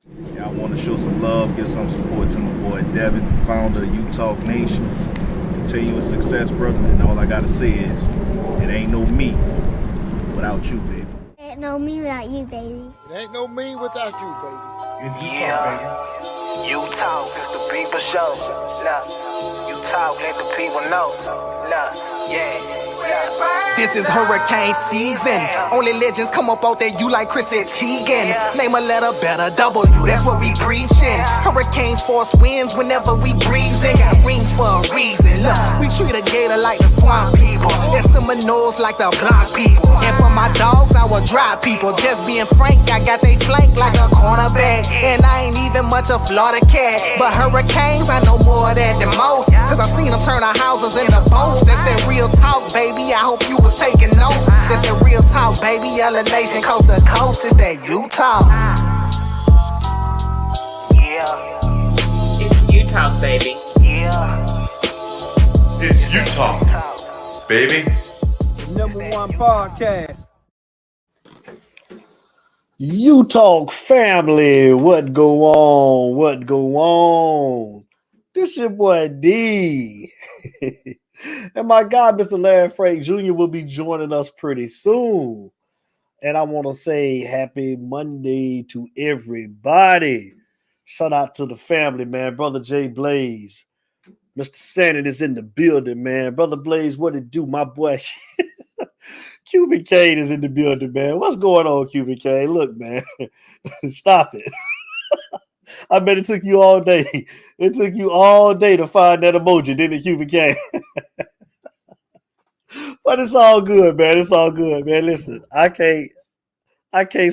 Yeah, I want to show some love, give some support to my boy Devin, founder of Utah Nation. Continuous success, brother. And all I gotta say is, it ain't no me without you, baby. Ain't no me without you, baby. It ain't no me without you, baby. Yeah, you talk, it's the people show. Look, you talk, let the people know. Look, yeah. This is hurricane season. Only legends come up out there, you like Chris and Teigen. Name a letter better, W, that's what we preaching. Hurricane force winds whenever we breezing. Got rings for a reason. Look, we treat a gator like the swamp people. And Seminoles like the block people. And for my dogs, I will drop people. Just being frank, I got they flank like a cornerback. And I ain't even much a Florida cat. But hurricanes, I know more of that than most. Cause I seen them turn our houses into boats. That's that real talk, baby. I hope you was taking notes. That's that real talk, baby. Yellow Nation, coast to coast. It's that Utah. Yeah. It's Utah, baby. Yeah. It's Utah, baby. #1 podcast. Utah family, what go on? What go on? This your boy D. And my guy, Mr. Larry Frank Jr. will be joining us pretty soon. And I want to say happy Monday to everybody. Shout out to the family, man. Brother Jay Blaze. Mr. Sandin is in the building, man. Brother Blaze, what it do? My boy Cuban Kane is in the building, man. What's going on, Cuban Kane? Look, man. Stop it. I bet it took you all day. It took you all day to find that emoji, didn't it, Cuban Kane? But it's all good, man. It's all good, man. Listen, I can't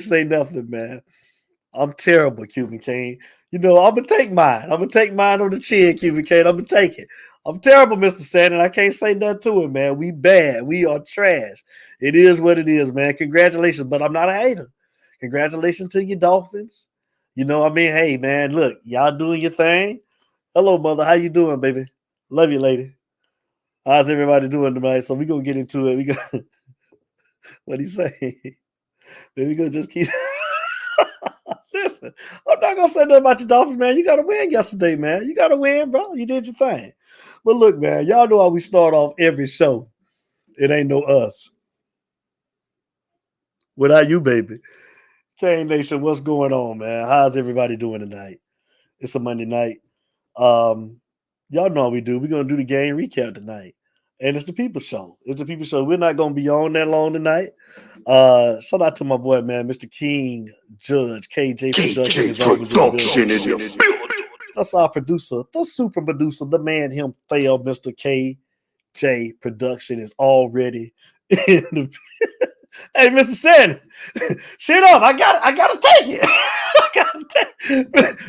say nothing, man. I'm terrible, Cuban Kane. You know, I'm gonna take mine. I'm gonna take mine on the chin, Cuban Kane. I'm gonna take it. I'm terrible, Mr. Sandin. I can't say nothing to it, man. We bad. We are trash. It is what it is, man. Congratulations, but I'm not a hater. Congratulations to your Dolphins. You know what I mean? Hey, man, look, y'all doing your thing. Hello, mother. How you doing, baby? Love you, lady. How's everybody doing tonight? So we gonna get into it. We go. What do you say? Then we gonna just keep. Listen, I'm not gonna say nothing about your Dolphins, man. You gotta win yesterday, man. You gotta win, bro. You did your thing. But look, man, y'all know how we start off every show. It ain't no us. Without you, baby. Kane Nation, what's going on, man? How's everybody doing tonight? It's a Monday night. Y'all know how we do. We're gonna do the game recap tonight. And it's the People Show. It's the People Show. We're not gonna be on that long tonight. Shout out to my boy, man, Mr. King Judge, KJ Production is always in the building. That's our producer, the super producer, the man himself, Mr. KJ Production is already in the. Hey, Mr. Sandin, shit up. I gotta take it.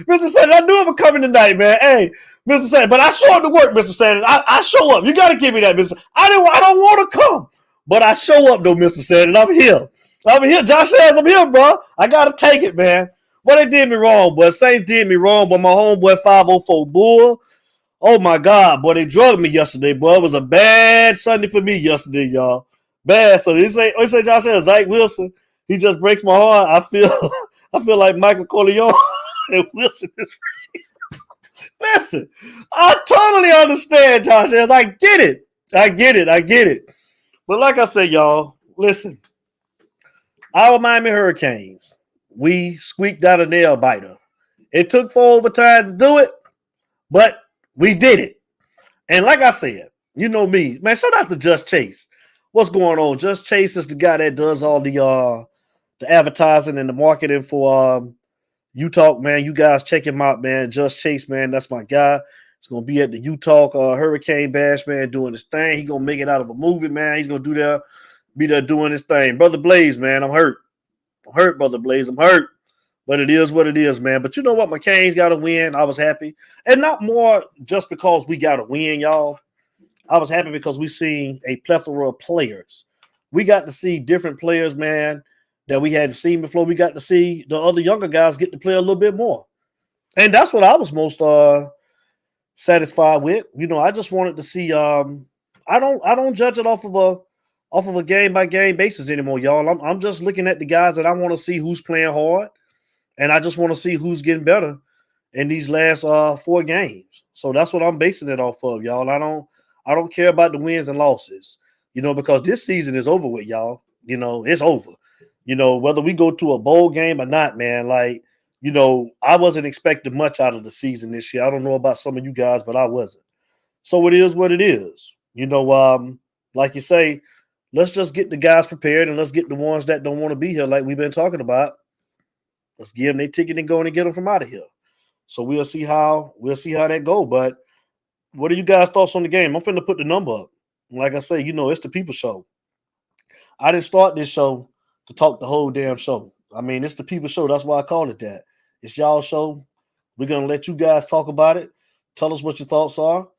Mr. Sandin, I knew it was coming tonight, man. Hey, Mr. Sandin, but I show up to work, Mr. Sandin. I show up. You gotta give me that, Mr. I don't want to come, but I show up though, Mr. Sandin. I'm here. Josh says I'm here, bro. I gotta take it, man. Well, they did me wrong, but Saints did me wrong, but my homeboy 504 Bull. Oh my God, boy, they drugged me yesterday, boy. It was a bad Sunday for me yesterday, y'all. Bad. So they say Josh Allen, Zach Wilson. He just breaks my heart. I feel like Michael Corleone and Wilson is. Listen, I totally understand, Josh Allen. I get it. But like I said, y'all, listen. Our Miami Hurricanes, we squeaked out a nail biter. It took 4 overtime to do it, but we did it. And like I said, you know me, man. Shout out to Just Chase. What's going on? Just Chase is the guy that does all the advertising and the marketing for Utah, man. You guys check him out, man. Just Chase, man. That's my guy. He's gonna be at the Utah Hurricane Bash, man, doing his thing. He's gonna make it out of a movie, man. He's gonna be there doing his thing. Brother Blaze, man, I'm hurt. Brother Blaze. I'm hurt. But it is what it is, man. But you know what? My Canes got to win. I was happy. And not more just because we got to win, y'all. I was happy because we seen a plethora of players. We got to see different players, man, that we hadn't seen before. We got to see the other younger guys get to play a little bit more. And that's what I was most satisfied with. You know, I just wanted to see I don't judge it off of a game by game basis anymore, y'all. I'm just looking at the guys that I want to see who's playing hard. and I just want to see who's getting better in these last 4 games. So that's what I'm basing it off of, y'all. I don't care about the wins and losses, because this season is over with, y'all. It's over. Whether we go to a bowl game or not, man, like, I wasn't expecting much out of the season this year. I don't know about some of you guys, but I wasn't. So it is what it is. Like you say, let's just get the guys prepared and let's get the ones that don't want to be here, like we've been talking about. Let's give them their ticket and go and get them from out of here. So we'll see how that go. But what are you guys' thoughts on the game? I'm finna put the number up. Like I say, it's the people show. I didn't start this show to talk the whole damn show. I mean, it's the people show. That's why I call it that. It's y'all show. We're gonna let you guys talk about it. Tell us what your thoughts are.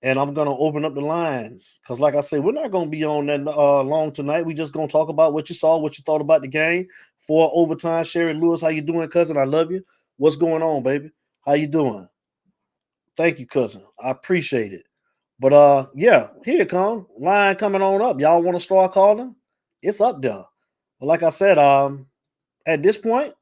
And I'm going to open up the lines because, like I said, we're not going to be on that long tonight. We just going to talk about what you saw, what you thought about the game. For overtime, Sherry Lewis, how you doing, cousin? I love you. What's going on, baby? How you doing? Thank you, cousin. I appreciate it. But, yeah, here it comes. Line coming on up. Y'all want to start calling? It's up there. But like I said, at this point,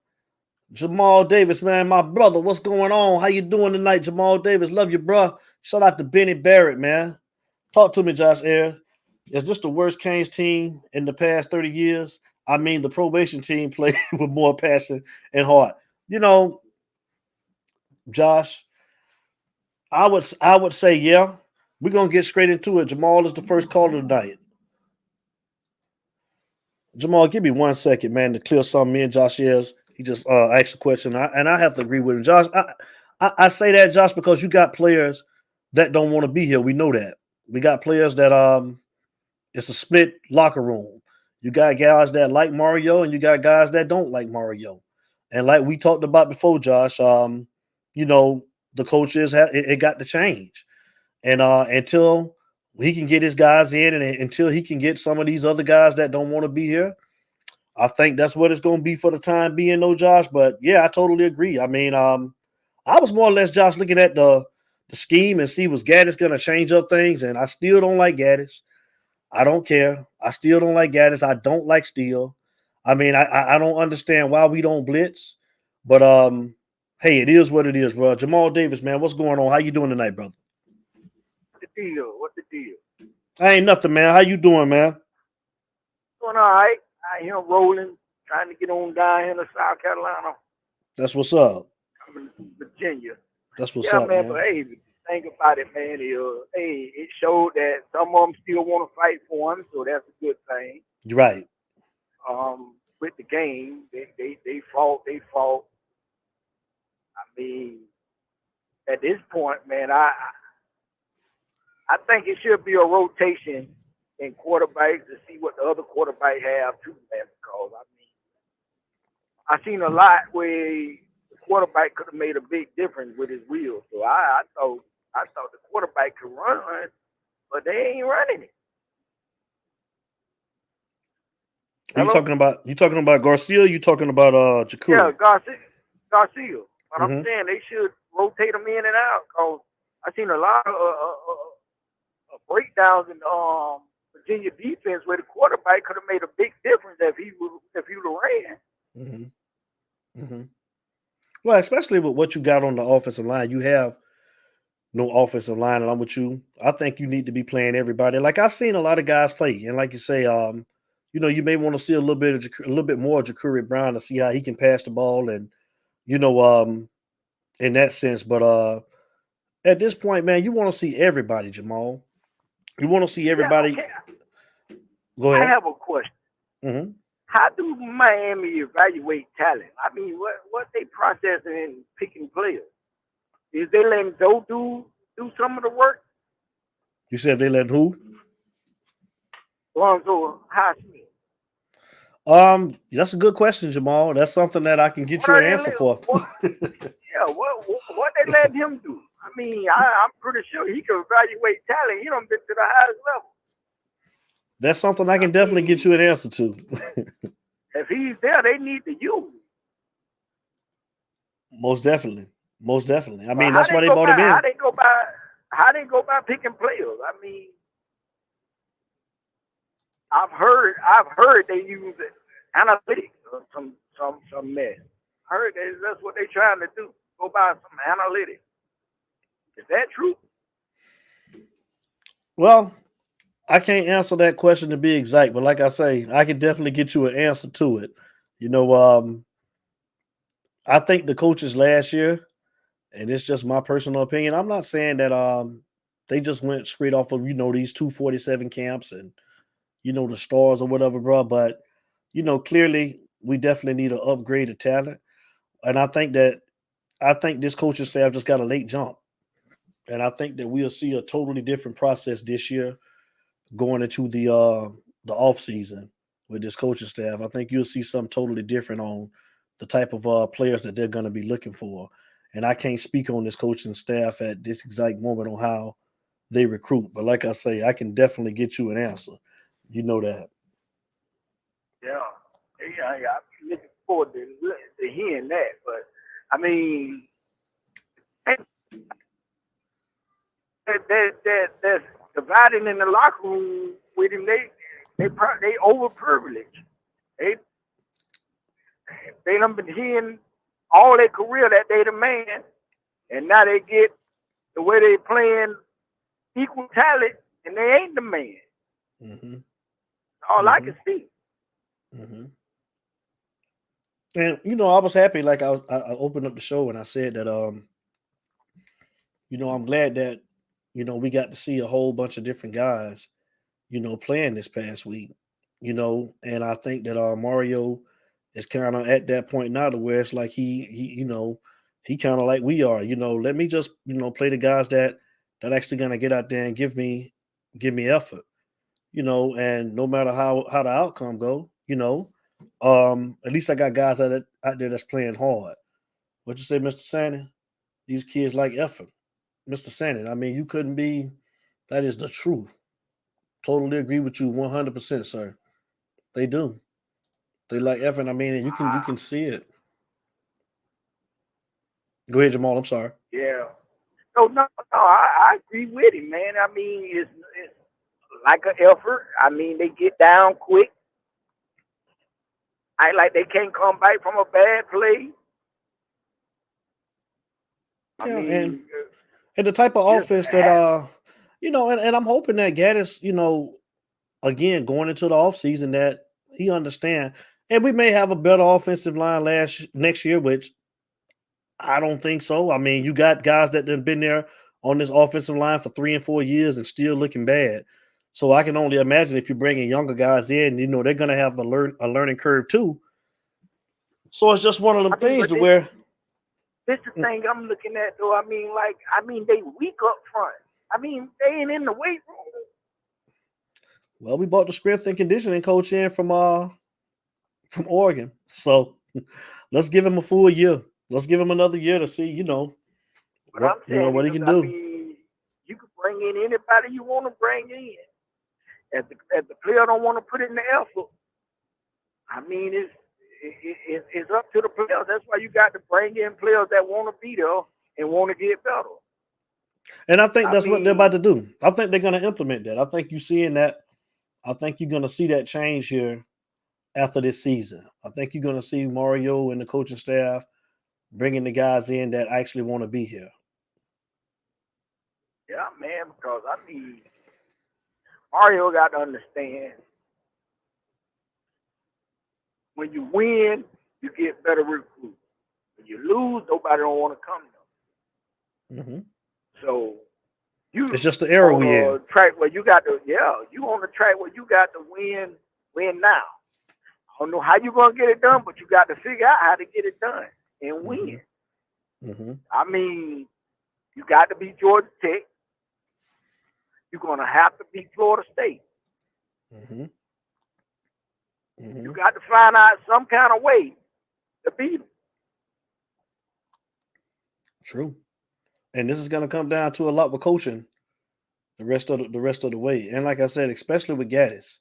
Jamal Davis, man, my brother, what's going on? How you doing tonight, Jamal Davis? Love you, bro. Shout out to Benny Barrett, man. Talk to me, Josh Ayers. Is this the worst Canes team in the past 30 years? I mean, the probation team played with more passion and heart. Josh, I would say, yeah. We're going to get straight into it. Jamal is the first caller tonight. Jamal, give me 1 second, man, to clear something. Me and Josh Ayers, he just asked a question, and I have to agree with him. Josh, I say that, Josh, because you got players that don't want to be here. We know that. We got players that it's a split locker room. You got guys that like Mario, and you got guys that don't like Mario. And like we talked about before, Josh, the coaches it got to change. And until he can get his guys in, and until he can get some of these other guys that don't want to be here, I think that's what it's going to be for the time being, though, Josh. But yeah, I totally agree. I mean, I was more or less, Josh, looking at the scheme and see was Gaddis going to change up things, and I still don't like Gaddis. I don't care. I still don't like Gaddis. I don't like Steele. I mean, I don't understand why we don't blitz, but hey, it is what it is, bro. Jamal Davis, man, what's going on? How you doing tonight, brother? What's the deal? What's the deal? I ain't nothing, man. How you doing, man? Doing all right. I am rolling, trying to get on down here to South Carolina. That's what's up. Coming to Virginia. That's what's up, man. But hey, think about it, man. It showed that some of them still want to fight for him, so that's a good thing. You're right. With the game, they fought. I mean, at this point, man, I think it should be a rotation in quarterbacks to see what the other quarterback have too, man. Because I seen a lot where the quarterback could have made a big difference with his wheels. So I thought the quarterback could run, but they ain't running it. You talking about Garcia? You talking about Jakuri? Yeah, Garcia. But I'm saying they should rotate them in and out because I seen a lot of breakdowns in Virginia defense where the quarterback could have made a big difference if he would have ran. Well, especially with what you got on the offensive line, you have no offensive line, and I'm with you. I think you need to be playing everybody. Like I've seen a lot of guys play, and like you say, you may want to see a little bit more of Jakuri Brown to see how he can pass the ball, and in that sense. But at this point, man, you want to see everybody, Jamal. You want to see everybody. Yeah, okay. Go ahead. I have a question. How do Miami evaluate talent? I mean, what they processing in picking players? Is they letting Joe do some of the work? You said they let who? Lonzo Highsmith. That's a good question, Jamal. That's something that I can get you an answer for. What they letting him do? I mean, I'm pretty sure he can evaluate talent. He don't get to the highest level. That's something I can definitely get you an answer to. If he's there, they need to use him. Most definitely. I mean, that's why they brought him in. How they go by picking players? I mean, I've heard they use analytics or some mess. I heard that's what they're trying to do. Go by some analytics. Is that true? Well, I can't answer that question to be exact, but like I say, I can definitely get you an answer to it. You know, I think the coaches last year, and it's just my personal opinion. I'm not saying that they just went straight off of these 247 camps and the stars or whatever, bro. But clearly we definitely need an upgrade of talent, and I think this coaching staff just got a late jump, and I think that we'll see a totally different process this year going into the off season with this coaching staff. I think you'll see something totally different on the type of players that they're going to be looking for. And I can't speak on this coaching staff at this exact moment on how they recruit. But like I say, I can definitely get you an answer. You know that. Yeah. I'm looking forward to hearing that. But I mean, that's dividing in the locker room with him. They overprivileged. They done been hearing all their career that they the man, and now they get the way they playing equal talent, and they ain't the man. Mm-hmm. All I can see. Mm-hmm. And I was happy. Like I opened up the show and I said that I'm glad that we got to see a whole bunch of different guys playing this past week. And I think that Mario is kind of at that point now to where it's like he kind of like we are. Let me just play the guys that actually gonna get out there and give me effort. And no matter how the outcome go, at least I got guys out there that's playing hard. What you say, Mr. Sandy? These kids like effort, Mr. Sandy. I mean, you couldn't be. That is the truth. Totally agree with you 100%, sir. They do. They like effort. I mean, and you can see it. Go ahead, Jamal. I'm sorry. Yeah. No, I agree with him, man. I mean, it's like an effort. I mean, they get down quick. I like they can't come back from a bad play. I mean, and the type of offense that and I'm hoping that Gaddis, again going into the offseason that he understand. And we may have a better offensive line next year, which I don't think so. I mean, you got guys that have been there on this offensive line for 3 and 4 years and still looking bad. So I can only imagine if you're bringing younger guys in, they're going to have a learning curve too. So it's just one of them things to where. This is the thing I'm looking at, though. I mean, they weak up front. I mean, they ain't in the weight room. Well, we bought the strength and conditioning coach in from Oregon, so let's give him a full year. Let's give him another year to see, what he can do. I mean, you can bring in anybody you want to bring in. If the player don't want to put in the effort, I mean, it's up to the players. That's why you got to bring in players that want to be there and want to get better. And I think that's what they're about to do. I think they're going to implement that. I think you're seeing that. I think you're going to see that change here after this season. I think you're going to see Mario and the coaching staff bringing the guys in that actually want to be here. Yeah, man, because I mean, Mario got to understand when you win, you get better recruits. When you lose, nobody don't want to come there. Mm-hmm. So it's just the era we in. Track where you got to, you on the track where you got to win now. I don't know how you're gonna get it done, but you got to figure out how to get it done and win. Mm-hmm. I mean, you got to be Georgia Tech. You're gonna have to beat Florida State. Mm-hmm. Mm-hmm. You got to find out some kind of way to beat them. True. And this is going to come down to a lot with coaching the rest of the way. And like I said, especially with Gaddis,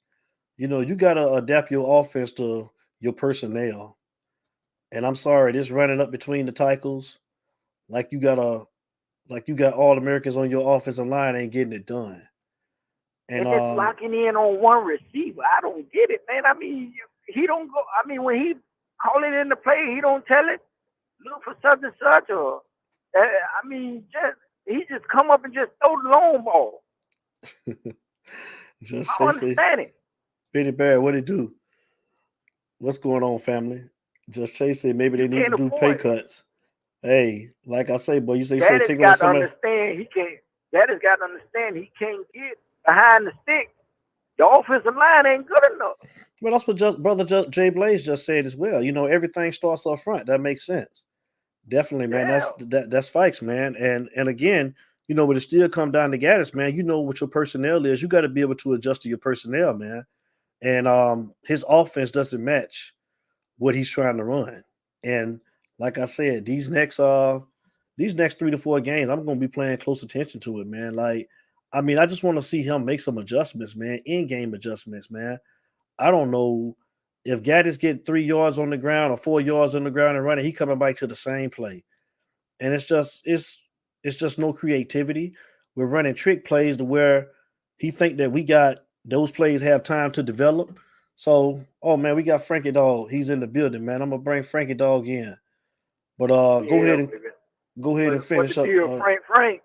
you got to adapt your offense to your personnel. And I'm sorry, this running up between the tackles, like you got all Americans on your offensive line ain't getting it done. And it's locking in on one receiver. I don't get it, man. I mean, he don't go. I mean, when he call it in the play, he don't tell it. look for such and such, or I mean, he just come up and just throw the long ball. Just I don't understand it. Benny Bear, what it do? What's going on, family? Just Chase said maybe they need to do pay cuts. Hey, like I say, boy, you say take away somebody. Daddy's got to understand he can't get behind the stick. The offensive line ain't good enough. Well, that's what brother Jay Blaze just said as well. You know, everything starts up front. That makes sense. Definitely, man. Yeah. That's fights, man. And again, you know, but it still come down to Gaddis, man. You know what your personnel is. You got to be able to adjust to your personnel, man. And his offense doesn't match what he's trying to run. And like I said, these next 3 to 4 games, I'm going to be paying close attention to it, man. Like, I mean, I just want to see him make some adjustments, man, in-game adjustments, man. I don't know if Gaddis get 3 yards on the ground or 4 yards on the ground and running, he coming back to the same play. And it's just no creativity. We're running trick plays to where he think that we got those plays have time to develop. So, oh man, we got Frankie Dog. He's in the building, man. I'm gonna bring Frankie Dog in. But go ahead and finish up. Frank.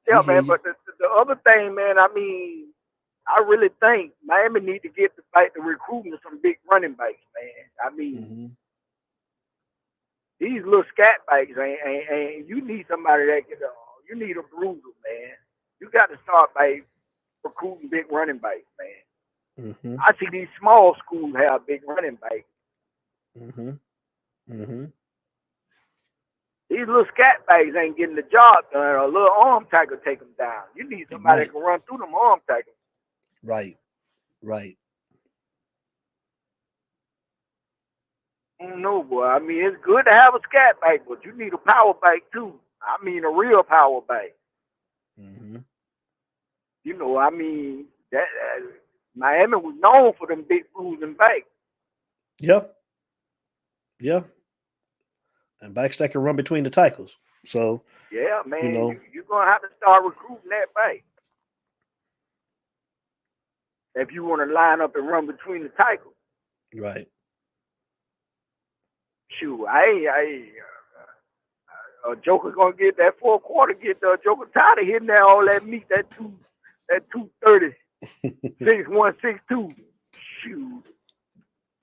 Yeah, man. But the other thing, man, I mean, I really think Miami need to get back to recruiting some big running backs, man. I mean, these little scat backs, and you need somebody that can. You need a bruiser, man. You got to start by recruiting big running backs, man. I see these small schools have big running backs. These little scat bags ain't getting the job done. A little arm tackle take them down. You need somebody that can run through them arm tackles. Right. I don't know, boy. I mean, it's good to have a scat bag, but you need a power bag too. I mean, a real power bag. You know, I mean, that Miami was known for them big bruising backs. Yeah. And backs that can run between the tackles. So yeah, man, you know, you're gonna have to start recruiting that back if you want to line up and run between the tackles. Right. Shoot, Joker gonna get that 4th quarter. Get the Joker tired of hitting that all that meat, that 230, 6'1", 6'2". Shoot.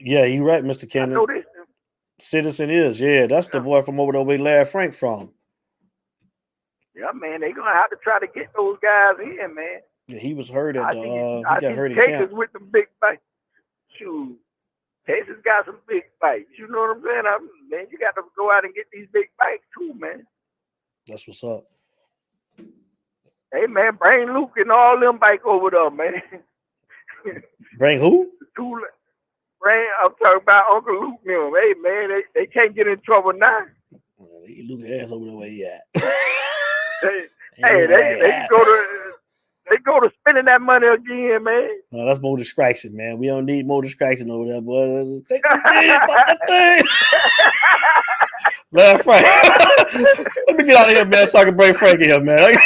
Yeah, you right, Mr. Cannon. I know this. Citizen is, that's the boy from over there where Larry Frank from. Yeah, man, they gonna have to try to get those guys in, man. Yeah, he was hurt at he got hurt in Texas camp. with the big fight. Shoot, Texas got some big fights. You know what I'm saying? Man, you got to go out and get these big fights too, man. That's what's up. Hey, man, bring Luke and all them back over there, man. Bring who? I'm talking about Uncle Luke now. Hey, man, they can't get in trouble now. Luke ass over the way he at. They go to spending that money again, man. No, that's more distraction, man. We don't need more distraction over there, boy. Take the thing. Man, Frank. Let me get out of here, man, so I can bring Frank in here, man.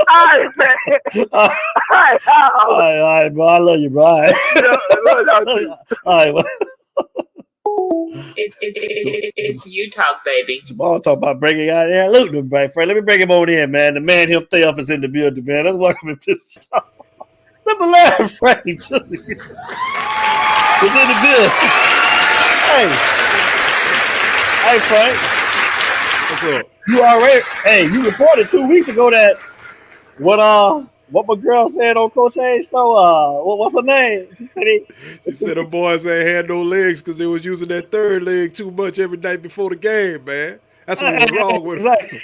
All right, man. All right, bro. I love you, bro. All right, bro. It's you talk, baby. Jamal talk about bringing out there. Luke, right, Frank. Let me bring him on in, man. The man himself is in the building, man. Let's welcome him to the show. Let the laugh, Frank. He's in the building. Hey, Frank. What's up? You already? Hey, you reported 2 weeks ago that what my girl said on Coach Hayes. So, what's her name? She said the boys ain't had no legs because they was using that third leg too much every night before the game, man. That's what was wrong with them. Exactly.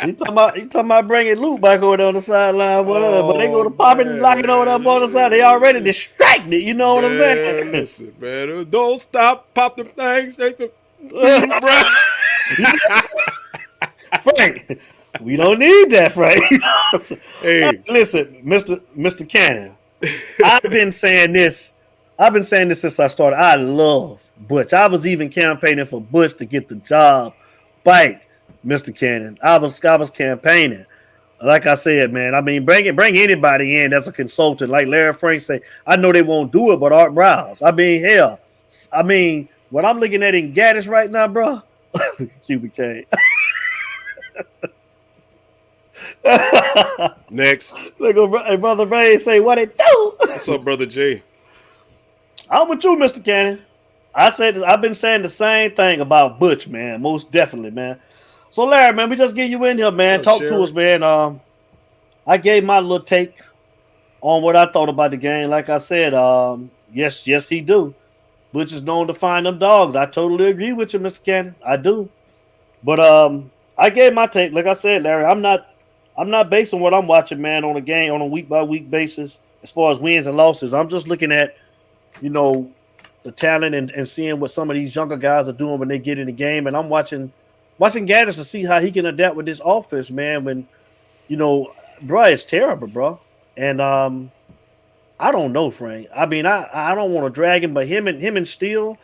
He talking about bringing Luke back over there on the sideline, but they go to popping and locking over there on the side. They already distracted. You know what I'm saying? Listen, man, don't stop, pop them things, take the Frank. We don't need that, Frank. Hey, listen, Mr. Cannon. I've been saying this since I started. I love Butch. I was even campaigning for Butch to get the job back, Mr. Cannon. I was campaigning. Like I said, man, I mean, bring anybody in that's a consultant. Like Larry Frank say, I know they won't do it, but Art Browse. I mean, hell. I mean, what I'm looking at in Gaddis right now, bro, Cuban K. Next. Look, hey, Brother Ray say, what it do? What's up, Brother Jay? I'm with you, Mr. Cannon. I've been saying the same thing about Butch, man. Most definitely, man. So, Larry, man, we just get you in here, man. What's up, Talk to Sherry? us, man. I gave my little take on what I thought about the game. Like I said, yes, he do. Butch is known to find them dogs. I totally agree with you, Mr. Cannon. I do. But I gave my take. Like I said, Larry, I'm not basing what I'm watching, man, on a game on a week by week basis as far as wins and losses. I'm just looking at, the talent and seeing what some of these younger guys are doing when they get in the game. And I'm watching Gaddis to see how he can adapt with this offense, man. When, bro, it's terrible, bro. And I don't know, Frank. I mean, I don't want to drag him, but him and Steele,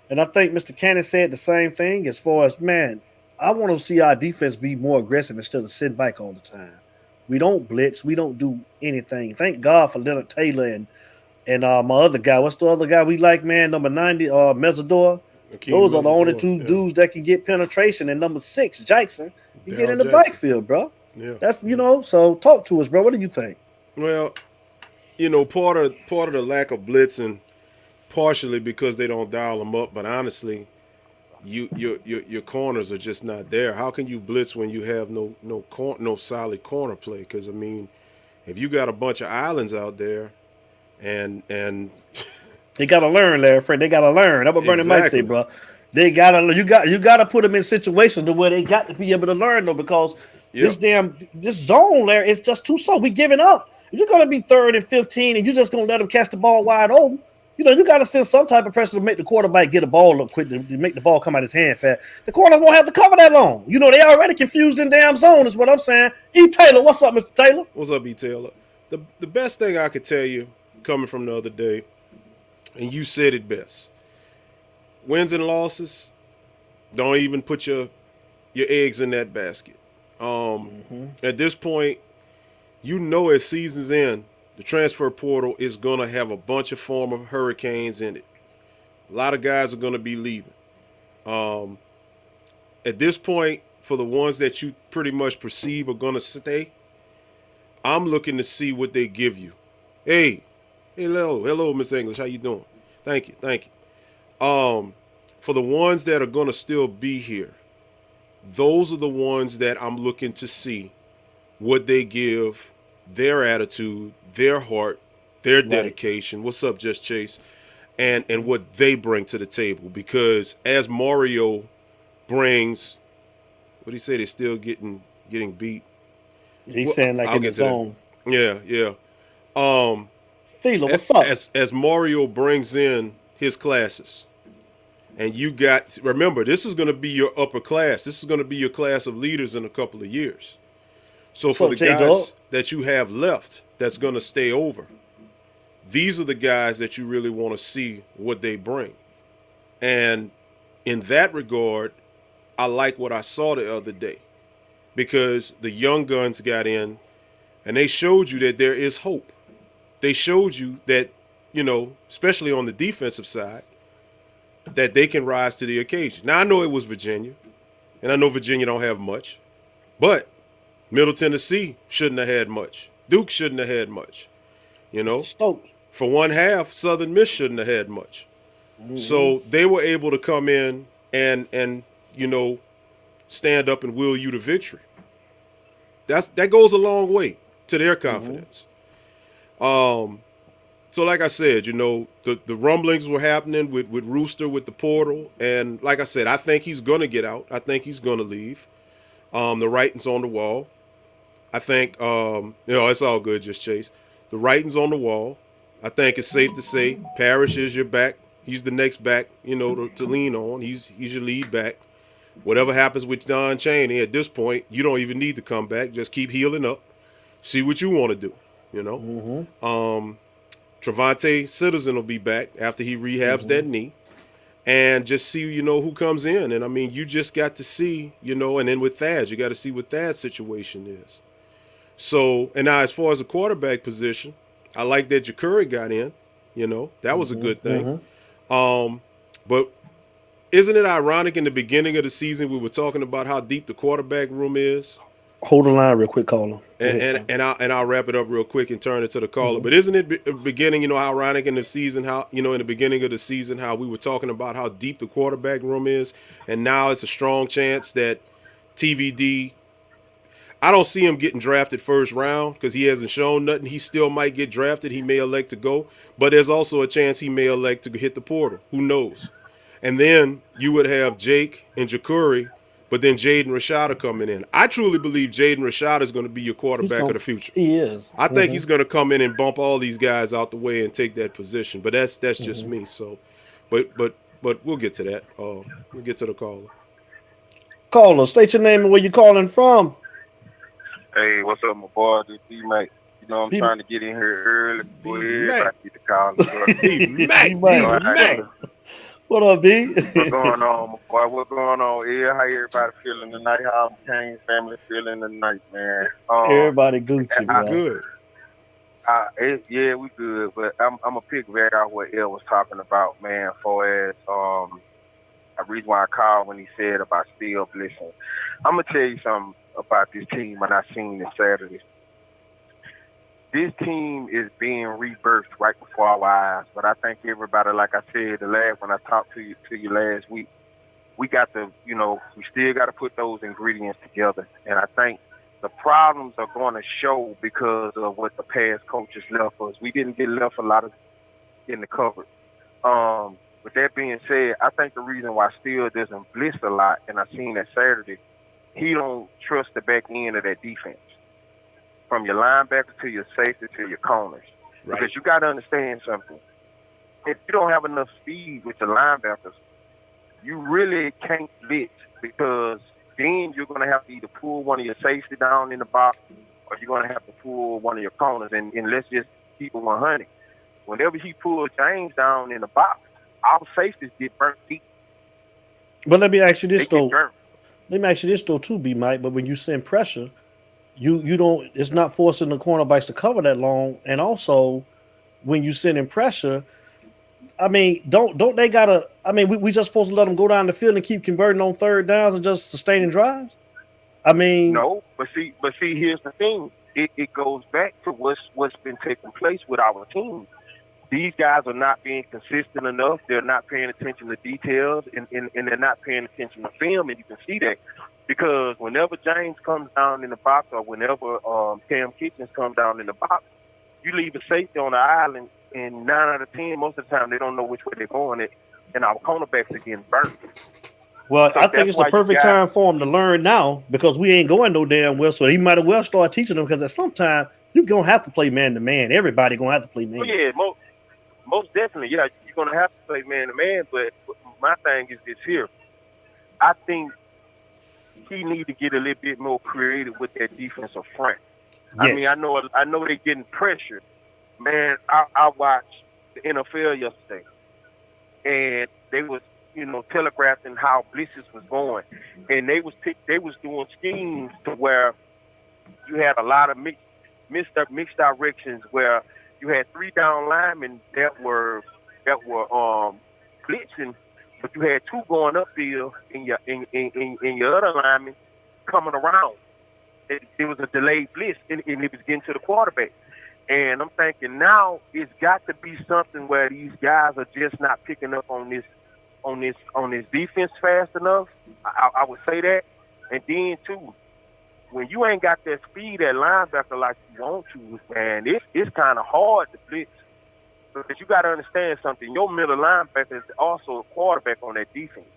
and I think Mr. Cannon said the same thing as far as, man, I want to see our defense be more aggressive instead of sitting back all the time. We don't blitz. We don't do anything. Thank God for Leonard Taylor and my other guy. What's the other guy we like, man? Number 90, Mesador. Those are the only two dudes that can get penetration. And number 6, Jackson, you get in the backfield, bro. Yeah. That's so talk to us, bro. What do you think? Well, part of the lack of blitzing, partially because they don't dial them up, but honestly, your corners are just not there. How can you blitz when you have no solid corner play? Because I mean, if you got a bunch of islands out there, and they gotta learn, Larry Fred. They gotta learn. That's what Bernie might say, bro. They gotta you gotta put them in situations to where they got to be able to learn though, because this zone, Larry, is just too slow. We giving up. If you're gonna be 3rd and 15 and you're just gonna let them catch the ball wide open, you got to send some type of pressure to make the quarterback get a ball up quick, to make the ball come out his hand fast. The corner won't have to cover that long. They already confused in damn zone is what I'm saying. E. Taylor, what's up, Mr. Taylor? What's up, E. Taylor? The best thing I could tell you coming from the other day, and you said it best, wins and losses, don't even put your eggs in that basket. At this point, as season's end, the transfer portal is going to have a bunch of former Hurricanes in it. A lot of guys are going to be leaving. At this point, for the ones that you pretty much perceive are going to stay, I'm looking to see what they give you. Hey, hello, Miss English. How you doing? Thank you. For the ones that are going to still be here, those are the ones that I'm looking to see what they give, their attitude, their heart, their dedication. Right. What's up, Just Chase? And what they bring to the table. Because as Mario brings, what he said, he's still getting beat. He's saying like in his own. Yeah. Fila, what's up? As Mario brings in his classes, and remember, this is going to be your upper class. This is going to be your class of leaders in a couple of years. So for the guys that you have left that's going to stay over, these are the guys that you really want to see what they bring. And in that regard, I like what I saw the other day, because the young guns got in and they showed you that there is hope. They showed you that, especially on the defensive side, that they can rise to the occasion. Now, I know it was Virginia, and I know Virginia don't have much, but Middle Tennessee shouldn't have had much. Duke shouldn't have had much. For one half, Southern Miss shouldn't have had much. Mm-hmm. So they were able to come in and stand up and will you to victory. That goes a long way to their confidence. Mm-hmm. So like I said, the rumblings were happening with Rooster, with the portal. And like I said, I think he's going to get out. I think he's going to leave. The writing's on the wall. I think, it's all good, Just Chase. The writing's on the wall. I think it's safe to say Parrish is your back. He's the next back, to lean on. He's your lead back. Whatever happens with Don Chaney, at this point, you don't even need to come back. Just keep healing up. See what you want to do, Mm-hmm. Trevante Citizen will be back after he rehabs that knee. And just see, who comes in. And, I mean, you just got to see, and then with Thad, you got to see what Thad's situation is. So, and now as far as the quarterback position, I like that Ja'Curry got in. That was a good thing. But Isn't it ironic in the beginning of the season we were talking about how deep the quarterback room is? Hold the line real quick, caller. Go ahead, I'll wrap it up real quick and turn it to the caller. But isn't it beginning, ironic in the season how in the beginning of the season how we were talking about how deep the quarterback room is, and now it's a strong chance that TVD. I don't see him getting drafted first round because he hasn't shown nothing. He still might get drafted. He may elect to go, but there's also a chance he may elect to hit the portal. Who knows? And then you would have Jake and Ja'Cory, but then Jaden Rashada coming in. I truly believe Jaden Rashada is going to be your quarterback of the future. He is. I think he's going to come in and bump all these guys out the way and take that position. But that's just me. So, but we'll get to that. We'll get to the caller. Caller, state your name and where you calling from. Hey, what's up, my boy? This D-Mac. I'm trying to get in here early before everybody get the call. D-Mac. What up, B? What's going on, my boy? What's going on? Yeah, how everybody feeling tonight? How the Kane family feeling tonight, man? Everybody Gucci, man. Good. Yeah, we good. But I'm gonna pick back out what El was talking about, man. For as a reason why I called when he said about still blessing. I'm gonna tell you something about this team when I seen this Saturday. This team is being rebirthed right before our eyes. But I think everybody, like I said, when I talked to you last week, we got to, we still got to put those ingredients together. And I think the problems are going to show because of what the past coaches left us. We didn't get left a lot of in the cupboard. With that being said, I think the reason why Steele doesn't blitz a lot, and I seen that Saturday, he don't trust the back end of that defense. From your linebacker to your safety to your corners. Right. Because you got to understand something. If you don't have enough speed with your linebackers, you really can't blitz because then you're going to have to either pull one of your safety down in the box or you're going to have to pull one of your corners. And let's just keep it 100. Whenever he pulls James down in the box, our safeties get burnt deep. But let me ask you this, though. Let me ask you this, though, too, B. Mike. But when you send pressure, you don't. It's not forcing the cornerbacks to cover that long. And also, when you send in pressure, I mean, don't they gotta? I mean, we just supposed to let them go down the field and keep converting on third downs and just sustaining drives. I mean, no. But see, here's the thing. It goes back to what's been taking place with our team. These guys are not being consistent enough. They're not paying attention to details, and they're not paying attention to film, and you can see that. Because whenever James comes down in the box or whenever Cam Kitchens comes down in the box, you leave a safety on the island, and 9 out of 10, most of the time, they don't know which way they're going, and our cornerbacks are getting burnt. Well, so I think it's the perfect time for him to learn now because we ain't going no damn well, so he might as well start teaching them because at some time, you're going to have to play man-to-man. Everybody going to have to play man. Oh, yeah, most definitely, yeah, you're going to have to play man-to-man, but my thing is this here. I think he need to get a little bit more creative with that defensive front. Yes. I mean, I know they're getting pressured. Man, I watched the NFL yesterday, and they was, telegraphing how blitzes was going, and they was doing schemes to where you had a lot of mixed directions where you had 3 down linemen that were blitzing, but you had 2 going upfield in your other linemen coming around. It was a delayed blitz, and it was getting to the quarterback. And I'm thinking now it's got to be something where these guys are just not picking up on this defense fast enough. I would say that. And then too, when you ain't got that speed at linebacker like you want to, man, it's kind of hard to blitz. Because you got to understand something. Your middle linebacker is also a quarterback on that defense.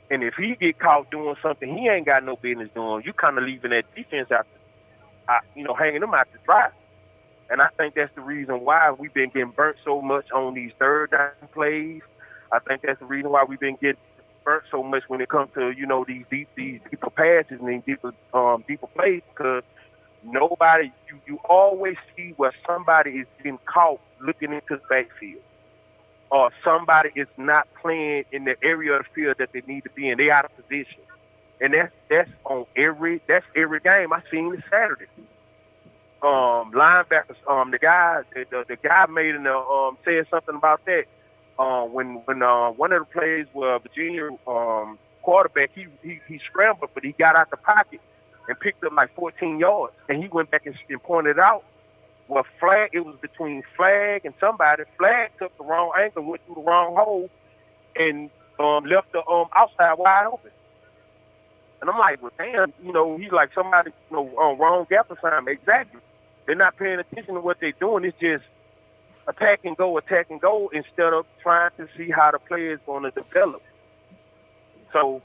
And if he get caught doing something he ain't got no business doing, you kind of leaving that defense hanging them out to dry. And I think that's the reason why we've been getting burnt so much on these third down plays. I think that's the reason why we've been getting burnt so much when it comes to, these deeper passes and these deeper plays, because nobody, you always see where somebody is getting caught looking into the backfield, or somebody is not playing in the area of the field that they need to be in. They out of position, and that's every game. I seen it Saturday. Linebackers, the guy made said something about that. when one of the plays where Virginia quarterback he scrambled, but he got out the pocket and picked up like 14 yards, and he went back and pointed out. Well, Flag, it was between Flag and somebody. Flag took the wrong angle, went through the wrong hole, and left the outside wide open. And I'm like, well, damn, he's like somebody, wrong gap assignment. Exactly. They're not paying attention to what they're doing. It's just attack and go, instead of trying to see how the player is going to develop. So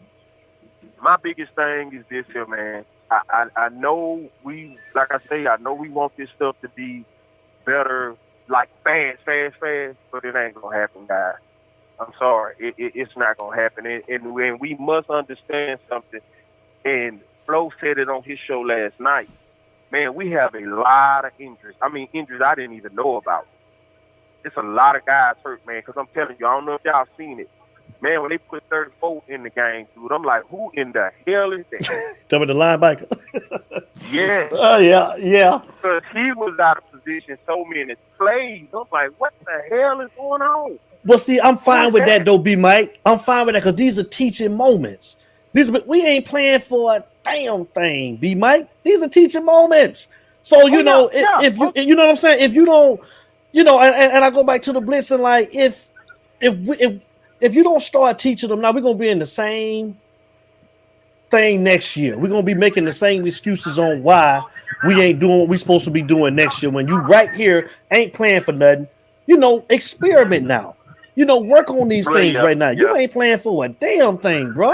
my biggest thing is this here, man. I know I know we want this stuff to be better, like fast, but it ain't gonna happen, guys. I'm sorry, it's not gonna happen, and we must understand something. And Flo said it on his show last night. Man, we have a lot of injuries. I mean, injuries I didn't even know about. It's a lot of guys hurt, man. Because I'm telling you, I don't know if y'all seen it. Man, when they put 34 in the game, dude, I'm like, who in the hell is that? Tell me the linebacker. Yeah. Yeah. Because he was out of position so many plays. I'm like, what the hell is going on? Well, see, I'm fine with that, though, B. Mike. I'm fine with that because these are teaching moments. We ain't playing for a damn thing, B. Mike. These are teaching moments. So, if you, you know what I'm saying? If you don't, and I go back to the blitzing, like, if you don't start teaching them now, we're gonna be in the same thing next year. We're gonna be making the same excuses on why we ain't doing what we're supposed to be doing next year. When you right here ain't playing for nothing, experiment now. Work on these things right now. You ain't playing for a damn thing, bro.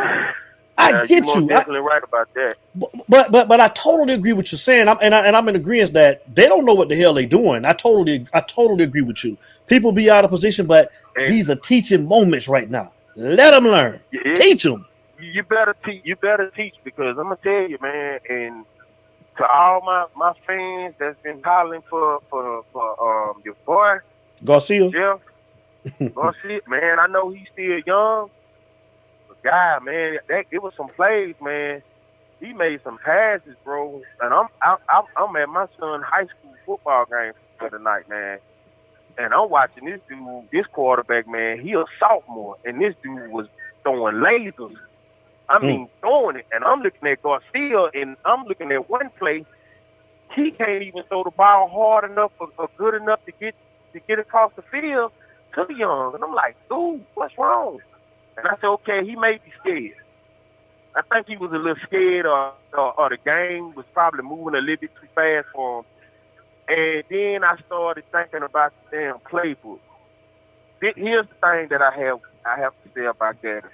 I get you. Definitely right about that. But I totally agree with you saying. I'm in agreement that they don't know what the hell they doing. I totally agree with you. People be out of position, but these are teaching moments right now. Let them learn. Teach them. You better teach because I'm gonna tell you, man. And to all my fans that's been hollering for your boy Garcia. Jeff Garcia, man. I know he's still young. Guy, man, it was some plays, man. He made some passes, bro. And I'm at my son's high school football game for the night, man. And I'm watching this dude, this quarterback, man. He a sophomore, and this dude was throwing lasers. I mean, throwing it. And I'm looking at Garcia, and I'm looking at one play. He can't even throw the ball hard enough or good enough to get across the field to Young. And I'm like, dude, what's wrong? And I said, okay, he may be scared. I think he was a little scared or the game was probably moving a little bit too fast for him. And then I started thinking about the damn playbook. Here's the thing that I have to say about Gaddis.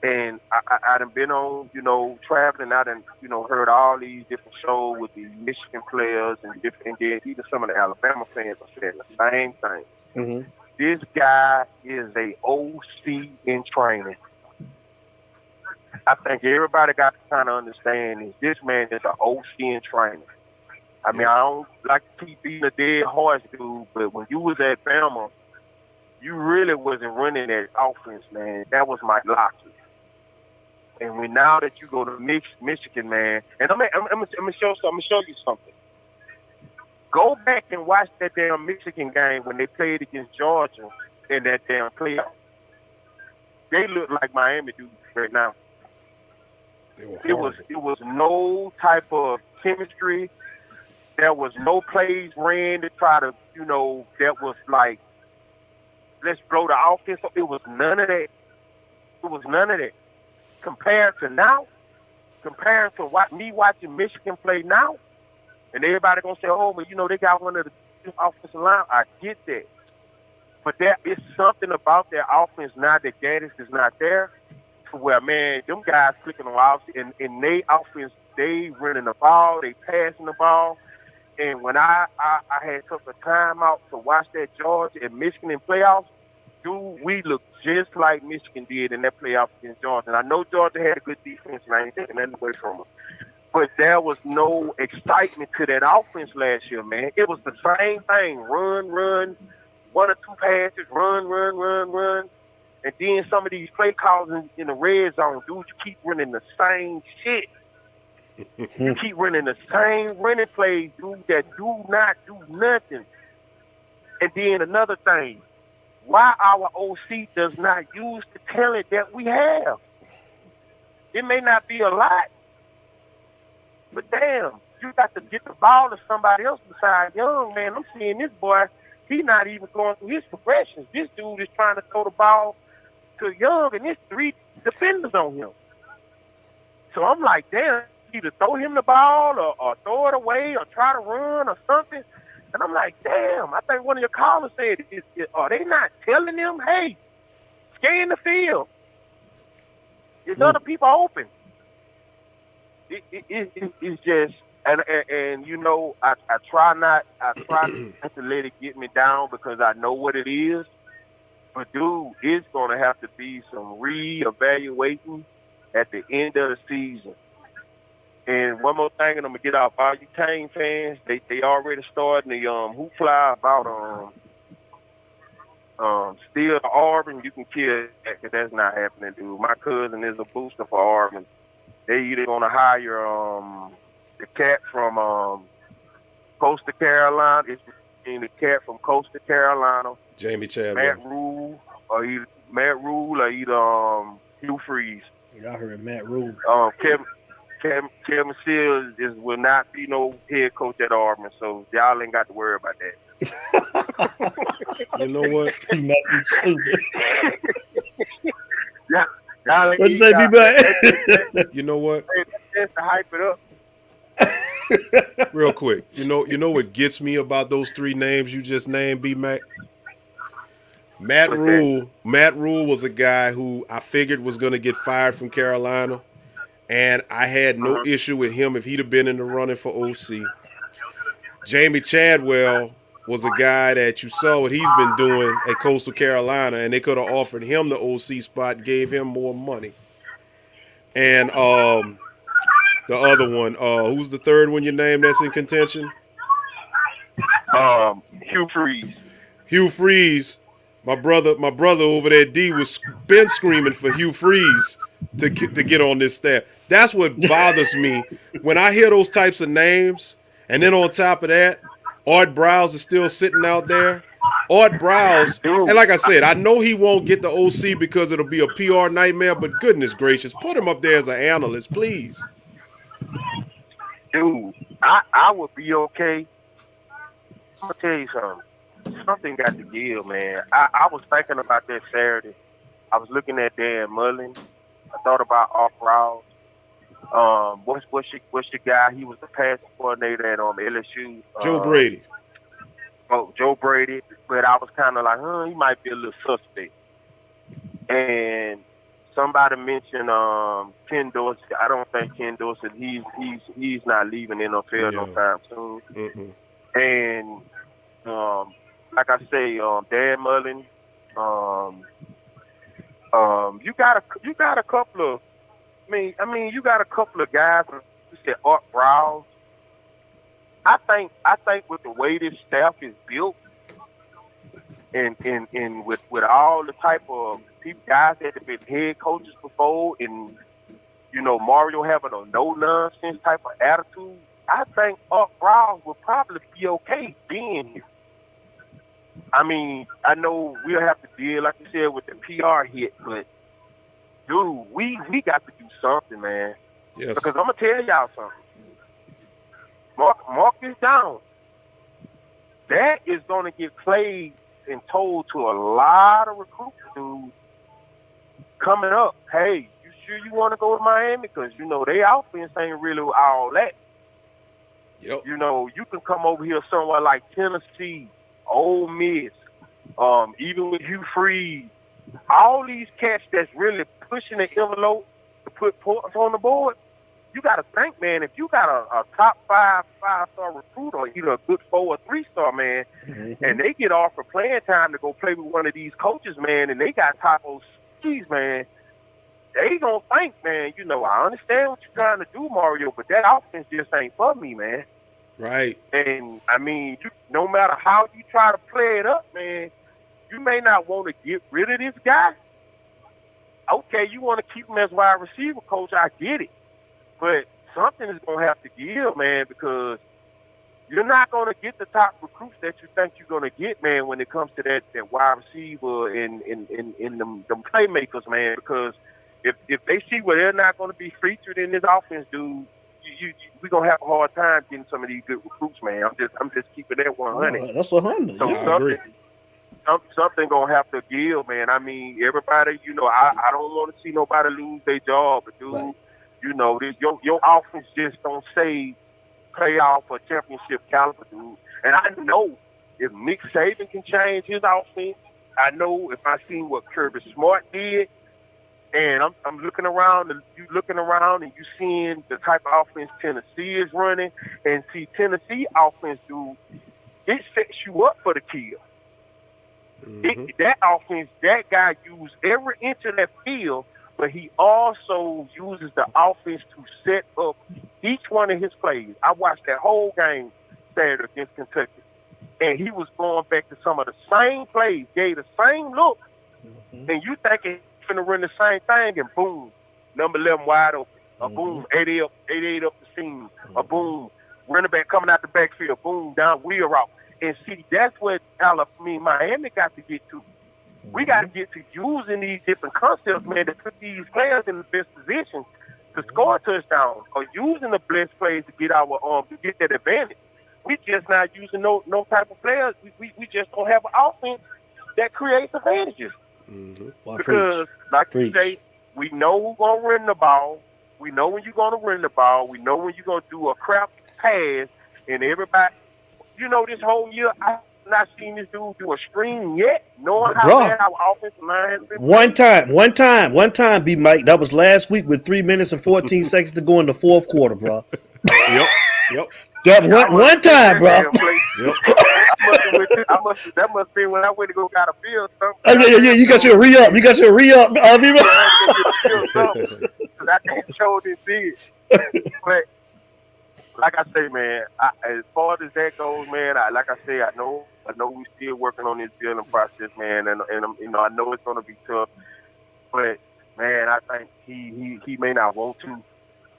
And I done been on, traveling. I done, heard all these different shows with the Michigan players and then even some of the Alabama fans are saying the same thing. Mm-hmm. This guy is a OC in training. I think everybody got to kind of understand is this man is an OC in training. I mean, I don't like to keep beating a dead horse, dude, but when you was at Bama, you really wasn't running that offense, man. That was my locker. And now that you go to Michigan, man, and I'm gonna show you something. Go back and watch that damn Michigan game when they played against Georgia in that damn playoff. They look like Miami dudes right now. It was no type of chemistry. There was no plays ran to try to, that was like, let's blow the offense. It was none of that. It was none of that. Compared to me watching Michigan play now, and everybody gonna say, oh, but they got one of the offensive line. I get that. But there is something about their offense now that Gaddis is not there to where, man, them guys clicking on offense, and they offense, they running the ball, they passing the ball. And when I had took a time out to watch that Georgia and Michigan in playoffs, dude, we looked just like Michigan did in that playoff against Georgia. And I know Georgia had a good defense, and I ain't taking nothing away from them. But there was no excitement to that offense last year, man. It was the same thing. Run, one or two passes, run. And then some of these play calls in the red zone, dude, you keep running the same shit. You keep running the same running plays, dude, that do not do nothing. And then another thing, why our OC does not use the talent that we have. It may not be a lot, but damn, you got to get the ball to somebody else besides Young, man. I'm seeing this boy, he's not even going through his progressions. This dude is trying to throw the ball to Young, and there's 3 defenders on him. So I'm like, damn, either throw him the ball or throw it away or try to run or something. And I'm like, damn, I think one of your callers said, are they not telling them, hey, scan the field? There's other people open. It's just, and you know, I try not to let it get me down because I know what it is. But dude, it's gonna have to be some re-evaluating at the end of the season. And one more thing, and I'm gonna get off all you Kane fans. They already starting the hoopla about still Auburn. You can kill that because that's not happening, dude. My cousin is a booster for Auburn. They either gonna hire the cat from Coastal Carolina. It's the cat from Coastal Carolina, Jamie Chadwell, Matt Rule, or either Hugh Freeze. Y'all heard Matt Rule. Kevin Seals will not be no head coach at Auburn, so y'all ain't got to worry about that. You know what? He might be stupid. Yeah. What'd you say, B-Back? You know what? Just to hype it up. Real quick. You know what gets me about those 3 names you just named, B-Mac? Matt Rule was a guy who I figured was going to get fired from Carolina, and I had no issue with him if he'd have been in the running for OC. Jamie Chadwell was a guy that you saw what he's been doing at Coastal Carolina, and they could have offered him the OC spot, gave him more money. And the other one, who's the third one you named that's in contention? Hugh Freeze. Hugh Freeze. My brother over there, D, was been screaming for Hugh Freeze to get on this staff. That's what bothers me when I hear those types of names, and then on top of that, Art Browse is still sitting out there. Art Browse, and like I said, I know he won't get the OC because it'll be a PR nightmare, but goodness gracious, put him up there as an analyst, please. Dude, I would be okay. I'll tell you something. Something got to give, man. I was thinking about that Saturday. I was looking at Dan Mullen. I thought about Art Browse. What's your guy? He was the passing coordinator at LSU. Joe Brady. Oh, Joe Brady. But I was kind of like, he might be a little suspect. And somebody mentioned Ken Dorsey. I don't think Ken Dorsey. He's not leaving NFL no time soon. And like I say, Dan Mullen. You got a couple of. I mean, you got a couple of guys. You said Art Browse. I think with the way this staff is built, and with all the type of guys that have been head coaches before, and Mario having a no nonsense type of attitude, I think Art Browse will probably be okay being here. I mean, I know we'll have to deal, like you said, with the PR hit, but dude, we got to do something, man. Yes. Because I'm gonna tell y'all something. Mark this down. That is gonna get played and told to a lot of recruits, dude, coming up. Hey, you sure you want to go to Miami? Because they offense ain't really all that. Yep. You can come over here somewhere like Tennessee, Ole Miss, even with Hugh Freeze, all these cats that's really pushing the envelope to put points on the board. You got to think, man, if you got a top five-star recruit or either a good 4 or 3-star, man, and they get offered playing time to go play with one of these coaches, man, and they got top OCs, man, they going to think, man, I understand what you're trying to do, Mario, but that offense just ain't for me, man. Right. And, I mean, no matter how you try to play it up, man, you may not want to get rid of this guy. Okay, you want to keep him as wide receiver coach, I get it. But something is going to have to give, man, because, you're not going to get the top recruits that you think you're going to get, man, when it comes to that wide receiver and them playmakers, man, because if they see where they're not going to be featured in this offense, dude, we're going to have a hard time getting some of these good recruits, man. I'm just keeping that 100. That's 100. So Yeah, I agree. Something going to have to give, man. I mean, everybody, I don't want to see nobody lose their job, but, dude, Right. Your offense just don't say playoff or championship caliber, dude. And I know if Nick Saban can change his offense, I know if I seen what Kirby Smart did, and I'm looking around and you seeing the type of offense Tennessee is running, and see Tennessee offense, dude, it sets you up for the kill. That offense, that guy used every inch of that field, but he also uses the offense to set up each one of his plays. I watched that whole game Saturday against Kentucky, and he was going back to some of the same plays, gave the same look, and you thinking he's going to run the same thing, and boom, number 11 wide open, a boom, 88 up the seam, a boom, running back coming out the backfield, boom, down wheel route. And see, that's what Miami got to get to. We got to get to using these different concepts, man, to put these players in the best position to score a touchdown, or using the blitz plays to get to get that advantage. We just not using no type of players. We just don't have an offense that creates advantages. Well, because, you say, we know who's going to run the ball. We know when you're going to run the ball. We know when you're going to do a crap pass, and everybody, this whole year, I've not seen this dude do a screen yet, knowing how bad our offensive line has been. One time, B. Mike. That was last week with 3 minutes and 14 seconds to go in the fourth quarter, bro. Yep. That one time, bro. That must be when I went to go got a bill. Yeah. You got your re-up. B. Because I can't show this big. But like I say, man, as far as that goes, man, I know we still working on this building process, man, and I know it's gonna be tough, but man, I think he may not want to,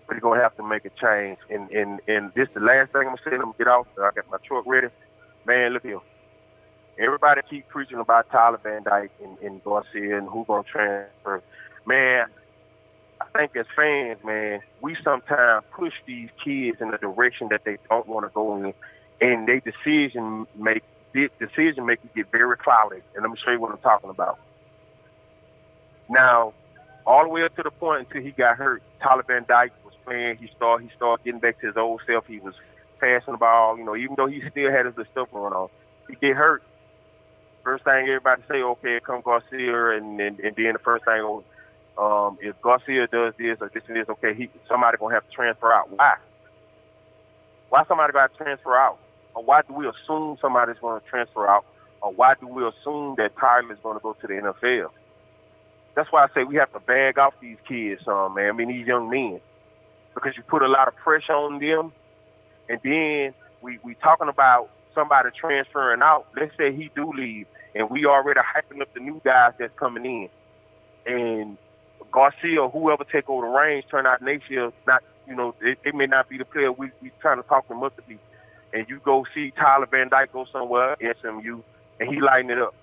but he's gonna have to make a change. And this the last thing I'm saying. I'm gonna get off. I got my truck ready, man. Look here, everybody keep preaching about Tyler Van Dyke and Garcia and who's gonna transfer, man. I think as fans, man, we sometimes push these kids in a direction that they don't want to go in, and they decision making get very clouded. And let me show you what I'm talking about. Now, all the way up to the point until he got hurt, Tyler Van Dyke was playing. He started getting back to his old self. He was passing the ball, even though he still had his stuff going on. He get hurt. First thing everybody say, okay, come Garcia, and then the first thing. If Garcia does this or this and this, okay, somebody gonna have to transfer out. Why? Why somebody got to transfer out? Or why do we assume somebody's going to transfer out? Or why do we assume that Tyler is going to go to the NFL? That's why I say we have to bag off these kids, man. I mean, these young men, because you put a lot of pressure on them, and then we talking about somebody transferring out. Let's say he do leave, and we already hyping up the new guys that's coming in, and Garcia or whoever take over the reins turn out next year, not, it may not be the player we trying to talk them up to be. And you go see Tyler Van Dyke go somewhere, SMU, and he lighting it up.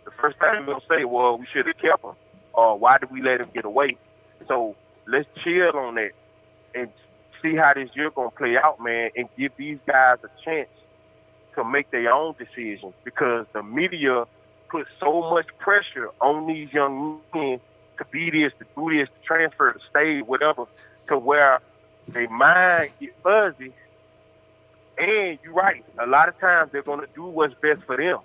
The first thing we're going to say, well, we should have kept him. Or why did we let him get away? So let's chill on that and see how this year going to play out, man, and give these guys a chance to make their own decisions, because the media puts so much pressure on these young men to be this, to do this, to transfer, to stay, whatever, to where their mind get fuzzy. And you're right, a lot of times they're going to do what's best for them.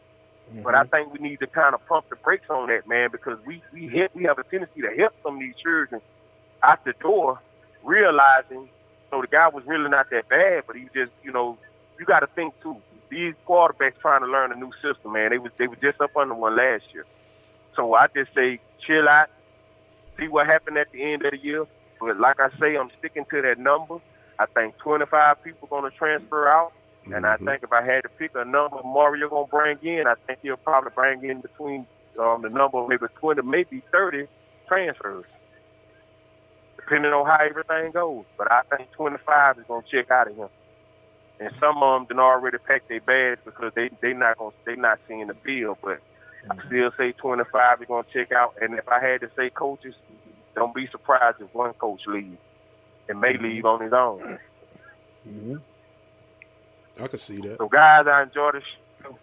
Mm-hmm. But I think we need to kind of pump the brakes on that, man, because we have a tendency to help some of these children out the door, realizing, the guy was really not that bad, but he just, you got to think too. These quarterbacks trying to learn a new system, man. They was just up under one last year. So I just say chill out, see what happened at the end of the year. But like I say, I'm sticking to that number. I think 25 people going to transfer out. And I think if I had to pick a number Mario going to bring in, I think he'll probably bring in between the number of maybe 20, maybe 30 transfers, depending on how everything goes. But I think 25 is going to check out of him. and some of them done already packed their bags because they not seeing the bill. But I still say 25 is gonna check out. And if I had to say coaches, don't be surprised if one coach leaves and may leave on his own. I can see that. So guys, I enjoy the show.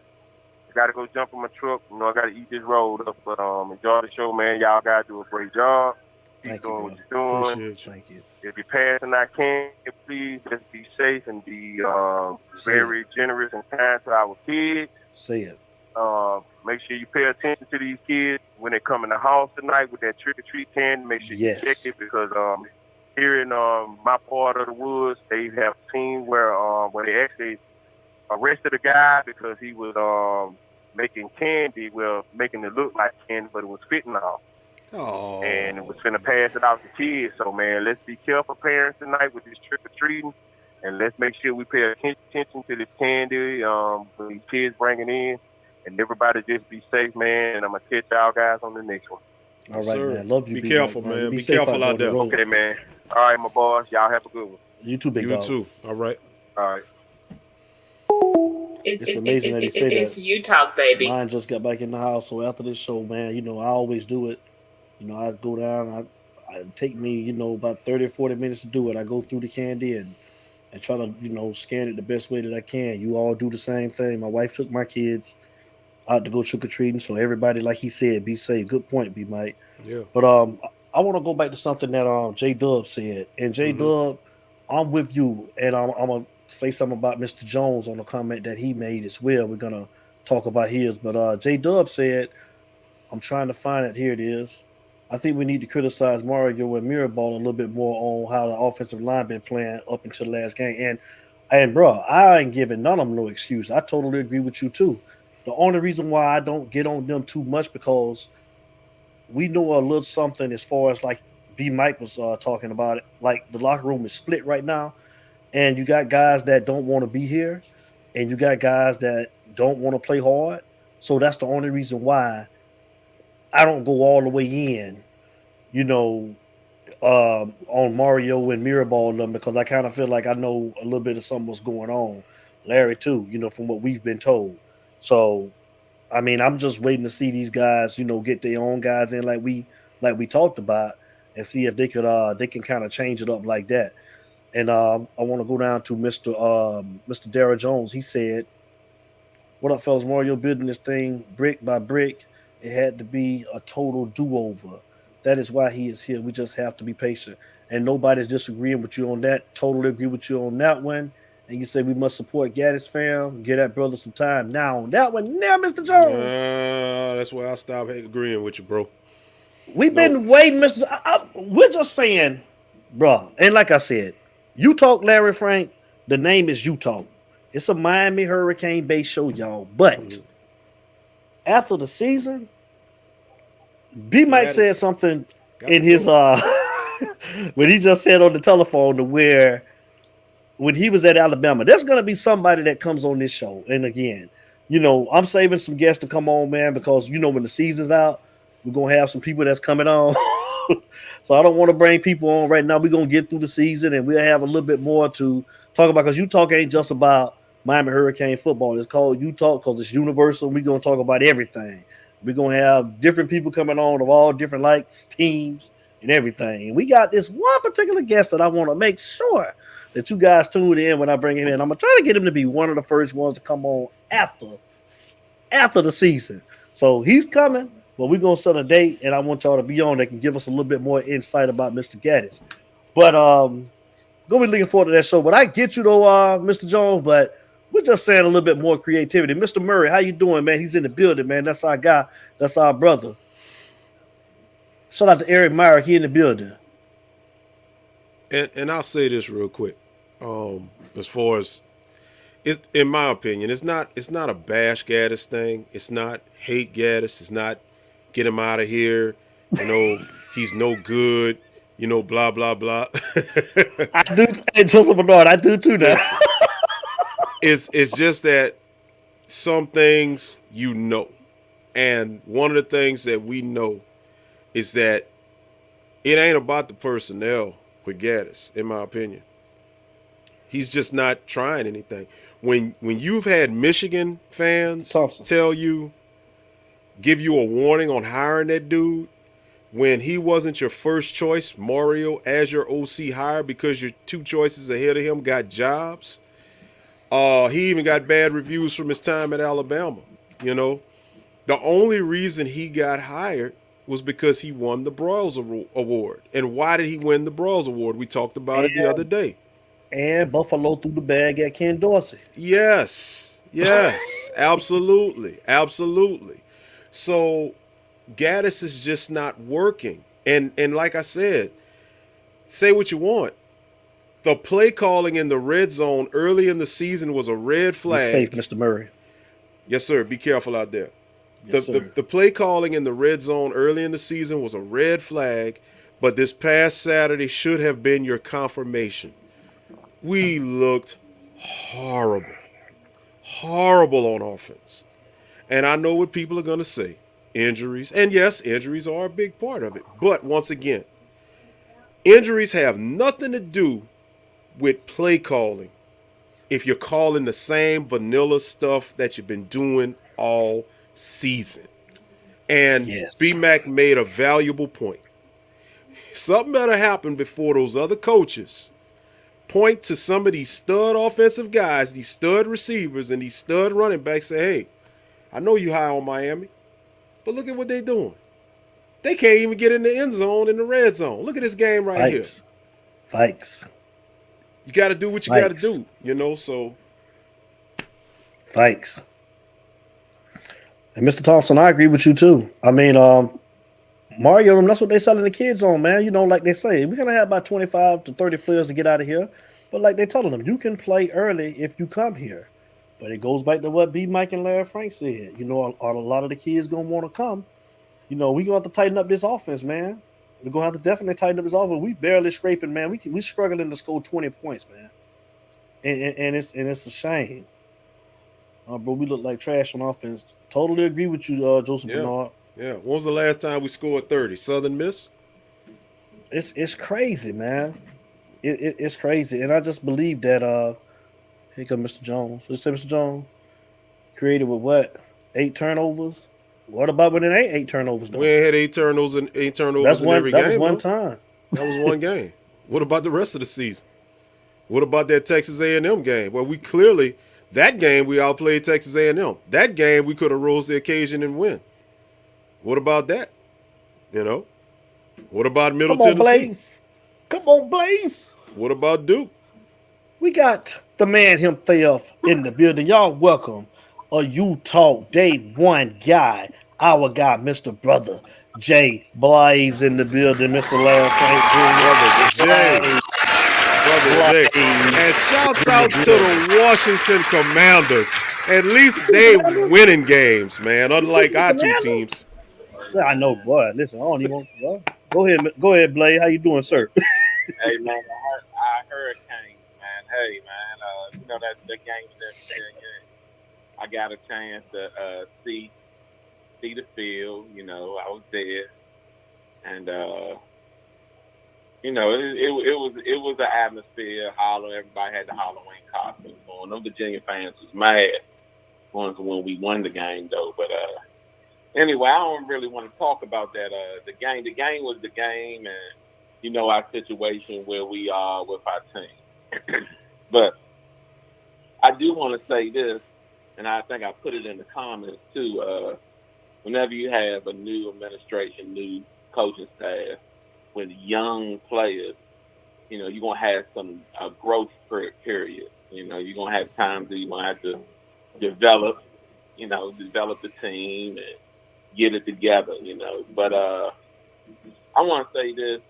I gotta go jump in my truck. You know, I gotta eat this road up. But enjoy the show, man. Y'all gotta do a great job. Keep doing what you're doing. Appreciate you. Thank you. If you're passing, I can, please just be safe and be very generous and kind to our kids. Say it. Make sure you pay attention to these kids when they come in the house tonight with that trick-or-treat candy. Make sure you check it because here in my part of the woods, they have seen where they actually arrested a guy because he was making candy, making it look like candy, but it was fentanyl. Oh. And it was finna pass it out to kids. So, man, let's be careful, parents, tonight with this trick-or-treating. And let's make sure we pay attention to this candy when these kids bring it in. And everybody just be safe, man. And I'm going to catch y'all guys on the next one. All right, man. Love you. Be careful, man. Be safe careful out there. Okay, man. All right, my boys. Y'all have a good one. You too, big dog. You too. All right. All right. It's amazing that you say that. It's you talk, baby. Mine just got back in the house, so after this show, man, I always do it. I go down. It take me, about 30 or 40 minutes to do it. I go through the candy and try to, scan it the best way that I can. You all do the same thing. My wife took my kids out to go trick-or-treating, so everybody, like he said, be safe. Good point, B. Mike. Yeah. But I want to go back to something that J Dub said. And J Dub, I'm with you, and I'm gonna say something about Mr. Jones on the comment that he made as well. We're gonna talk about his, but J Dub said, I'm trying to find it. Here it is. I think we need to criticize Mario and Mirabal a little bit more on how the offensive line been playing up until the last game. And bro, I ain't giving none of them no excuse. I totally agree with you too. The only reason why I don't get on them too much because we know a little something as far as like B. Mike was talking about it. Like the locker room is split right now, and you got guys that don't want to be here, and you got guys that don't want to play hard. So that's the only reason why I don't go all the way in, on Mario and Mirabal and them because I kind of feel like I know a little bit of something what's going on. Larry too, from what we've been told. So, I mean, I'm just waiting to see these guys, get their own guys in like we talked about and see if they can kind of change it up like that. And I want to go down to Mr. Darrell Jones. He said, "What up, fellas? Mario building this thing brick by brick. It had to be a total do-over. That is why he is here. We just have to be patient." And nobody's disagreeing with you on that. Totally agree with you on that one. And you say we must support Gaddis fam. Give that brother some time. Now on that one, now, Mr. Jones. That's why I stopped agreeing with you, bro. We've been waiting, Mr. We're just saying, bro. And like I said, you talk, Larry Frank. The name is You Talk. It's a Miami Hurricane-based show, y'all. But after the season, B. Mike said something in his when he just said on the telephone to where when he was at Alabama, there's gonna be somebody that comes on this show. And again, I'm saving some guests to come on, man, because when the season's out, we're gonna have some people that's coming on. So I don't want to bring people on right now. We're gonna get through the season and we'll have a little bit more to talk about because You Talk ain't just about Miami Hurricane football. It's called You Talk because it's universal. We're gonna talk about everything. We're gonna have different people coming on of all different likes, teams, and everything. And we got this one particular guest that I want to make sure that you guys tune in when I bring him in. I'm gonna try to get him to be one of the first ones to come on after the season. So he's coming, but we're gonna set a date, and I want y'all to be on that can give us a little bit more insight about Mr. Gaddis. But gonna be looking forward to that show. But I get you though, Mr. Jones, but we're just saying a little bit more creativity. Mr. Murray, how you doing, man? He's in the building, man. That's our guy. That's our brother. Shout out to Eric Meyer. He in the building. And I'll say this real quick. As far as it's in my opinion, it's not a bash Gaddis thing. It's not hate Gaddis. It's not get him out of here. He's no good. Blah blah blah. I do. Hey, Joseph Bernard, I do too now. It's just that some things and one of the things that we know is that it ain't about the personnel with Gaddis, in my opinion. He's just not trying anything. When you've had Michigan fans Thompson. tell you, give you a warning on hiring that dude, when he wasn't your first choice, Mario, as your OC hire because your two choices ahead of him got jobs. He even got bad reviews from his time at Alabama. You know, the only reason he got hired was because he won the Broyles Award. And why did he win the Broyles Award? We talked about it the other day. And Buffalo threw the bag at Ken Dorsey. Yes, absolutely, absolutely. So Gaddis is just not working. And like I said, say what you want. The play calling in the red zone early in the season was a red flag. Be safe, Mr. Murray. Yes, sir. Be careful out there. Yes, the play calling in the red zone early in the season was a red flag, but this past Saturday should have been your confirmation. We looked horrible on offense. And I know what people are going to say. Injuries. And yes, injuries are a big part of it. But once again, injuries have nothing to do with play calling if you're calling the same vanilla stuff that you've been doing all season. And B-Mac made a valuable point. Something better happen before those other coaches point to some of these stud offensive guys, these stud receivers, and these stud running backs, say, hey, I know you high on Miami, but look at what they're doing. They can't even get in the end zone in the red zone. Look at this game right here. Vikes. You got to do what you got to do, you know, so. Vikes. And Mr. Thompson, I agree with you too. I mean, Mario, that's what they selling the kids on, man. You know, like they say, we're going to have about 25 to 30 players to get out of here. But like they telling them, you can play early if you come here. But it goes back to what B. Mike and Larry Frank said. You know, are a lot of the kids going to want to come? You know, we're going to have to tighten up this offense, man. We're going to have to definitely tighten up this offense. We barely scraping, man. We struggling to score 20 points, man. And it's a shame. Bro, we look like trash on offense. Totally agree with you, Joseph Bernard. Yeah. When was the last time we scored 30? Southern Miss? It's crazy, man. It's crazy. And I just believe that here comes Mr. Jones. Let's say Mr. Jones created with what? 8 turnovers? What about when it ain't 8 turnovers though? We ain't had 8 turnovers in every game. That was one time. That was one game. What about the rest of the season? What about that Texas A&M game? Well, we clearly that game we outplayed Texas A&M. That game we could have rose the occasion and win. What about that? You know? What about Middle Tennessee? Come on, Blaze. What about Duke? We got the man himself in the building. Y'all welcome a Utah Day 1 guy. Our guy, Mr. Brother Jay Blaze in the building. Mr. Larry Frank Brother Jay. And shouts out to the Washington Commanders. At least they winning games, man. Unlike our two teams. I know, boy. Listen, I don't even want to. Go ahead, Blaze. How you doing, sir? Hey, man, I hurricane, man. Hey, man, you know that the game that I got a chance to see the field. You know, I was there, and you know, it was an atmosphere. Holler, everybody had the Halloween costumes on. Them Virginia fans was mad when we won the game, though. But anyway, I don't really want to talk about that. The game was the game, and you know our situation where we are with our team. But I do want to say this, and I think I put it in the comments too. Whenever you have a new administration, new coaching staff, with young players, you know, you're going to have some growth period. You know, you're going to have times that you're going to have to develop the team and get it together, you know. But I want to say this,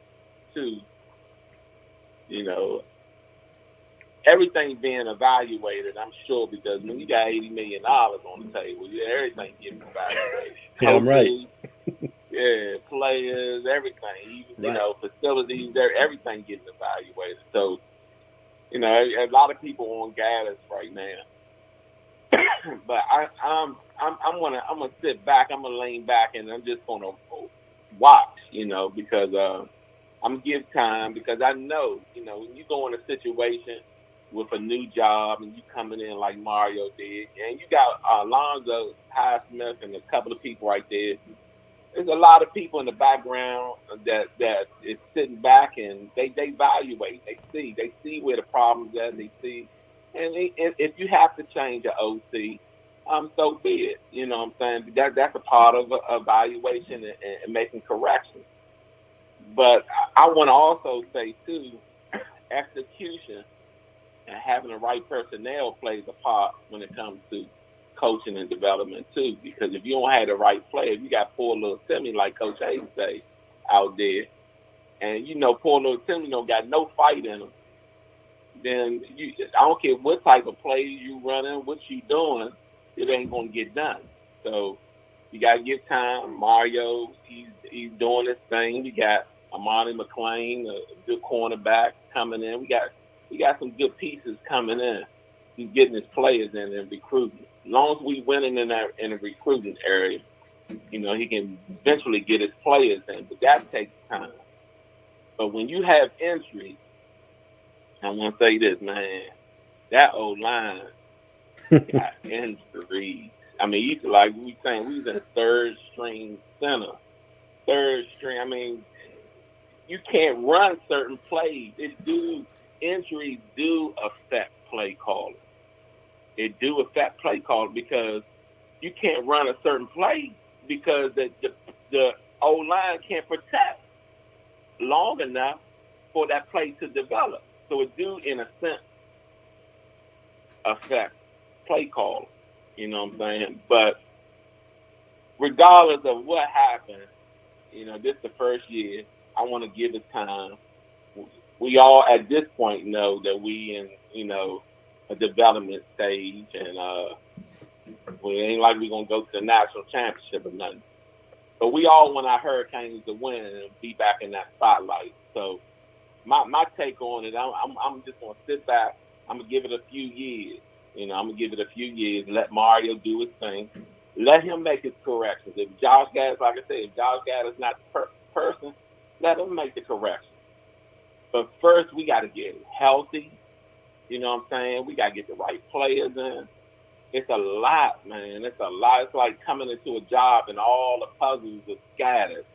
too. You know, everything being evaluated, I'm sure, because when you got $80 million on the table, everything getting evaluated. Yeah, I'm right. Yeah, players, everything, even, you know, facilities, everything getting evaluated. So, you know, a lot of people on Gaddis right now. But I'm gonna sit back, I'm gonna lean back, and I'm just gonna watch, you know, because I'm gonna give time, because I know, you know, when you go in a situation with a new job and you coming in like Mario did, and you got Alonzo Highsmith and a couple of people right there. There's a lot of people in the background that is sitting back and they evaluate, they see where the problems are, they see, and if you have to change the OC, so be it. You know what I'm saying? That's a part of evaluation and making corrections. But I want to also say too, execution and having the right personnel plays a part when it comes to coaching and development too. Because if you don't have the right player, if you got poor little Timmy, like Coach Hayes say, out there, and you know poor little Timmy don't got no fight in him, then I don't care what type of plays you running, what you doing, it ain't gonna get done. So you gotta give time. Mario, he's doing his thing. We got Amani McClain, a good cornerback coming in. We got some good pieces coming in. He's getting his players in and recruiting. As long as we winning in the recruiting area, you know, he can eventually get his players in, but that takes time. But when you have injuries, I want to say this, man, that old line got injuries. I mean, you like we saying we was in third string center. Third string, I mean, you can't run certain plays. Injuries do affect play calling. It do affect play calling because you can't run a certain play because the old line can't protect long enough for that play to develop. So it do, in a sense, affect play calling. You know what I'm saying? But regardless of what happened, you know, this is the first year. I want to give it time. We all at this point know that we in, you know, a development stage, and we ain't like we're gonna go to the national championship or nothing. But we all want our Hurricanes to win and be back in that spotlight. So my take on it, I'm just gonna sit back. I'm gonna give it a few years. You know, I'm gonna give it a few years. Let Mario do his thing. Let him make his corrections. If Josh Gad, like I said, if Josh Gad is not the person, let him make the corrections. But first, we got to get healthy. You know what I'm saying? We got to get the right players in. It's a lot, man. It's a lot. It's like coming into a job and all the puzzles are scattered.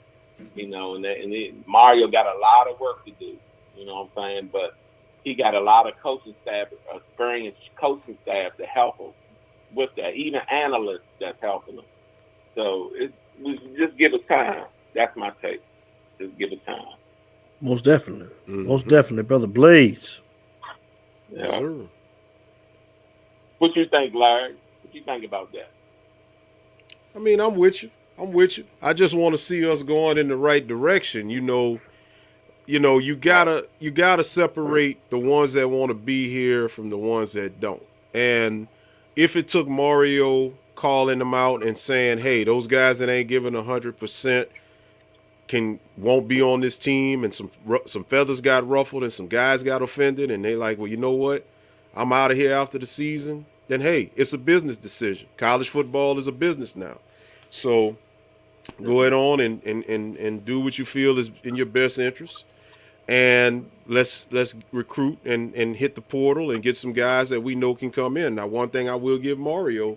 You know, and Mario got a lot of work to do. You know what I'm saying? But he got a lot of coaching staff, experienced coaching staff to help him with that. Even analysts that's helping him. So we just give it time. That's my take. Just give it time. Most definitely. Most definitely, Brother Blaze. Yeah. Sure. What you think, Larry? What you think about that? I mean, I'm with you. I just want to see us going in the right direction. You know, you gotta separate the ones that want to be here from the ones that don't. And if it took Mario calling them out and saying, "Hey, those guys that ain't giving 100%. Won't be on this team," and some feathers got ruffled and some guys got offended, and they like, well, you know what? I'm out of here after the season. Then hey, it's a business decision. College football is a business now. So go ahead on and do what you feel is in your best interest. And let's recruit and hit the portal and get some guys that we know can come in. Now, one thing I will give Mario,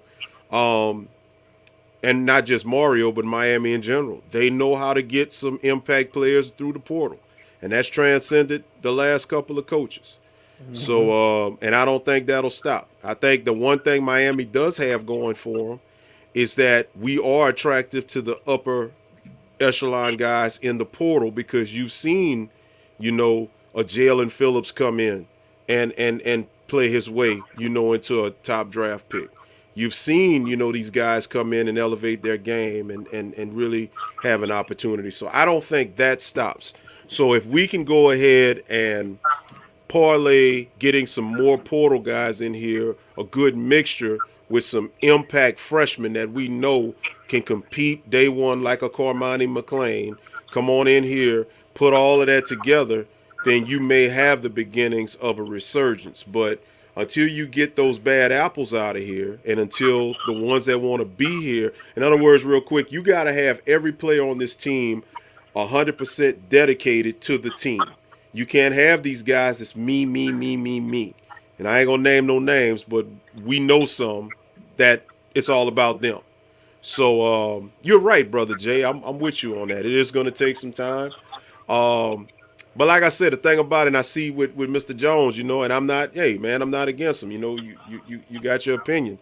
and not just Mario, but Miami in general, they know how to get some impact players through the portal. And that's transcended the last couple of coaches. Mm-hmm. So, and I don't think that'll stop. I think the one thing Miami does have going for them is that we are attractive to the upper echelon guys in the portal because you've seen, you know, a Jalen Phillips come in and play his way, you know, into a top draft pick. You've seen, you know, these guys come in and elevate their game and really have an opportunity. So I don't think that stops. So if we can go ahead and parlay getting some more portal guys in here, a good mixture with some impact freshmen that we know can compete day one like a Cormani McClain, come on in here, put all of that together, then you may have the beginnings of a resurgence. But until you get those bad apples out of here and until the ones that want to be here, in other words, real quick, you got to have every player on this team 100% dedicated to the team. You can't have these guys that's me. and I ain't gonna name no names, but we know some that it's all about them. So you're right, brother Jay. I'm with you on that. It is gonna take some time. But like I said, the thing about it, and I see with Mr. Jones, you know, and I'm not, hey man, I'm not against him. You know, you got your opinion.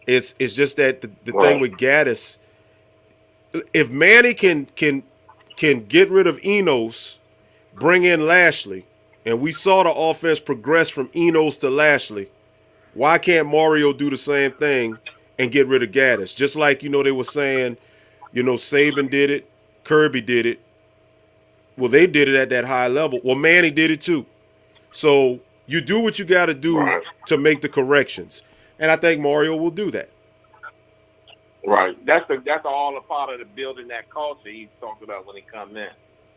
It's just that the thing with Gaddis, if Manny can get rid of Enos, bring in Lashley, and we saw the offense progress from Enos to Lashley, why can't Mario do the same thing and get rid of Gaddis? Just like, you know, they were saying, you know, Saban did it, Kirby did it. Well, they did it at that high level. Well, Manny did it too. So you do what you got to do to make the corrections, and I think Mario will do that. Right. That's all a part of the building that culture he's talking about when he comes in.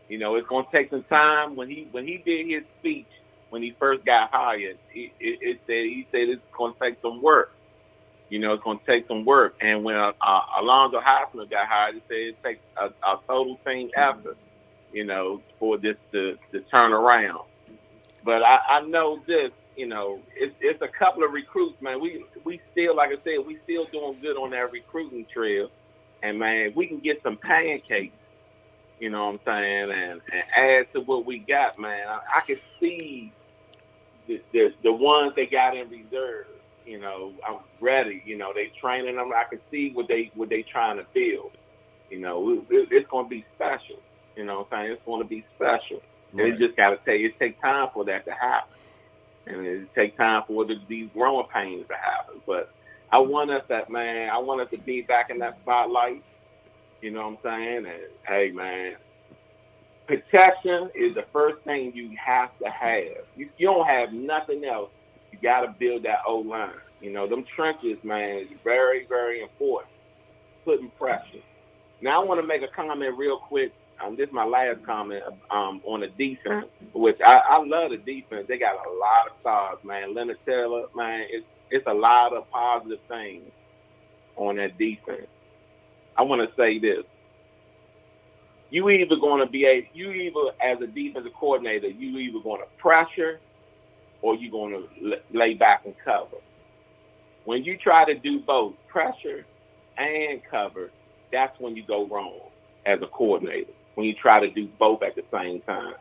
You know, it's going to take some time. When he did his speech when he first got hired, he said it's going to take some work. You know, it's going to take some work. And when Alonzo Highsmith got hired, he said it takes a total team effort, you know, for this to turn around. But I know this, you know, it's a couple of recruits, man. We still, like I said, we still doing good on that recruiting trail. And, man, we can get some pancakes, you know what I'm saying, and add to what we got, man. I can see the ones they got in reserve. You know, I'm ready. You know, they training them. I can see what they trying to build. You know, it's going to be special. You know what I'm saying? It's going to be special. Right. And it just got to take time for that to happen. And it takes time for these growing pains to happen. But I want us to be back in that spotlight. You know what I'm saying? And, hey, man, protection is the first thing you have to have. You don't have nothing else. You got to build that O-line. You know, them trenches, man, is very, very important. Putting pressure. Now, I want to make a comment real quick. This is my last comment on the defense, which I love the defense. They got a lot of stars, man. Leonard Taylor, man, it's a lot of positive things on that defense. I want to say this. You either as a defensive coordinator, you either going to pressure or you're going to lay back and cover. When you try to do both pressure and cover, that's when you go wrong as a coordinator. When you try to do both at the same time,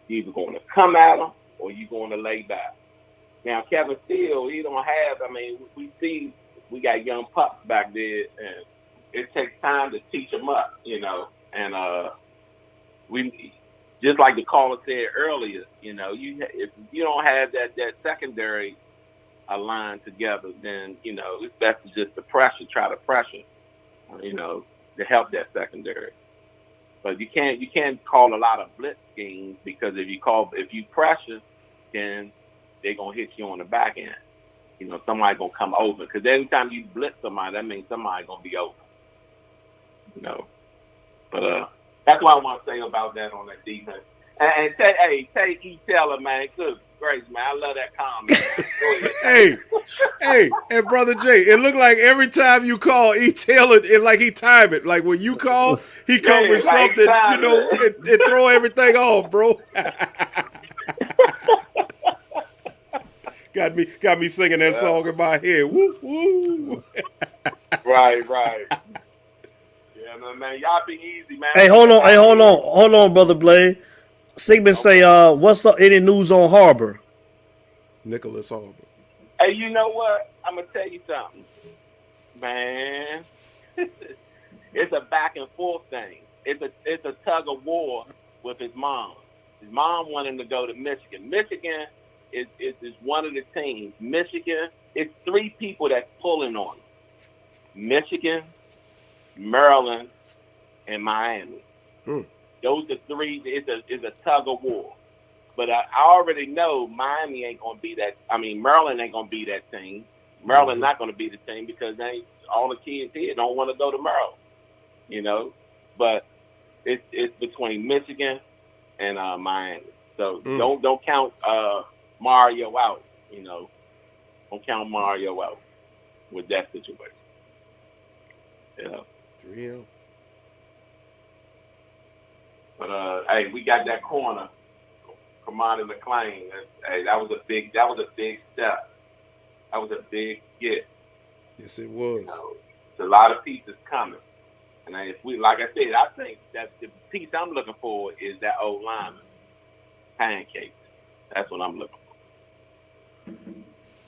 you're either going to come at them or you're going to lay back. Now, Kevin Steele, he don't have, we see we got young pups back there, and it takes time to teach them up, you know, and we just like the caller said earlier, you know, if you don't have that secondary aligned together, then, you know, it's best to just try to pressure, you know, to help that secondary. But you can't call a lot of blitz schemes, because if you pressure, then they're gonna hit you on the back end. You know, somebody's gonna come over, because every time you blitz somebody, that means somebody's gonna be over. You know, but that's what I want to say about that on that defense. And say E. Taylor, man, good gracious, man, I love that comment. hey, brother Jay, it looked like every time you call E. Taylor, it like he time it. Like when you call, he come with something, you know, it throw everything off, bro. Got me singing that song in my head. Woo woo. Right. Yeah, man, y'all be easy, man. Hey, hold on, brother Blade. Sigmund say, what's up? Any news on Harbor? Nicholas Harbor. Hey, you know what? I'm gonna tell you something, man. It's a back and forth thing. It's a tug of war with his mom. His mom wanted him to go to Michigan. Michigan is one of the teams. Michigan, it's three people that's pulling on him. Michigan, Maryland, and Miami. Those are three. It's a tug of war. But I already know Miami ain't gonna be that. Maryland ain't gonna be that team. Maryland not gonna be the team, because all the kids here don't want to go to Maryland. You know, but it's between Michigan and Miami. So don't count Mario out. You know, don't count Mario out with that situation. Yeah. 3-0. But hey, we got that corner. Kamani McClain. Hey, that was a big step. That was a big get. Yes, it was. You know, it's a lot of pieces coming. And if we, like I said, I think that the piece I'm looking for is that old lineman, Pancakes. That's what I'm looking for.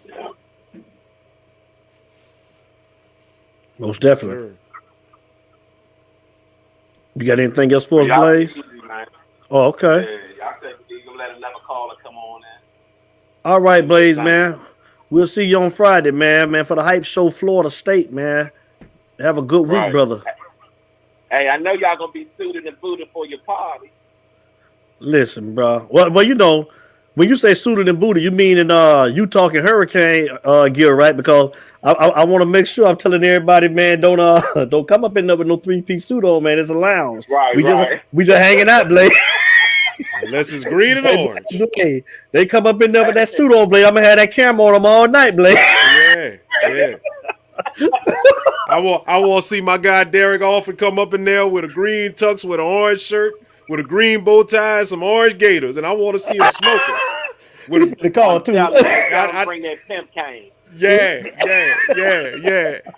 Yeah. Most definitely. Yes, you got anything else for us, Blaze? Oh, okay. Yeah, I think you're going to let another caller come on in. All right, Blaze, man. We'll see you on Friday, man, for the Hype Show Florida State, man. Have a good week, brother. Hey, I know y'all going to be suited and booted for your party. Listen, bro. Well, you know, when you say suited and booted, you mean in you talking hurricane gear, right? Because I want to make sure I'm telling everybody, man, don't come up in there with no 3-piece suit on, man. It's a lounge. Right, we just hanging out, Blake. Unless it's green and orange. Okay. They come up in there with that suit on, Blake. I'm gonna have that camera on them all night, Blake. Yeah. I want to see my guy Derek Alford come up in there with a green tux, with an orange shirt, with a green bow tie, and some orange gators, and I want to see him smoking. With the car too. I bring that pimp cane. Yeah.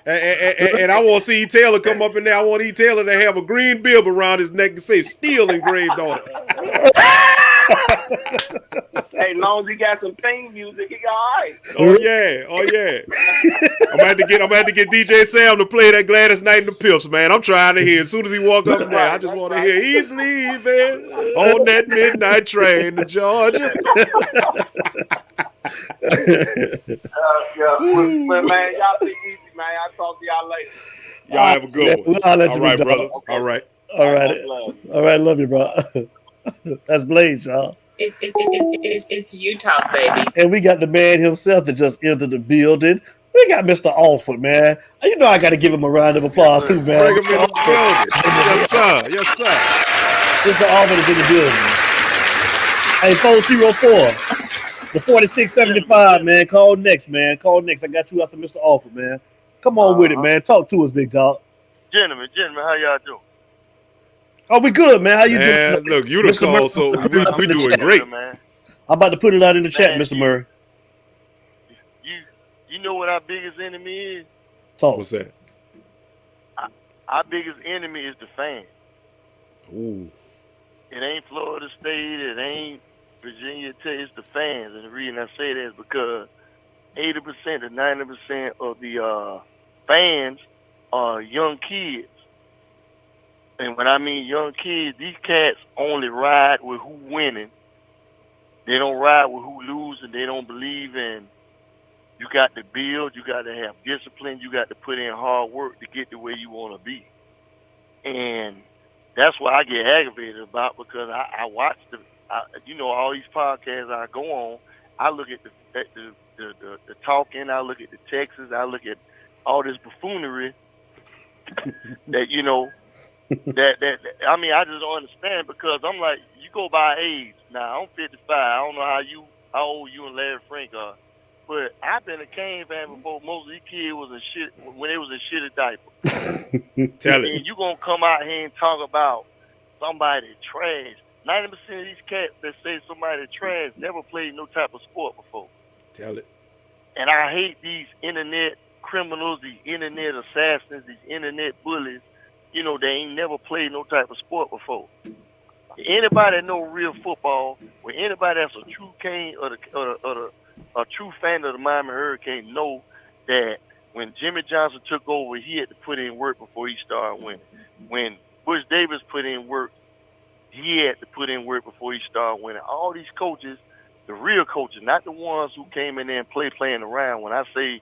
And I want to see E. Taylor come up in there. I want E. Taylor to have a green bib around his neck and say "Steel" engraved on it. Hey, as long as he got some theme music, he all right. Oh yeah. I'm gonna have to get DJ Sam to play that Gladys Knight and the Pips, man. I'm trying to hear. As soon as he walk up there, I just want to hear he's leaving on that midnight train to Georgia. But man, y'all be easy, man. I'll talk to y'all later. Y'all have a good one. All right, brother. Okay. All right. All right. Love you, bro. That's Blaze, y'all. It's you talk, baby. And we got the man himself that just entered the building. We got Mr. Alford, man. You know I got to give him a round of applause too, man. Bring him in the building. Yes, sir. Mr. Alford is in the building. Hey, 404. The 4675, man. Call next, man. Call next. I got you after Mr. Alford, man. Come on with it, man. Talk to us, big dog. Gentlemen, how y'all doing? Oh, we good, man. How you doing? Look, you the call, so we doing great. Man. I'm about to put it out in the chat, Mr. Murray. You know what our biggest enemy is? Talk. What's that? Our biggest enemy is the fans. Ooh. It ain't Florida State. It ain't Virginia Tech. It's the fans. And the reason I say that is because 80% to 90% of the fans are young kids. And when I mean young kids, these cats only ride with who winning. They don't ride with who losing. They don't believe in you got to build, you got to have discipline, you got to put in hard work to get to where you want to be. And that's what I get aggravated about because I watch all these podcasts I go on. I look at the talking, I look at the texts, I look at all this buffoonery that I mean, I just don't understand because I'm like, you go by age. Now, I'm 55. I don't know how old you and Larry Frank are, but I've been a Kane fan before most of these kids was when they was in shitty diapers. Tell it. And you gonna come out here and talk about somebody trash. 90% of these cats that say somebody trash never played no type of sport before. Tell it. And I hate these internet criminals, these internet assassins, these internet bullies. They ain't never played no type of sport before. Anybody that know real football, or anybody that's a true Cane or a true fan of the Miami Hurricane know that when Jimmy Johnson took over, he had to put in work before he started winning. When Bush Davis put in work, he had to put in work before he started winning. All these coaches, the real coaches, not the ones who came in there and playing around. When I say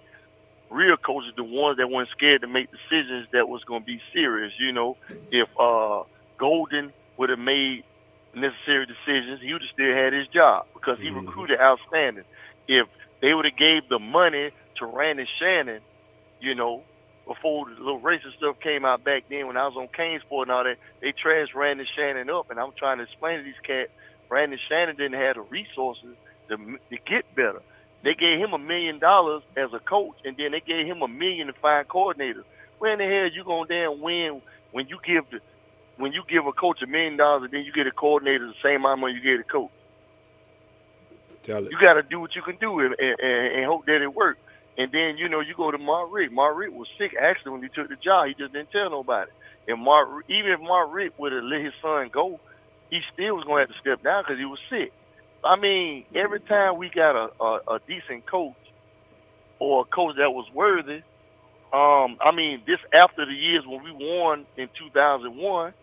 real coaches, the ones that weren't scared to make decisions that was going to be serious. If Golden would have made necessary decisions, he would have still had his job because he recruited outstanding. If they would have gave the money to Randy Shannon, before the little racist stuff came out back then when I was on Kane Sport and all that, they trashed Randy Shannon up. And I'm trying to explain to these cats, Randy Shannon didn't have the resources to get better. They gave him $1 million as a coach, and then they gave him $1 million to find coordinators. Where in the hell you gonna damn win when you give a coach $1 million and then you get a coordinator the same amount of money you gave the coach? Tell it. You got to do what you can do and hope that it works. And then, you go to Mark Rick. Mark Rick was sick, actually, when he took the job. He just didn't tell nobody. And even if Mark Rick would have let his son go, he still was going to have to step down because he was sick. I mean, every time we got a decent coach or a coach that was worthy, this after the years when we won in 2001,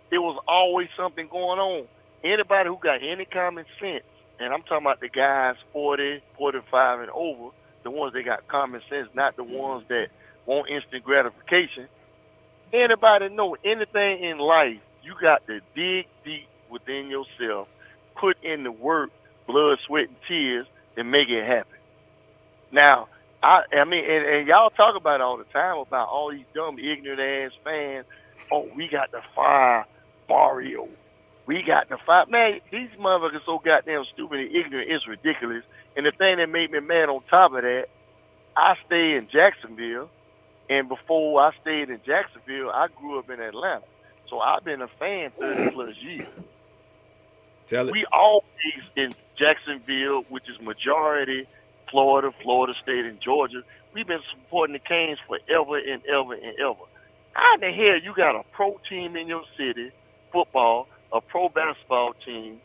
there was always something going on. Anybody who got any common sense, and I'm talking about the guys 40, 45 and over, the ones that got common sense, not the ones that want instant gratification. Anybody know anything in life, you got to dig deep within yourself, put in the work, blood, sweat, and tears, and make it happen. Now, and y'all talk about it all the time about all these dumb, ignorant ass fans. Oh, we got to fire Mario. We got to fire. Man, these motherfuckers so goddamn stupid and ignorant, it's ridiculous. And the thing that made me mad on top of that, I stayed in Jacksonville. And before I stayed in Jacksonville, I grew up in Atlanta. So I've been a fan 30 plus years. Tell it. We always in Jacksonville, which is majority Florida State, and Georgia. We've been supporting the Canes forever and ever and ever. How in the hell you got a pro team in your city, football, a pro basketball team,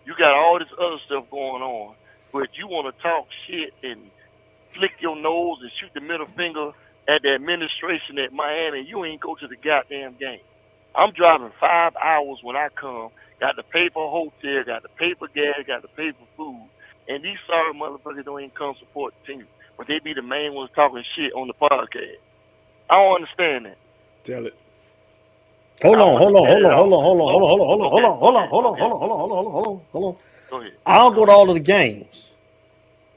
you got all this other stuff going on, but you want to talk shit and flick your nose and shoot the middle finger at the administration at Miami, you ain't go to the goddamn game. I'm driving 5 hours when I come, got to pay for a hotel, got to pay for gas, got to pay for food, and these sorry motherfuckers don't even come support the team, but they be the main ones talking shit on the podcast. I don't understand that. Tell it. Hold on. Go ahead. I don't go to all of the games.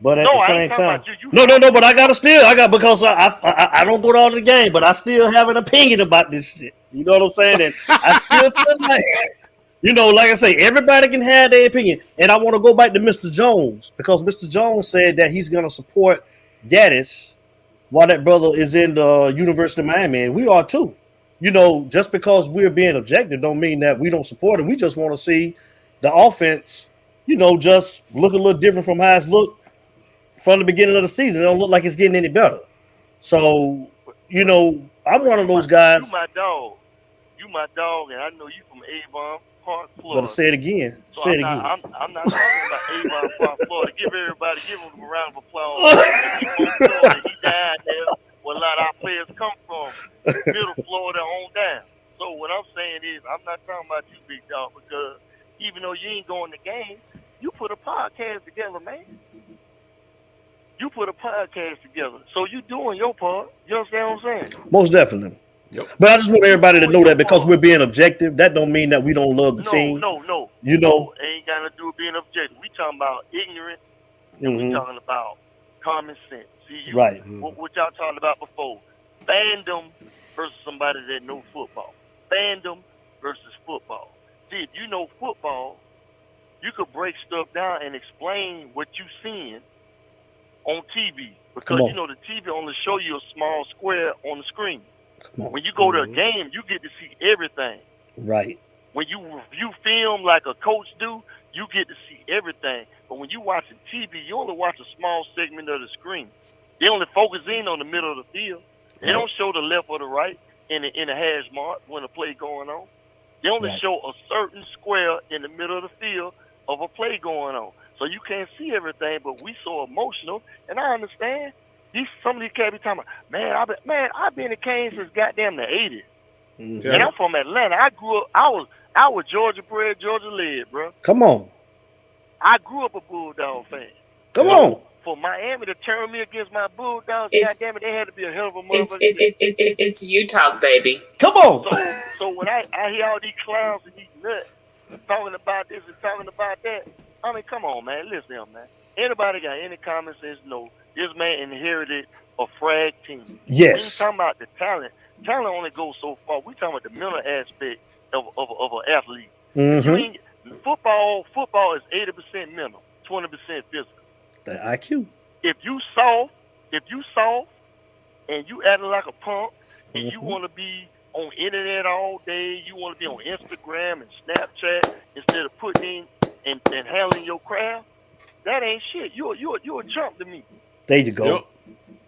But at No, the I same ain't talking time, about you. no. But I because I don't go to all of the game, but I still have an opinion about this shit. You know what I'm saying? And I still feel like, like I say, everybody can have their opinion. And I want to go back to Mr. Jones because Mr. Jones said that he's going to support Gaddis while that brother is in the University of Miami, and we are too. Just because we're being objective don't mean that we don't support him. We just want to see the offense, just look a little different from how it's looked from the beginning of the season. It don't look like it's getting any better. So, I'm one of those guys. You my dog, and I know you from Avon Park, Florida. But say it again. So I'm not talking about Avon Park, Florida. Give him a round of applause. He died there where a lot of our players come from, middle Florida on down. So what I'm saying is, I'm not talking about you, big dog, because even though you ain't going to game, you put a podcast together, man. You put a podcast together. So you doing your part. You understand what I'm saying? Most definitely. Yep. But I just want everybody to know that because we're being objective, that don't mean that we don't love the team. No. No, ain't got to do with being objective. We talking about ignorance, and we talking about common sense. See, right. What y'all talking about before. Fandom versus somebody that know football. Fandom versus football. See, if you know football, you could break stuff down and explain what you seeing on TV. Because, the TV only show you a small square on the screen. When you go to a game, you get to see everything. Right. When you review film like a coach do, you get to see everything. But when you watching TV, you only watch a small segment of the screen. They only focus in on the middle of the field. They don't show the left or the right in the hash mark when a play going on. They only show a certain square in the middle of the field of a play going on. So you can't see everything, but we so emotional, and I understand. Some of these cats be talking about, I've been in Canes since goddamn the 80s. Mm-hmm. And I'm from Atlanta. I grew up, I was Georgia bred, Georgia led, bro. Come on. I grew up a Bulldog fan. Come on. For Miami to turn me against my Bulldogs, goddamn it, they had to be a hell of a motherfucker. It's Utah, baby. Come on. So when I hear all these clowns and these nuts talking about this and talking about that, I mean, come on, man. Listen, man. Anybody got any common sense? No. This man inherited a frag team. Yes. We ain't talking about the talent. Talent only goes so far. We talking about the mental aspect of an athlete. Mm-hmm. Football is 80% mental, 20% physical. The IQ. If you soft, and you acting like a punk, and you want to be on internet all day, you want to be on Instagram and Snapchat instead of putting in and handling your craft, that ain't shit. You a chump to me. There you go. Yep.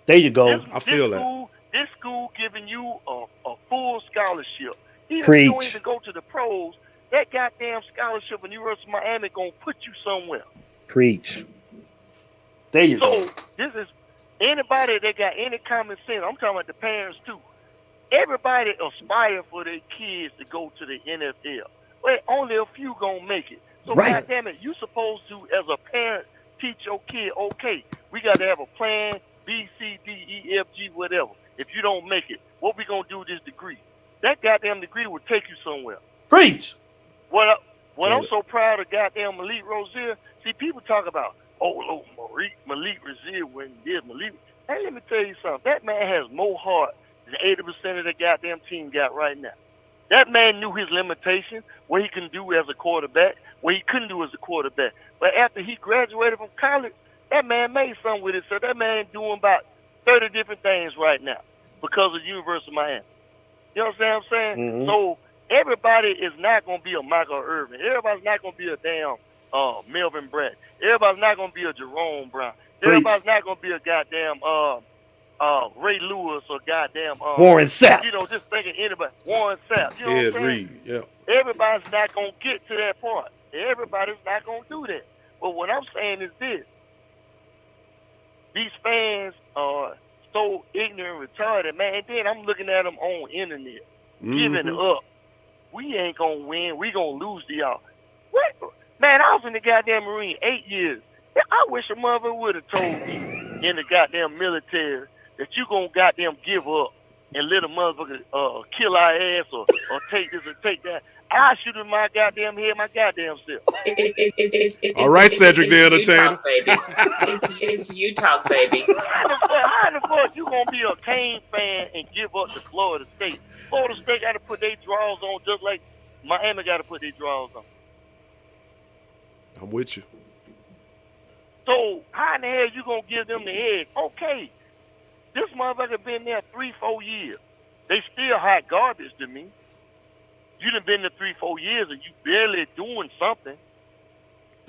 There you go. I feel that. This school giving you a full scholarship. Even if you don't Preach. even go to the pros, that goddamn scholarship in University of Miami gonna put you somewhere. Preach. There you go. So this is anybody that got any common sense. I'm talking about the parents too. Everybody aspire for their kids to go to the NFL. But only a few gonna make it. So Right. goddamn it, you supposed to, as a parent, teach your kid, okay, we got to have a plan, B, C, D, E, F, G, whatever. If you don't make it, what we gonna do with this degree? That goddamn degree will take you somewhere. Preach. What I'm so proud of goddamn Malik Rozier. See, people talk about, Malik Rozier when this, Malik. Hey, let me tell you something. That man has more heart than 80% of the goddamn team got right now. That man knew his limitations, what he can do as a quarterback, what he couldn't do as a quarterback. But after he graduated from college, that man made something with it. So that man doing about 30 different things right now because of the University of Miami. You know what I'm saying? Mm-hmm. So everybody is not going to be a Michael Irvin. Everybody's not going to be a damn Melvin Brett. Everybody's not going to be a Jerome Brown. Everybody's not going to be a goddamn Ray Lewis or goddamn Warren Sapp. You know, just thinking anybody. Warren Sapp. You know Ed what I'm saying? Reed. Yeah. Everybody's not going to get to that point. Everybody's not going to do that. But what I'm saying is this. These fans are so ignorant, retarded, man. And then I'm looking at them on internet, giving up. We ain't going to win. We going to lose to y'all. What? Man, I was in the goddamn Marine 8 years. I wish a mother would have told me in the goddamn military that you going to goddamn give up and let a motherfucker kill our ass or take this or take that. I shoot in my goddamn head, my goddamn self. All right, Cedric the Entertainer. It's you talk, baby. How the fuck you gonna be a Kane fan and give up to Florida State? Florida State got to put their draws on just like Miami got to put their draws on. I'm with you. So how in the hell you gonna give them the edge? Okay, this motherfucker been there 3-4 years. They still hot garbage to me. You done been there 3-4 years and you barely doing something.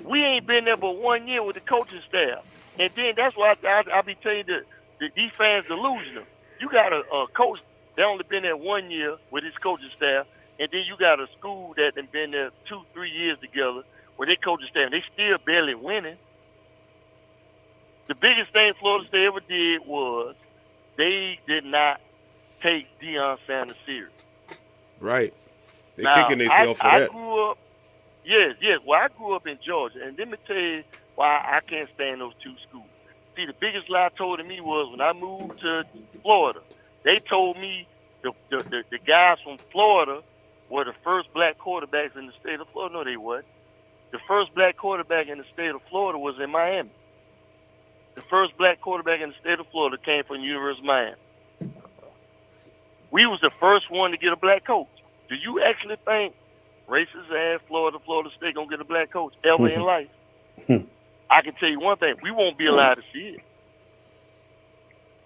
We ain't been there but 1 year with the coaching staff. And then that's why I be telling you that these fans delusional. You got a coach that only been there 1 year with his coaching staff, and then you got a school that done been there 2-3 years together with their coaching staff. They still barely winning. The biggest thing Florida State ever did was they did not take Deion Sanders serious. Right. They're Now, kicking themselves for I that. grew up, yes. Well, I grew up in Georgia, and let me tell you why I can't stand those two schools. See, the biggest lie told to me was when I moved to Florida, they told me the guys from Florida were the first black quarterbacks in the state of Florida. No, they weren't. The first black quarterback in the state of Florida was in Miami. The first black quarterback in the state of Florida came from the University of Miami. We was the first one to get a black coach. Do you actually think racist ass Florida State gonna get a black coach ever in life? I can tell you one thing: we won't be allowed to see it.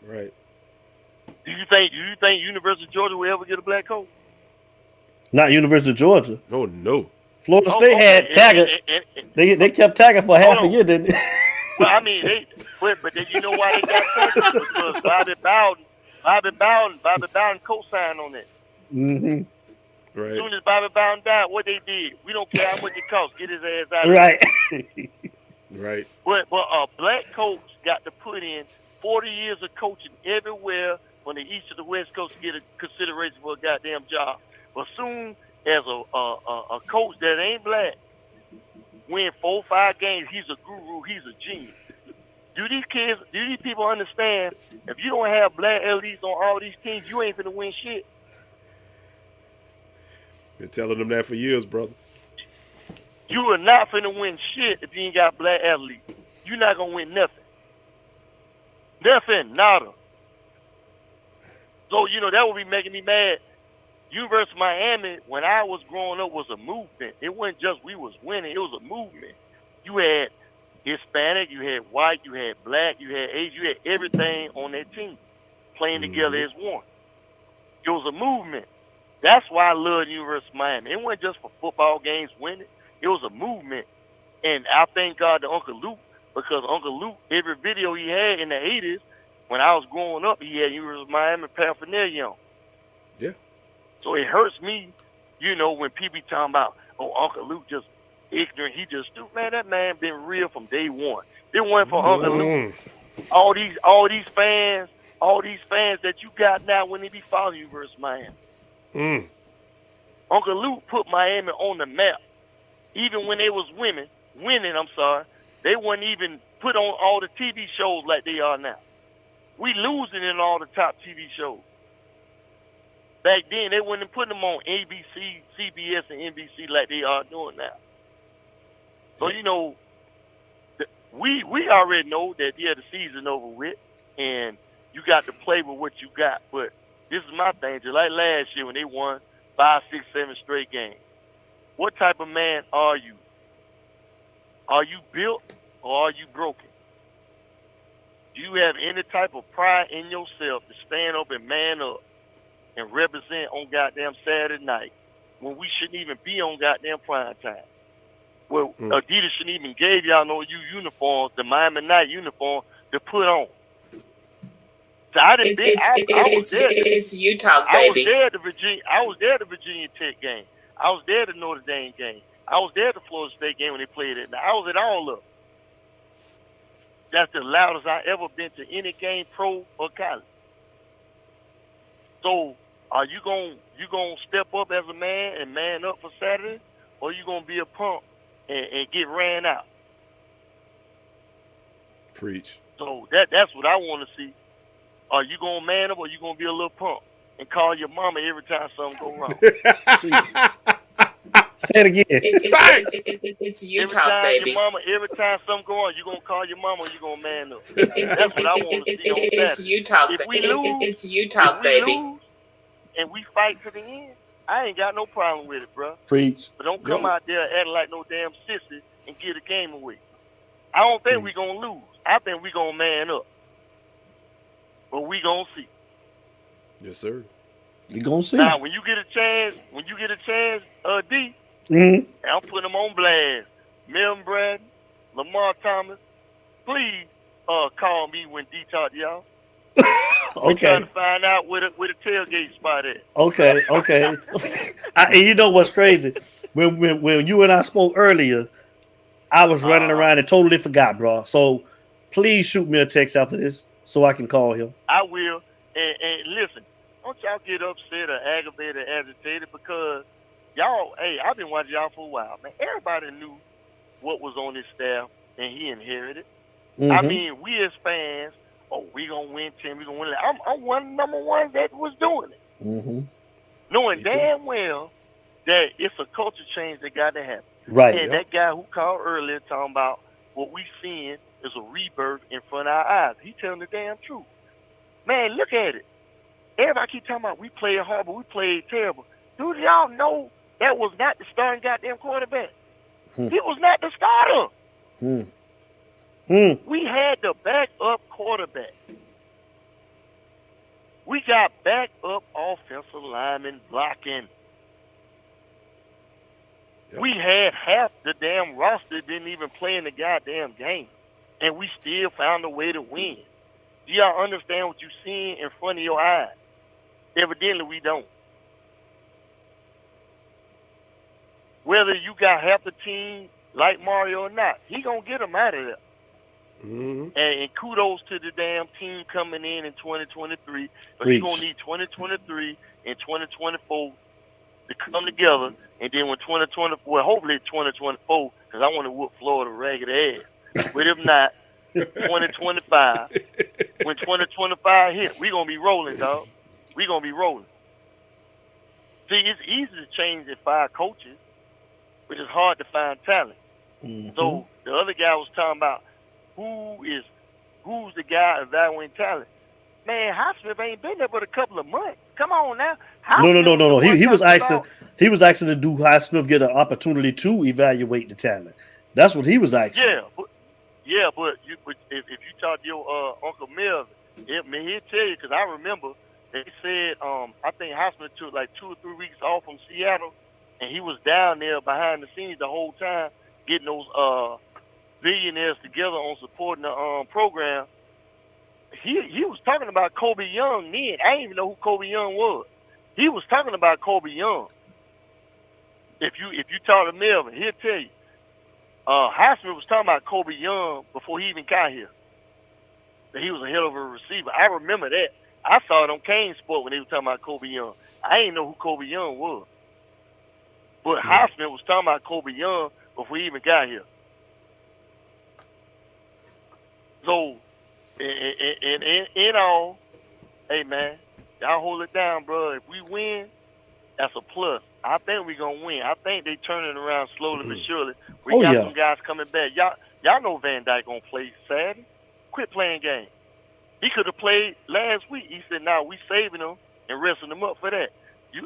Right. Do you think University of Georgia will ever get a black coach? Not University of Georgia. Oh no. Florida State had Taggart. They kept Taggart for half a year, didn't they? Well, I mean, but then you know why they got Taggart? Because Bobby Bowden co-signed on that. Mm-hmm. Right. As soon as Bobby Bowden died, what they did, we don't care how much it costs. Get his ass out of right. Right. But a black coach got to put in 40 years of coaching everywhere from the east to the west coast to get a consideration for a goddamn job. But soon as a coach that ain't black win 4-5 games, he's a guru, he's a genius. Do these people understand if you don't have black elites on all these teams, you ain't finna win shit? Been telling them that for years, brother. You are not finna win shit if you ain't got black athletes. You're not gonna win nothing. Nothing, nada. So, that would be making me mad. University of Miami, when I was growing up, was a movement. It wasn't just we was winning. It was a movement. You had Hispanic, you had white, you had black, you had Asian, you had everything on that team playing together as one. It was a movement. That's why I love the University of Miami. It wasn't just for football games winning. It was a movement. And I thank God that Uncle Luke because Uncle Luke, every video he had in the 80s, when I was growing up, he was Miami paraphernalia on. Yeah. So it hurts me, when people be talking about, oh, Uncle Luke just ignorant, he just stupid. Man, that man been real from day one. It wasn't for Uncle Luke. All these fans that you got now when they be following you versus Miami. Uncle Luke put Miami on the map. Even when they was winning, they weren't even put on all the TV shows like they are now. We losing in all the top TV shows. Back then, they wouldn't put them on ABC, CBS, and NBC like they are doing now. So, we already know that, the season over with, and you got to play with what you got. But this is my thing. Just like last year when they won 5, 6, 7 straight games. What type of man are you? Are you built or are you broken? Do you have any type of pride in yourself to stand up and man up and represent on goddamn Saturday night when we shouldn't even be on goddamn prime time? Well, Adidas shouldn't even gave y'all no uniforms, the Miami Night uniform, to put on. So I didn't it's Utah, baby. I was there at the Virginia Tech game. I was there at the Notre Dame game. I was there at the Florida State game when they played it. I was at all of them. That's the loudest I ever been to any game, pro or college. So, are you gonna step up as a man and man up for Saturday, or you gonna be a punk and get ran out? Preach. So that's what I want to see. Are you gonna man up, or you gonna be a little punk and call your mama every time something go wrong? Say it again. It's Utah, baby. Every time something go on, you gonna call your mama, or you gonna man up. That's what I want to see on Saturday. It's Utah. It's Utah, baby. Lose and we fight to the end, I ain't got no problem with it, bro. Preach. But don't come out there acting like no damn sissy and get a game away. I don't think we gonna lose. I think we gonna man up. But we gonna see. Yes, sir. You gonna see. Now, when you get a chance, D, I'm putting them on blast. Melvin Bratton, Lamar Thomas, please call me when D talk to y'all. Okay. Trying to find out where the tailgate spot is. Okay. And you know what's crazy? When you and I spoke earlier, I was running around and totally forgot, bro. So please shoot me a text after this so I can call him. I will. And listen, don't y'all get upset or aggravated or agitated because y'all, I've been watching y'all for a while, man. Everybody knew what was on his staff and he inherited. I mean, we as fans, we gonna win 10, we gonna win. I'm one number one that was doing it. Knowing damn well that it's a culture change that got to happen. Right. And that guy who called earlier talking about what we seeing is a rebirth in front of our eyes. He telling the damn truth. Man, look at it. Everybody keep talking about we played horrible, we played terrible. Dude, y'all know that was not the starting goddamn quarterback. He was not the starter. We had the backup quarterback. We got backup offensive linemen blocking. We had half the damn roster didn't even play in the goddamn game. And we still found a way to win. Do y'all understand what you're seeing in front of your eyes? Evidently, we don't. Whether you got half the team like Mario or not, he gonna get them out of there. And kudos to the damn team coming in 2023. But you're gonna need 2023 and 2024 to come together. And then when 2024, hopefully 2024, because I want to whoop Florida ragged ass. But if not, 2025. When 2025 hit, we gonna be rolling, dog. We gonna be rolling. See, it's easy to change and fire coaches, but it's hard to find talent. So the other guy was talking about who's the guy evaluating talent. Man, Highsmith ain't been there but a couple of months. Come on now. No. He was asking to do Highsmith get an opportunity to evaluate the talent. That's what he was asking. But if you talk to your Uncle Melvin, he'll tell you, because I remember they said I think Highsmith took like 2 or 3 weeks off from Seattle, and he was down there behind the scenes the whole time getting those billionaires together on supporting the program. He was talking about Kobe Young then. I didn't even know who Kobe Young was. He was talking about Kobe Young. If you talk to Melvin, he'll tell you. Highsmith was talking about Kobe Young before he even got here. That he was a hell of a receiver. I remember that. I saw it on Kane Sport when they were talking about Kobe Young. I didn't know who Kobe Young was. But Highsmith was talking about Kobe Young before he even got here. So, in all, hey, man, y'all hold it down, bro. If we win, that's a plus. I think we're going to win. I think they turning around slowly but surely. We got some guys coming back. Y'all know Van Dyke going to play Saturday. Quit playing games. He could have played last week. He said, "Nah, we saving him and resting him up for that."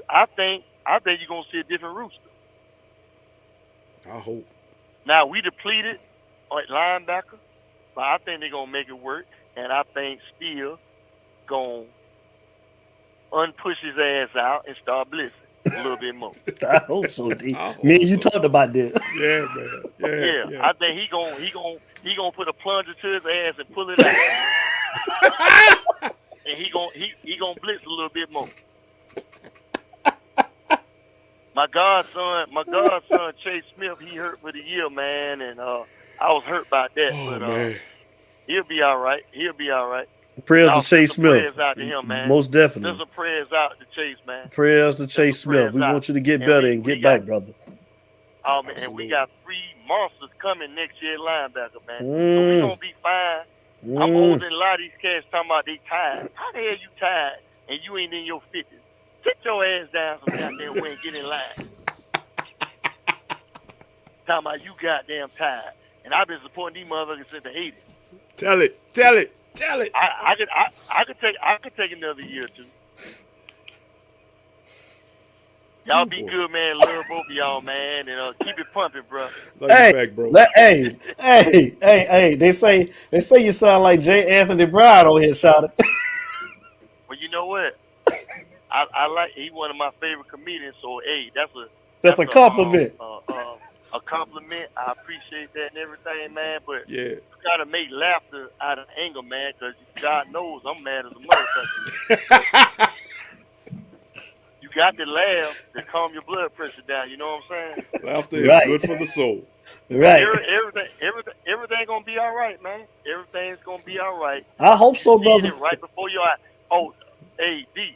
I think you're going to see a different Rooster. I hope. Now, we depleted at linebacker, but I think they're going to make it work. And I think Steele going to unpush his ass out and start blitzing a little bit more. I hope so, D. Me and you talked about this. Yeah, man. Yeah. I think he gonna put a plunger to his ass and pull it out. And he gonna blitz a little bit more. My godson Chase Smith, he hurt for the year, man, and I was hurt by that. Man. He'll be all right. Prayers to Chase Smith. Prayers out to him, man. Most definitely. Send some prayers out to Chase, man. Prayers to Chase Smith. We want you to get better and get back, brother. Oh, man, and we got 3 monsters coming next year at linebacker, man. So we going to be fine. I'm older than a lot of these cats talking about they tired. How the hell you tired and you ain't in your 50s? Sit your ass down some goddamn way and get in line. Talking about you goddamn tired. And I've been supporting these motherfuckers since the 80s. Tell it. I could take another year or two. Y'all be good, man. Love both of y'all, man, and keep it pumping, bro. Hey, back, bro. Hey. They say you sound like J. Anthony Brown over here, shouting. Well, you know what? I like. He one of my favorite comedians. So, hey, that's a compliment. A compliment. I appreciate that and everything, man. But you gotta make laughter out of anger, man, because God knows I'm mad as a motherfucker. You got to laugh to calm your blood pressure down. You know what I'm saying? Laughter is good for the soul. Right. Everything gonna be all right, man. Everything's gonna be all right. I hope so, brother. Right before your eyes. Oh, hey, D.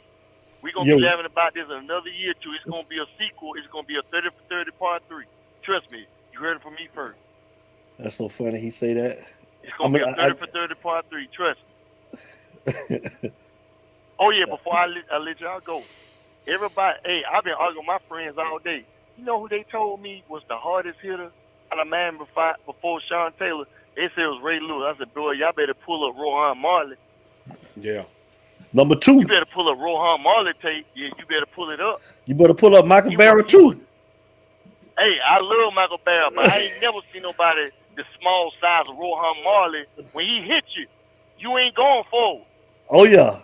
We're gonna be laughing about this in another year or two. It's gonna be a sequel. It's gonna be a 30 for 30 part 3. Trust me, you heard it from me first. That's so funny. He say that. It's gonna be a 30 for 30 part 3. Trust me. Oh yeah. Before I let y'all go, everybody. Hey, I've been arguing with my friends all day. You know who they told me was the hardest hitter out of man before Sean Taylor? They said it was Ray Lewis. I said, boy, y'all better pull up Rohan Marley. Yeah. Number 2. You better pull up Rohan Marley tape. Yeah, you better pull it up. You better pull up Michael Barrett too. Hey, I love Michael Barrett, but I ain't never seen nobody the small size of Rohan Marley. When he hit you, you ain't going forward. Oh yeah.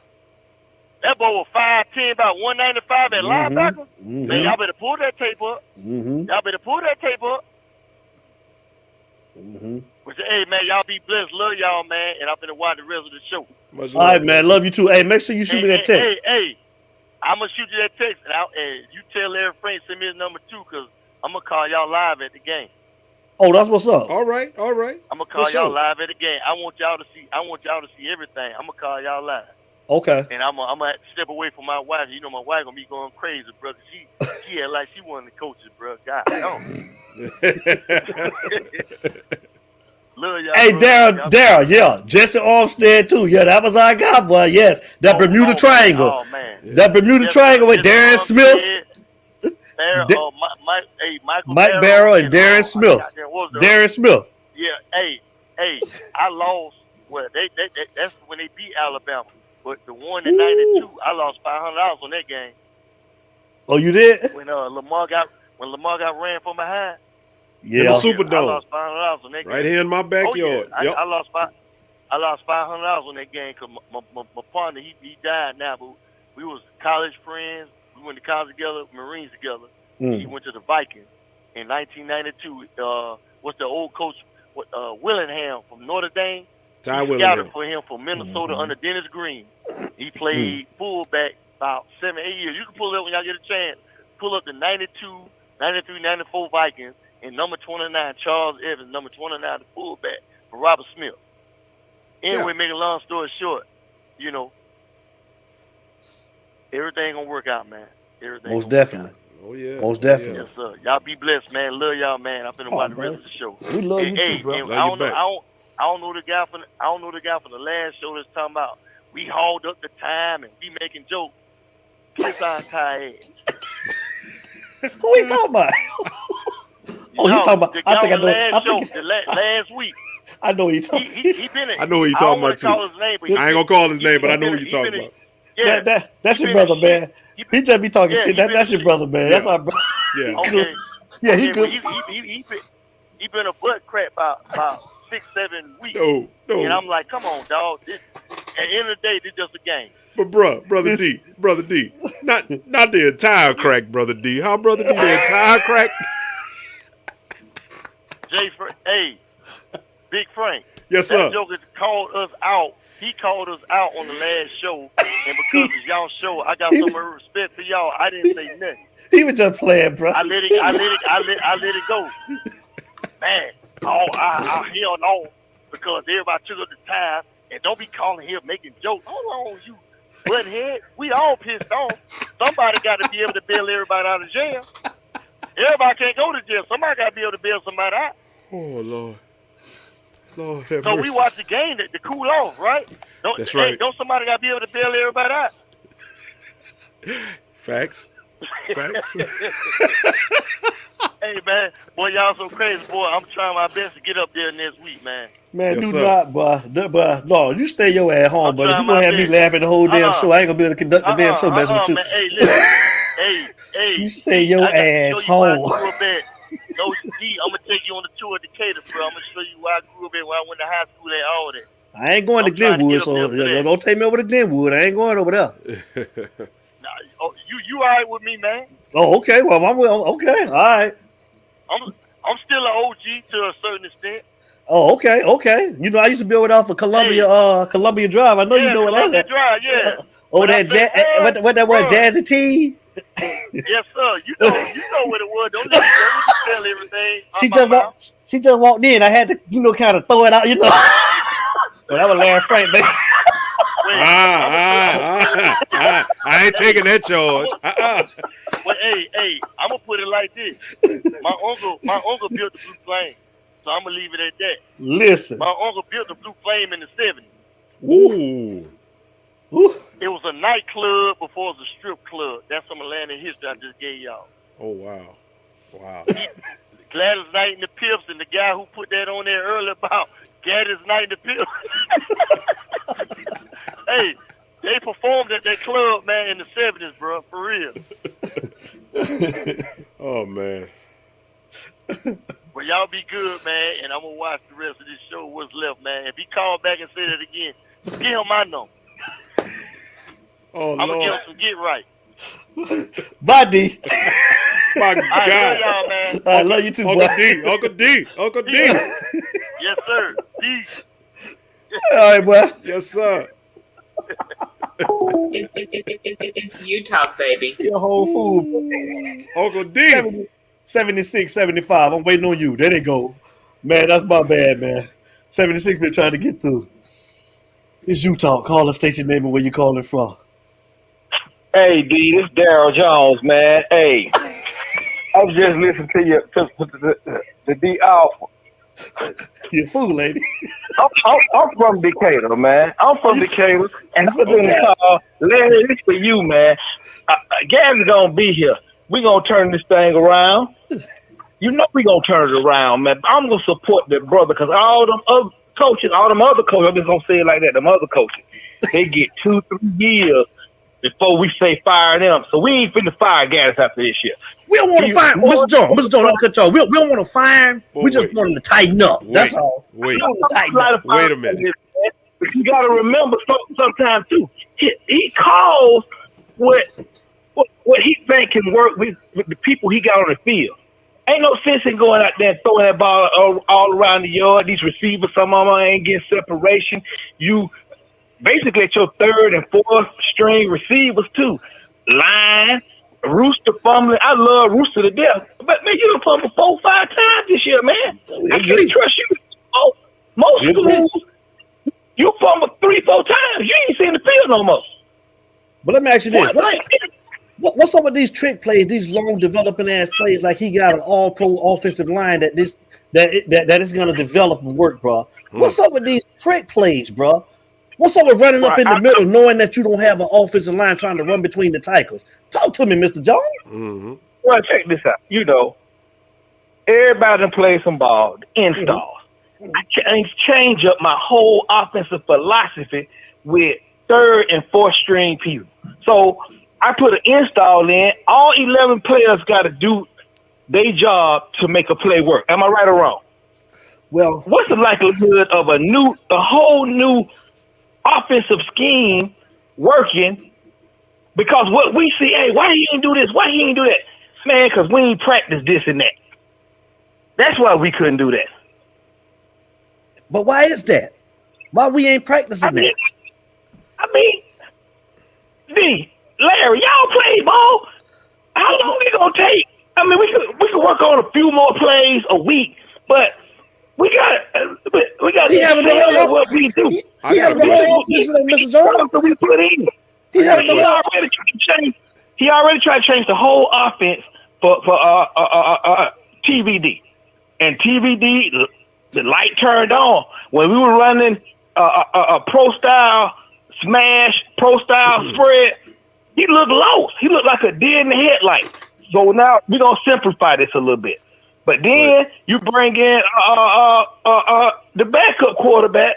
That boy was 5'10", about 195 at linebacker. Man, y'all better pull that tape up. Y'all better pull that tape up. But, hey, man, y'all be blessed. Love y'all, man. And I'm going to watch the rest of the show. All right, man. Love you too. Hey, make sure you shoot me that text. Hey, I'm going to shoot you that text. And you tell Larry Frank, send me his number 2, because I'm going to call y'all live at the game. Oh, that's what's up. All right. I'm going to call y'all live at the game. I want y'all to see everything. I'm going to call y'all live. Okay. And I'm gonna step away from my wife. You know my wife gonna be going crazy, bro. She had like she one of the coaches, bro. God, love y'all. Hey, Daryl, yeah. Jesse Armstead too. Yeah, that was our guy, boy. Yes, that Bermuda Triangle. Oh man, that Bermuda Triangle with Darren Smith. Mike Barrow and Darren Smith. Darren Smith. Yeah. Hey, I lost. Well, that's when they beat Alabama. But the one in '92, I lost $500 on that game. Oh, you did? When Lamar got ran from behind. Yeah. In the Superdome. I lost $500 on that game. Right here in my backyard. Oh, yeah. I lost $500 on that game because my partner he died now, but we was college friends. We went to college together, Marines together. He went to the Vikings in 1992. What's the old coach Willingham from Notre Dame. Ty He Willingham. scouted for him from Minnesota under Dennis Green. He played fullback about 7, 8 years. You can pull it up when y'all get a chance. Pull up the 92, 93, 94 Vikings and number 29, Charles Evans, number 29, the fullback for Robert Smith. Anyway, make a long story short, you know, everything gonna work out, man. Everything Most definitely. Oh yeah. Most definitely. Yes, sir. Y'all be blessed, man. Love y'all, man. I'm finna watch the rest of the show. We love you too, bro. And I don't know the guy from the last show that's talking about we hauled up the time and we making jokes. Kiss our tired. Who are you talking about? Oh, you talking about? The I think I know. Last week. I know you talking. He been in. I know who you talking about too. I ain't gonna call his name, but I know who you talking about. Yeah, that's your brother, man. He just be talking shit. That's your brother, man. That's our brother. Yeah. Okay. Yeah, he good. He been a butt crap about 6, 7 weeks. No. And I'm like, come on, dog. At the end of the day, this just a game. But brother D, not the entire crack, brother D. How brother D the entire crack? Hey, Big Frank. Yes, sir. That joker called us out. He called us out on the last show, and because it's y'all show, I got so much respect for y'all. I didn't say nothing. He was just playing, bro. I let it go. Man, I held on because everybody took up the time, and don't be calling here making jokes. Hold on, you butthead. We all pissed off. Somebody got to be able to bail everybody out of jail. Everybody can't go to jail. Somebody got to be able to bail somebody out. Oh Lord. Lord have So mercy. we watch the game to cool off, right? That's right. Don't somebody got to be able to bail everybody out? Facts. Hey, man. Boy, y'all so crazy, boy. I'm trying my best to get up there next week, man. Man, Yes, do sir. not, boy. No, you stay your ass home, I'm but if trying you gonna my have me best. laughing the whole damn show, I ain't gonna be able to conduct the damn show messing with you. Man. Hey, listen. hey. You stay your I gotta ass show you where I home. grew up at. No, G, I'm gonna take you on the tour of Decatur, bro. I'm gonna show you where I grew up at, where I went to high school at, all that. I ain't going to Glenwood, so don't take me over to Glenwood. I ain't going over there. Oh, you all right with me, man? Oh, okay. Well, okay. All right. I'm still an OG to a certain extent. Oh, okay. You know, I used to be over there for Columbia Drive. I know you know what Columbia that is. Drive, yeah. Over there, what that was, Jazzy T? Yes, sir. You know what it was. Don't let me tell everything. She just walked in. I had to, kind of throw it out, Well, that was Larry Frank, baby. I ain't taking that charge. Well, hey, I'm gonna put it like this. My uncle built the Blue Flame, so I'm gonna leave it at that. Listen. My uncle built the Blue Flame in the 70s. Ooh. It was a nightclub before it was a strip club. That's some Atlanta history I just gave y'all. Oh wow. Gladys Knight and the Pips, and the guy who put that on there earlier about Gladys Knight and the Pips. Hey, they performed at that club, man, in the 70s, bro, for real. Oh man. Well, y'all be good, man, and I'm gonna watch the rest of this show. What's left, man? If he called back and said it again, give him my number. Oh, I'm Lord. gonna give him some get right. Bye, D. My God. I love y'all, man. I love you too, Uncle D. Yes, sir. D. All right, boy. Yes, sir. It's you talk, baby. Your whole food. Uncle D. 76, 75. I'm waiting on you. There they go. Man, that's my bad, man. 76 been trying to get through. It's you talk. Call the station name and where you calling from. Hey, D, this Daryl Jones, man. Hey, I was just listening to you, to the D Alpha. You a fool, lady. I'm from Decatur, man. I'm from Decatur, and I'm going to call Larry. This for you, man. Gabby's gonna be here. We gonna turn this thing around. You know we gonna turn it around, man. I'm gonna support that brother because all them other coaches, I'm just gonna say it like that. Them other coaches, they get 2-3 years before we say fire them. So we ain't finna fire guys after this year. We don't want to fire Mr. Jones, let me cut y'all. We don't want to fire him. We just want him to tighten up. That's all. Wait a minute. But you got to remember sometimes too. He calls what he think can work with the people he got on the field. Ain't no sense in going out there and throwing that ball all around the yard. These receivers, some of them ain't getting separation. You basically at your third and fourth string receivers too. Line, Rooster fumbling. I love Rooster to death. But man, you done fumbled 4 or 5 times this year, man. I can't trust you. Most schools, you fumble 3 or 4 times. You ain't seen the field no more. But let me ask you this. What's up with these trick plays, these long developing ass plays, like he got an all-pro offensive line that is going to develop and work, bro? What's up with these trick plays, bro? What's up with running up in the middle, knowing that you don't have an offensive line trying to run between the tackles? Talk to me, Mr. Jones. Mm-hmm. Well, check this out. You know, everybody done play some ball, installs. I change up my whole offensive philosophy with third and fourth string people. So I put an install in. All 11 players got to do their job to make a play work. Am I right or wrong? Well, what's the likelihood of a whole new offensive scheme working? Because what we see, hey, why he ain't do this? Why he ain't do that? Man, because we ain't practiced this and that. That's why we couldn't do that. But why is that? Why we ain't practicing that? I mean, D, Larry, y'all play ball. How long it gonna take? I mean, we could work on a few more plays a week, but we got to what we do. He had a whole offense, Mr. Jones. We put in. He already tried to change the whole offense for TVD, and TVD, the light turned on when we were running a pro style smash, pro style spread. He looked lost. He looked like a deer in the headlight. So now we're gonna simplify this a little bit. But then you bring in the backup quarterback.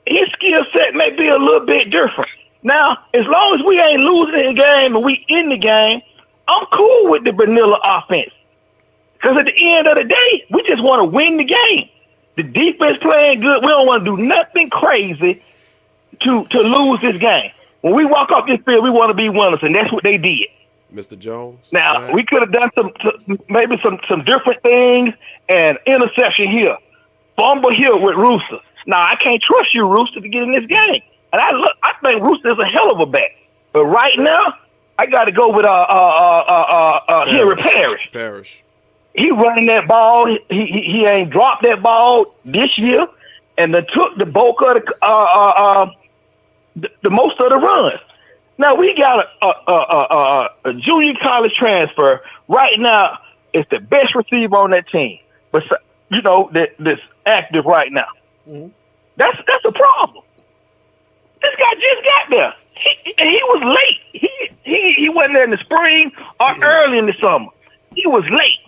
His skill set may be a little bit different. Now, as long as we ain't losing the game and we in the game, I'm cool with the vanilla offense. Because at the end of the day, we just want to win the game. The defense playing good. We don't want to do nothing crazy to lose this game. When we walk off this field, we want to be winners, and that's what they did. Mr. Jones. Now, we could have done maybe some different things, and interception here, fumble here with Rooster. Now, I can't trust you, Rooster, to get in this game. And I think Rooster is a hell of a back. But right now, I got to go with Henry Parrish. He running that ball. He ain't dropped that ball this year, and then took the bulk of the most of the runs. Now we got a junior college transfer right now. It's the best receiver on that team, but you know that's active right now. Mm-hmm. That's a problem. This guy just got there. He was late. He wasn't there in the spring or early in the summer. He was late.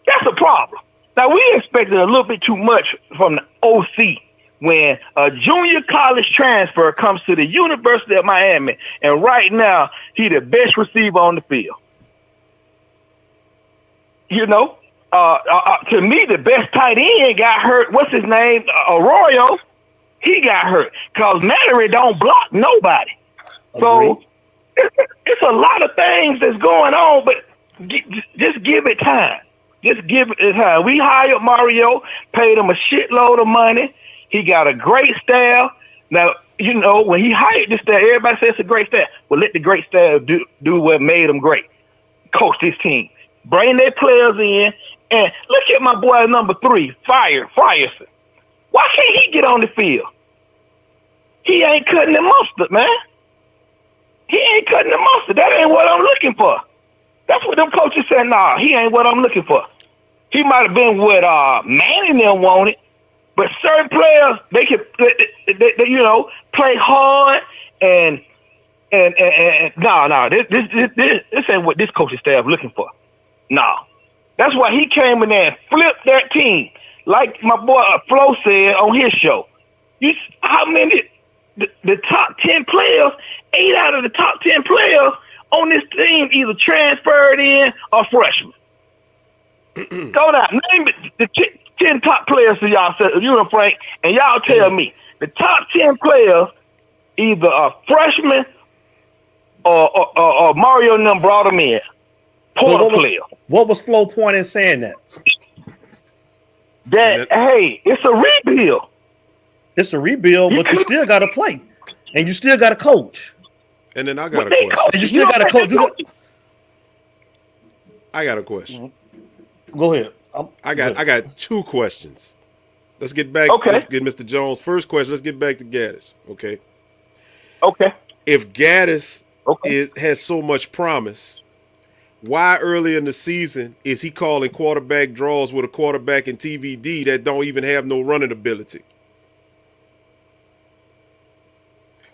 That's a problem. Now we expected a little bit too much from the OC when a junior college transfer comes to the University of Miami, and right now he the best receiver on the field. You know, to me, the best tight end got hurt. What's his name? Arroyo. He got hurt because Mallory don't block nobody. So it's a lot of things that's going on, but just give it time. Just give it time. We hired Mario, paid him a shitload of money. He got a great staff. Now, you know, when he hired this staff, everybody says it's a great staff. Well, let the great staff do what made them great. Coach this team. Bring their players in. And look at my boy number 3, Frierson. Why can't he get on the field? He ain't cutting the mustard, man. He ain't cutting the mustard. That ain't what I'm looking for. That's what them coaches said. Nah, he ain't what I'm looking for. He might have been what Manning them wanted, but certain players they can, you know, play hard and no. This ain't what this coaching staff looking for. No, that's why he came in there and flipped that team. Like my boy Flo said on his show, how many the top 10 players? 8 out of the top 10 players on this team either transferred in or freshmen. Go down, name the 10 top players to y'all, you and Frank, and y'all tell me the top 10 players either are freshmen or Mario and them brought them in. Porter player. What was Flo point in saying that? Hey, it's a rebuild. It's a rebuild, but you still got to play, and you still got to coach. And then I got a question. And you still got to coach. I got a question. Go ahead. I got 2 questions. Let's get back. Okay. Let's get Mr. Jones. First question. Let's get back to Gaddis. Okay. Okay. If Gaddis has so much promise, why early in the season is he calling quarterback draws with a quarterback in TVD that don't even have no running ability?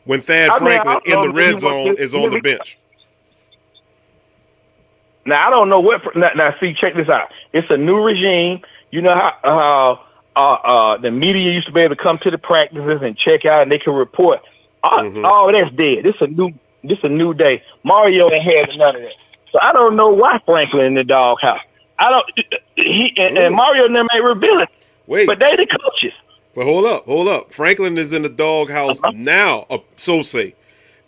When Thad Franklin in the red zone is on the bench. Now I don't know what. Now see, check this out. It's a new regime. You know how the media used to be able to come to the practices and check out, and they can report. Oh, that's dead. This a new day. Mario ain't had none of that. So I don't know why Franklin in the doghouse. I don't. And Mario and them ain't rebuilding. Wait, but they the coaches. But hold up. Franklin is in the doghouse now. So say.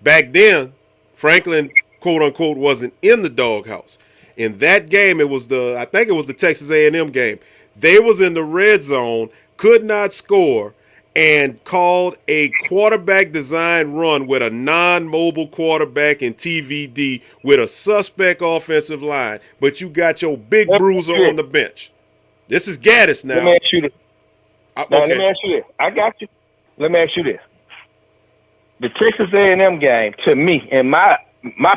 Back then, Franklin, quote unquote, wasn't in the doghouse. In that game, I think it was the Texas A&M game. They was in the red zone, could not score, and called a quarterback design run with a non-mobile quarterback in TVD with a suspect offensive line. But you got your big bruiser on the bench. This is Gaddis now. Let me ask you this. Let me ask you this. I got you. Let me ask you this. The Texas A&M game, to me, in my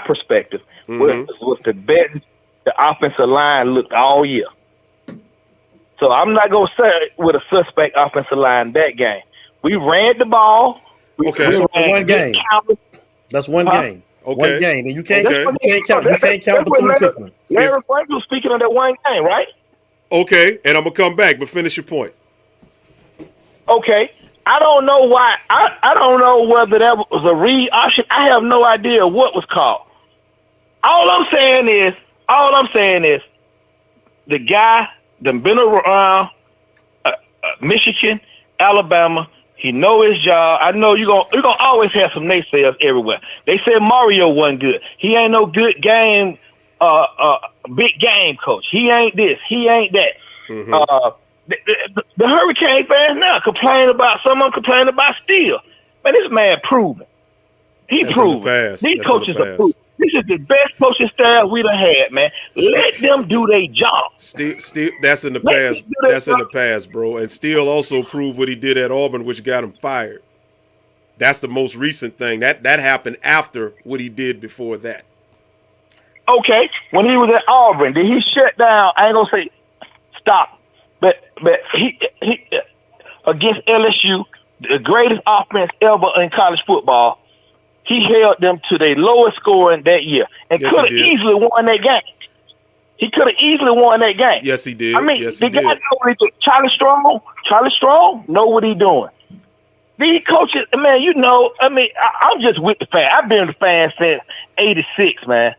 perspective, was the best the offensive line looked all year. So I'm not going to say with a suspect offensive line that game. We ran the ball. Okay, so one game. That's one game. Okay. One game, and you can't count Bethune-Cookman. Larry Franklin was speaking on that one game, right? Okay, and I'm gonna come back, but finish your point. Okay, I don't know why. I don't know whether that was a read option. I have no idea what was called. All I'm saying is, the guy done been around Michigan, Alabama. He know his job. I know you're gonna always have some naysayers everywhere. They said Mario wasn't good. He ain't no good game, big game coach. He ain't this. He ain't that. The Hurricane fans now complain about someone complaining about Steele. Man, this man proven. These coaches are proven. This is the best coaching staff we done had, man. Let them do their job. Steele, that's in the past. That's in the past, bro. And Steele also proved what he did at Auburn, which got him fired. That's the most recent thing. That happened after what he did before that. Okay, when he was at Auburn, did he shut down? I ain't gonna say stop, but he against LSU, the greatest offense ever in college football. He held them to their lowest scoring that year and could have easily won that game. He could have easily won that game. Yes, he did. I mean, yes, the guy know what he did. Charlie Strong know what he doing. These coaches, man, I'm just with the fan. I've been a fan since 86, man.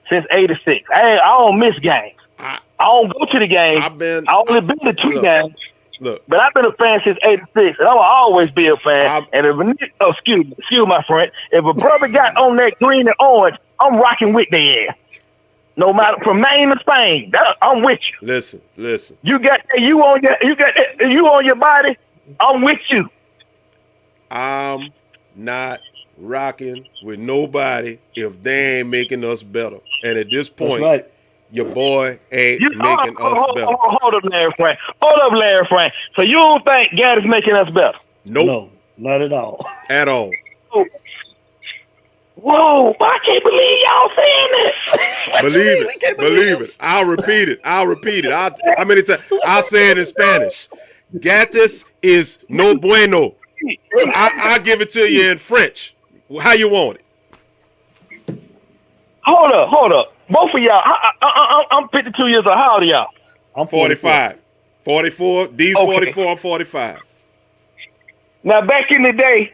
Since 86. I don't miss games. I don't go to the games. I only been to 2 games. Look, but I've been a fan since 86, and I will always be a fan. Excuse my friend. If a brother got on that green and orange, I'm rocking with their ass. No matter from Maine to Spain, I'm with you. Listen. You got you on your body. I'm with you. I'm not rocking with nobody if they ain't making us better. And at this point, your boy ain't making us better. Hold up, Larry Frank. So you don't think Gaddis making us better? Nope. No, not at all. At all. Whoa, I can't believe y'all saying that. Believe it. I'll repeat it. How many times? I'll say it in Spanish. Gaddis is no bueno. I'll give it to you in French. How you want it? Hold up. Both of y'all, I'm 52 years old. How old are y'all? I'm 45. 44. D's 44. I'm 45. Now, back in the day,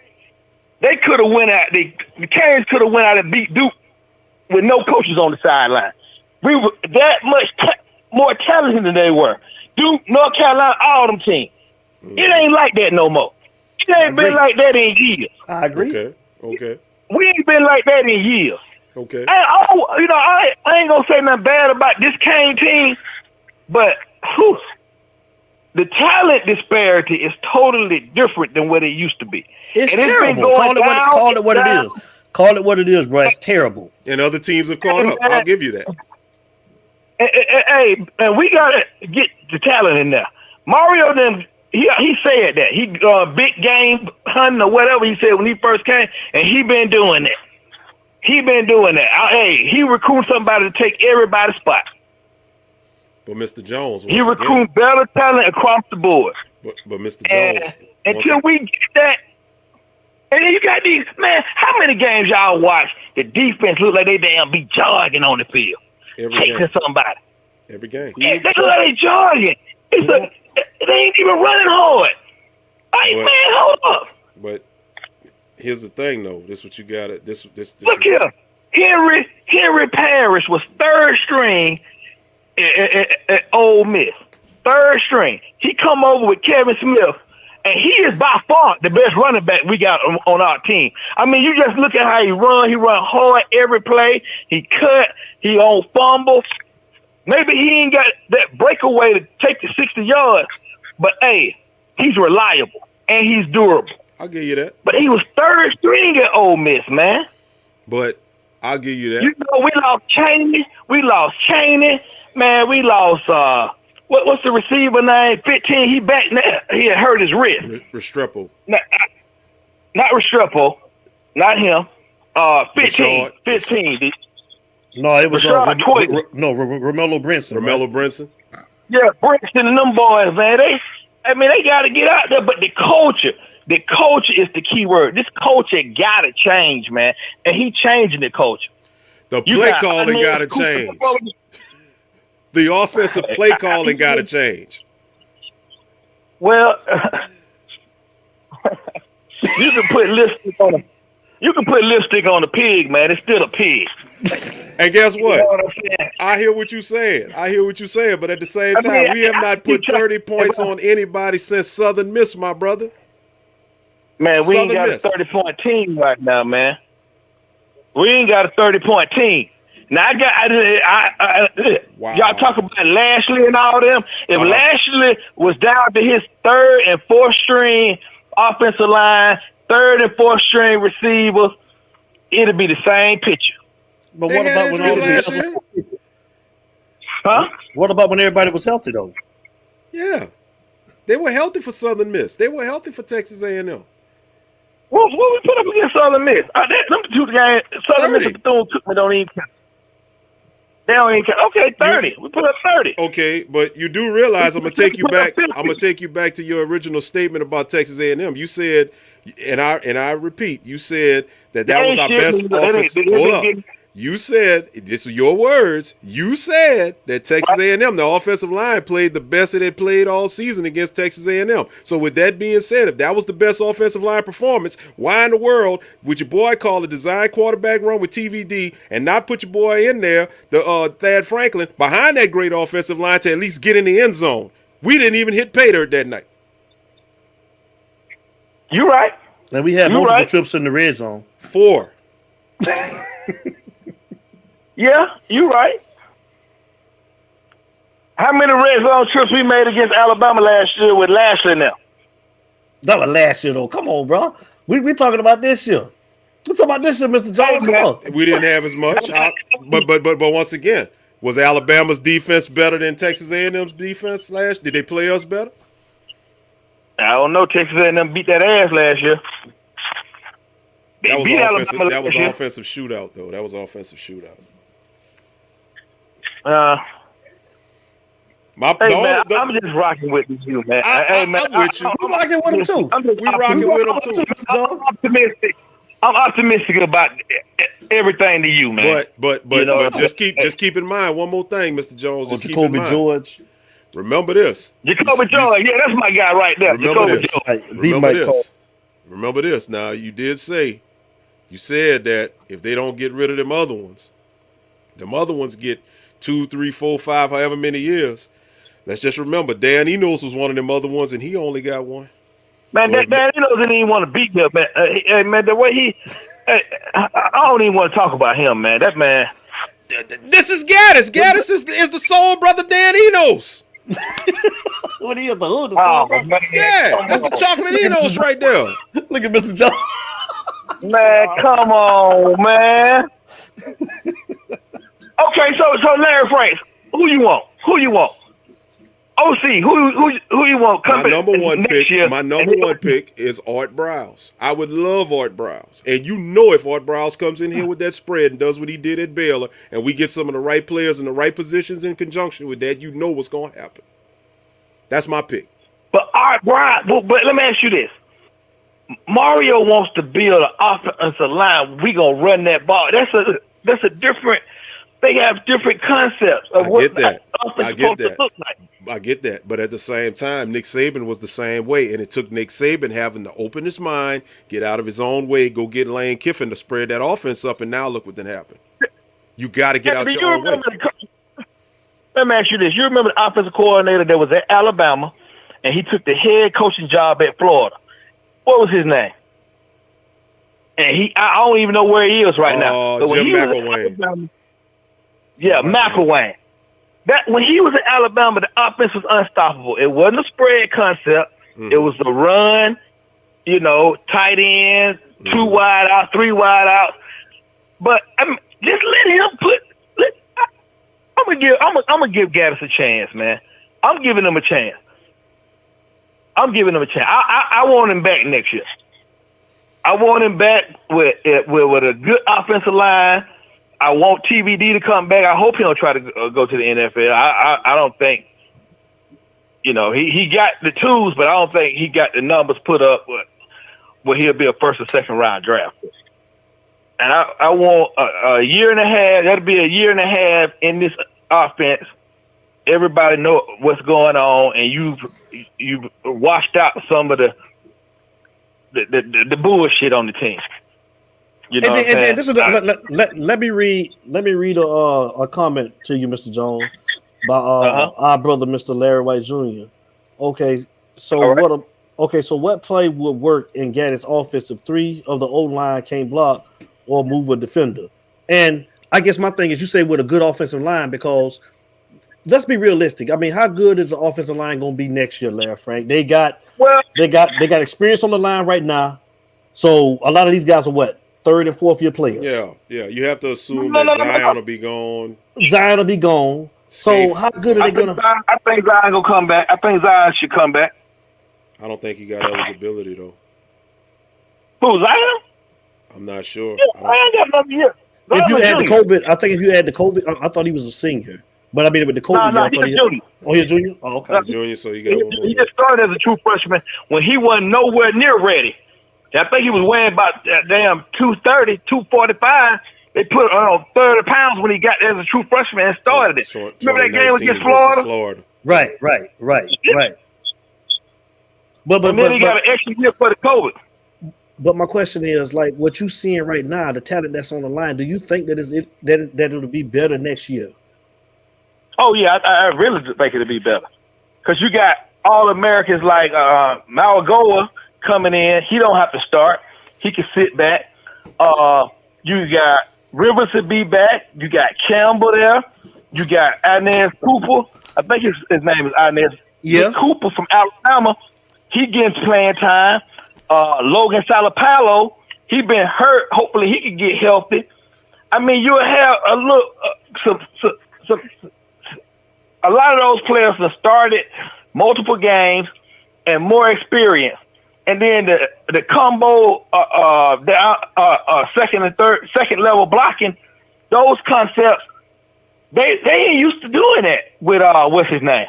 they could have went out. The Canes could have went out and beat Duke with no coaches on the sideline. We were that much more talented than they were. Duke, North Carolina, all them teams. It ain't like that no more. It ain't been like that in years. I agree. Okay. We ain't been like that in years. Okay. I ain't gonna say nothing bad about this Kane team, but the talent disparity is totally different than what it used to be. It's and terrible. Call it what it is. Call it what it is, bro. It's terrible. And other teams have caught up. I'll give you that. Hey, and we gotta get the talent in there. Mario then he said that he big game hunting or whatever he said when he first came, and he been doing that. He recruited somebody to take everybody's spot. But Mr. Jones, he recruit better talent across the board. But Mr. Jones, until we get that, and then you got these how many games y'all watch? The defense look like they damn be jogging on the field, chasing somebody. Every game. They look like they jogging. They ain't even running hard. Hold up. But here's the thing, though. This what you got to. This. Look here, Henry Parrish was third string at Ole Miss. Third string. He come over with Kevin Smith, and he is by far the best running back we got on our team. I mean, you just look at how he run. He run hard every play. He cut. He on fumble. Maybe he ain't got that breakaway to take the 60 yards, but hey, he's reliable and he's durable. I'll give you that. But he was third string at Ole Miss, man. But I'll give you that. You know, we lost Chaney. Man, we lost what's the receiver name? 15. He back now. He had hurt his wrist. Restrepo. Not Restrepo. Not him. 15. 15. No, it was Romello Brinson. Romello Brinson. Yeah, Brinson and them boys, man. They got to get out there. But the culture is the key word. This culture got to change, man. And he changing the culture. The play calling got to change. The offensive play calling got to change. Well, you can put lipstick on a the pig, man. It's still a pig. And guess what? You know what I'm saying? I hear what you're saying. But at the same time, we have not put 30 points on anybody since Southern Miss, my brother. Man, we ain't got a 30-point team right now, man. We ain't got a 30-point team. Now wow. Y'all talk about Lashley and all them. If Lashley was down to his third and fourth string offensive line, third and fourth string receivers, it'll be the same picture. But what about when everybody was healthy? Huh? What about when everybody was healthy though? Yeah, they were healthy for Southern Miss. They were healthy for Texas A&M. What we put up against Southern Miss? Them two games, Southern Miss and Bethune took me. Don't even count. They don't even count. Okay, 30. We put up 30. Okay, but you do realize I'm gonna take you back. I'm gonna take you back to your original statement about Texas A&M. You said, and I repeat, you said that was our best offense. Hold up. You said, this is your words, you said that Texas A&M, the offensive line, played the best that it played all season against Texas A&M. So with that being said, if that was the best offensive line performance, why in the world would your boy call a design quarterback run with TVD and not put your boy in there, the Thad Franklin, behind that great offensive line to at least get in the end zone? We didn't even hit pay dirt that night. You right. And we had multiple trips in the red zone. 4. Yeah, you right. How many red zone trips we made against Alabama last year with Lashley now? That was last year, though. Come on, bro. We talking about this year. We talking about this year, Mr. Jones. Come on. We didn't have as much. But once again, was Alabama's defense better than Texas A&M's defense last? Did they play us better? I don't know. Texas A&M beat that ass last year. That was offensive shootout, though. That was offensive shootout. I'm just rocking with you, man. I'm with you. I'm rocking with him too. We rocking with him too. I'm optimistic. I'm optimistic about everything to you, man. But just keep in mind one more thing, Mr. Jones. Just keep in mind. George. Remember this. Jacoby George. Yeah, that's my guy right there. Remember this. Now you said that if they don't get rid of them other ones get 2, 3, 4, 5, however many years. Let's just remember, Dan Enos was one of them other ones, and he only got one. Man, Dan Enos didn't even want to beat him, man. Man, the way Hey, I don't even want to talk about him, man. That man. This is Gaddis. Gaddis is the soul brother Dan Enos. What he is, the hood? Oh, man. Yeah, that's the chocolate Enos right there. Look at Mr. John. Man, come on, man. Okay, so Larry Franks, who you want? Who you want? OC, who you want? My number one pick is Art Browse. I would love Art Browse. And you know if Art Browse comes in here with that spread and does what he did at Baylor, and we get some of the right players in the right positions in conjunction with that, you know what's going to happen. That's my pick. But Art Browse, but let me ask you this. Mario wants to build an offensive line. We going to run that ball. That's a different, they have different concepts of what offense is supposed to look like. I get that, but at the same time, Nick Saban was the same way, and it took Nick Saban having to open his mind, get out of his own way, go get Lane Kiffin to spread that offense up, and now look what then happened. You got to get out your own way. Let me ask you this. You remember the offensive coordinator that was at Alabama, and he took the head coaching job at Florida. What was his name? And I don't even know where he is right now. So Jim McElwain. McElwain. That when he was in Alabama, the offense was unstoppable. It wasn't a spread concept. It was a run, tight end, 2 wide out, 3 wide out. But just let him I'm gonna give Gaddis a chance, man. I'm giving him a chance. I want him back next year. I want him back with a good offensive line. I want TVD to come back. I hope he don't try to go to the NFL. I don't think, he got the tools, but I don't think he got the numbers put up where he'll be a first or second round draft. And I want a year and a half. That'll be a year and a half in this offense. Everybody know what's going on, and you've washed out some of the bullshit on the team. And this is let me read a comment to you, Mr. Jones, by our brother, Mr. Larry White Jr. Okay, so what play would work in Gaddis' offense if 3 of the O-line can't block or move a defender? And I guess my thing is, you say with a good offensive line, because let's be realistic. I mean, how good is the offensive line going to be next year, Larry Frank? They got experience on the line right now, so a lot of these guys are what? 3rd and 4th year players. Yeah. You have to assume that Zion will be gone. So how good are they going to? I think Zion gonna come back. I think Zion should come back. I don't think he got eligibility though. Who, Zion? I'm not sure. Yeah, Zion got another year. If you add the COVID, I think if you add the COVID, I thought he was a senior. But I mean, with the COVID, he's a junior. Oh, he's a junior. Oh, okay. Junior, so he got. He just started as a true freshman when he wasn't nowhere near ready. I think he was weighing about damn 230, 245. They put 30 pounds when he got there as a true freshman and started it. Remember that game against Florida? Right. But then he got an extra year for the COVID. But my question is, like, what you seeing right now, the talent that's on the line, do you think that it'll be better next year? Oh yeah, I really think it'll be better because you got all Americans like Malagoa coming in. He don't have to start. He can sit back. You got Rivers to be back. You got Campbell there. You got Inez Cooper. I think his name is Inez. Yeah. Cooper from Alabama. He getting playing time. Logan Salapalo. He been hurt. Hopefully he can get healthy. I mean, you'll have a lot of those players have started multiple games and more experience. And then the combo, second level blocking, those concepts, they ain't used to doing that with what's his name,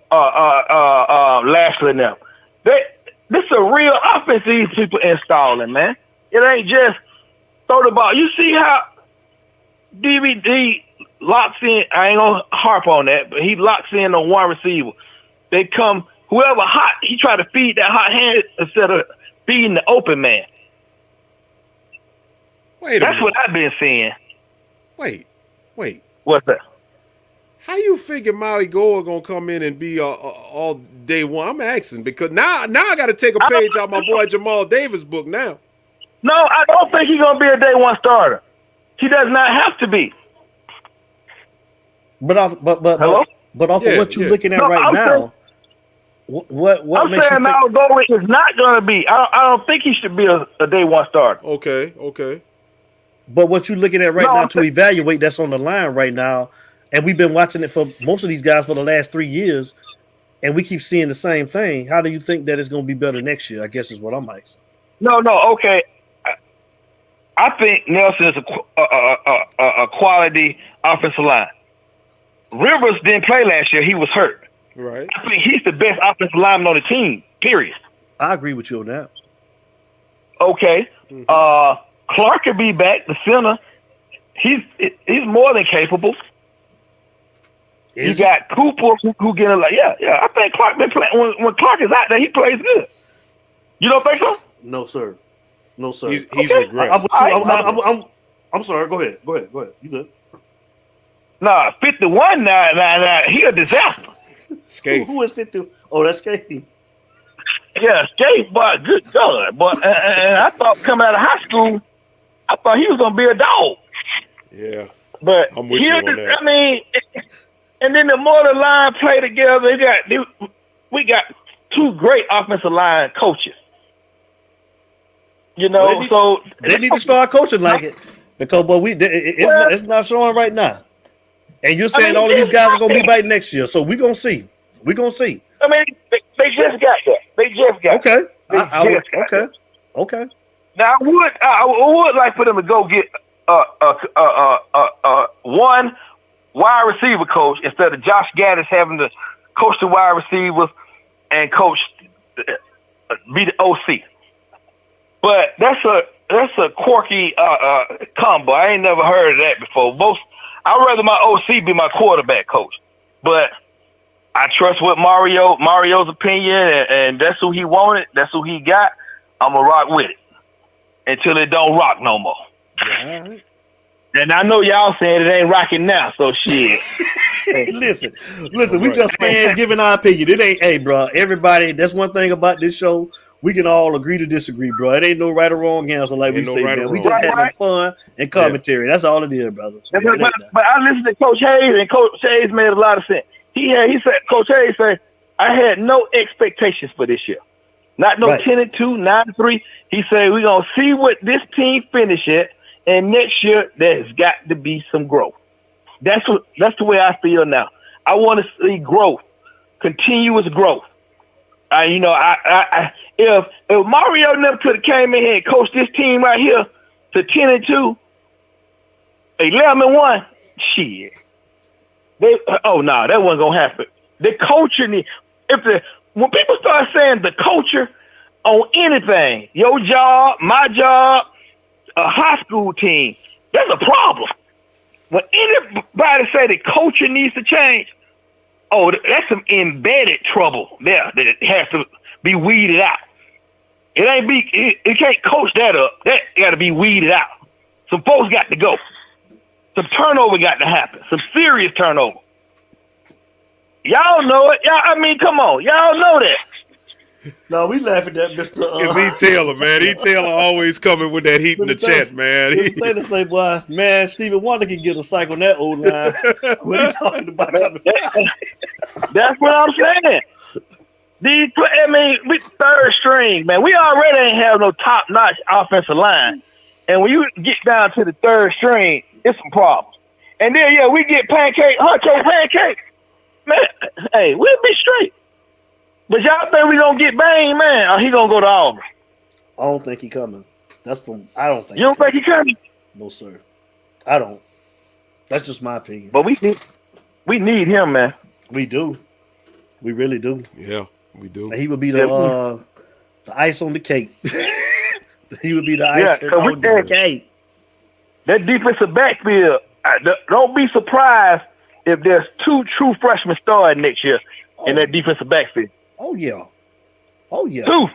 Lashley now. This is a real offense these people installing, man. It ain't just throw the ball. You see how DVD locks in. I ain't gonna harp on that, but he locks in on one receiver. They come. Whoever hot, he try to feed that hot hand instead of feeding the open man. That's what I've been seeing. Wait. What's that? How you figure Maui Goa gonna come in and be all day one? I'm asking because now I got to take a page out my boy Jamal Davis' book now. No, I don't think he's gonna be a day one starter. He does not have to be. But off of what you're looking at right now, what I'm makes saying you think? although it is not gonna be, I don't think he should be a day one starter. Okay. But what you're looking at right now to evaluate that's on the line right now, and we've been watching it for most of these guys for the last 3 years, and we keep seeing the same thing. How do you think that it's going to be better next year? I guess is what I'm asking. No, okay. I think Nelson is a quality offensive line. Rivers didn't play last year; he was hurt. Right. I think he's the best offensive lineman on the team. Period. I agree with you on that. Okay. Clark could be back. The center. He's more than capable. You got Cooper who get a yeah. I think Clark been playing when Clark is out there, he plays good. You don't think so? No, sir. He's regressed. I'm sorry. Go ahead. You good? Nah, 51 now he a disaster. Skate. Who is 50? Oh, that's Skate. Yeah, Skate, but good God. But and I thought coming out of high school, I thought he was gonna be a dog. Yeah. But I'm with you on that. I mean, and then the more the line play together, we got two great offensive line coaches. You know, they need to start coaching like it because it's not showing right now. And you're saying all of these guys are gonna be back next year, so we're gonna see. I mean, they just got that. Okay. Now I would like for them to go get one wide receiver coach instead of Josh Gaddis having to coach the wide receivers and coach be the OC. But that's a quirky combo. I ain't never heard of that before. I'd rather my OC be my quarterback coach. But I trust what Mario's opinion, and that's who he wanted. That's who he got. I'm going to rock with it until it don't rock no more. Yeah. And I know y'all saying it ain't rocking now, so shit. Listen, we just fans giving our opinion. It ain't, hey, bro, everybody, that's one thing about this show. We can all agree to disagree, bro. It ain't no right or wrong answer like we say, man. We just having fun and commentary. That's all it is, brother. But I listened to Coach Hayes, and Coach Hayes made a lot of sense. He said, Coach Hayes said, I had no expectations for this year. Not no 10-2, 9-3. He said, we're going to see what this team finish at, and next year there's got to be some growth. That's the way I feel now. I want to see growth, continuous growth. If Mario never could have came in here and coached this team right here to 10-2, 11-1, shit. That wasn't gonna happen. The culture when people start saying the culture on anything, your job, my job, a high school team, that's a problem. When anybody say the culture needs to change, that's some embedded trouble there that it has to be weeded out. It can't coach that up. That got to be weeded out. Some folks got to go. Some turnover got to happen. Some serious turnover. Y'all know it. Come on. Y'all know that. No, we laughing at Mr. It's E. Taylor, man. E. Taylor always coming with that heat in the chat, man. Taylor say, boy, man, Stephen Wonder can get a psych on that old line. What are you talking about? That's what I'm saying. We third string, man. We already ain't have no top-notch offensive line. And when you get down to the third string, it's some problems. And then, we get Pancake. Man, hey, we'll be straight. But y'all think we gonna get Bang, man? Or he gonna go to Auburn? I don't think he coming. I don't think. You don't think he coming? No, sir. I don't. That's just my opinion. But we need him, man. We do. We really do. Yeah, we do. And he would be the ice on the cake. He would be the ice on the cake. That defensive backfield, don't be surprised if there's two true freshmen starting next year in that defensive backfield. Oh, yeah. Two.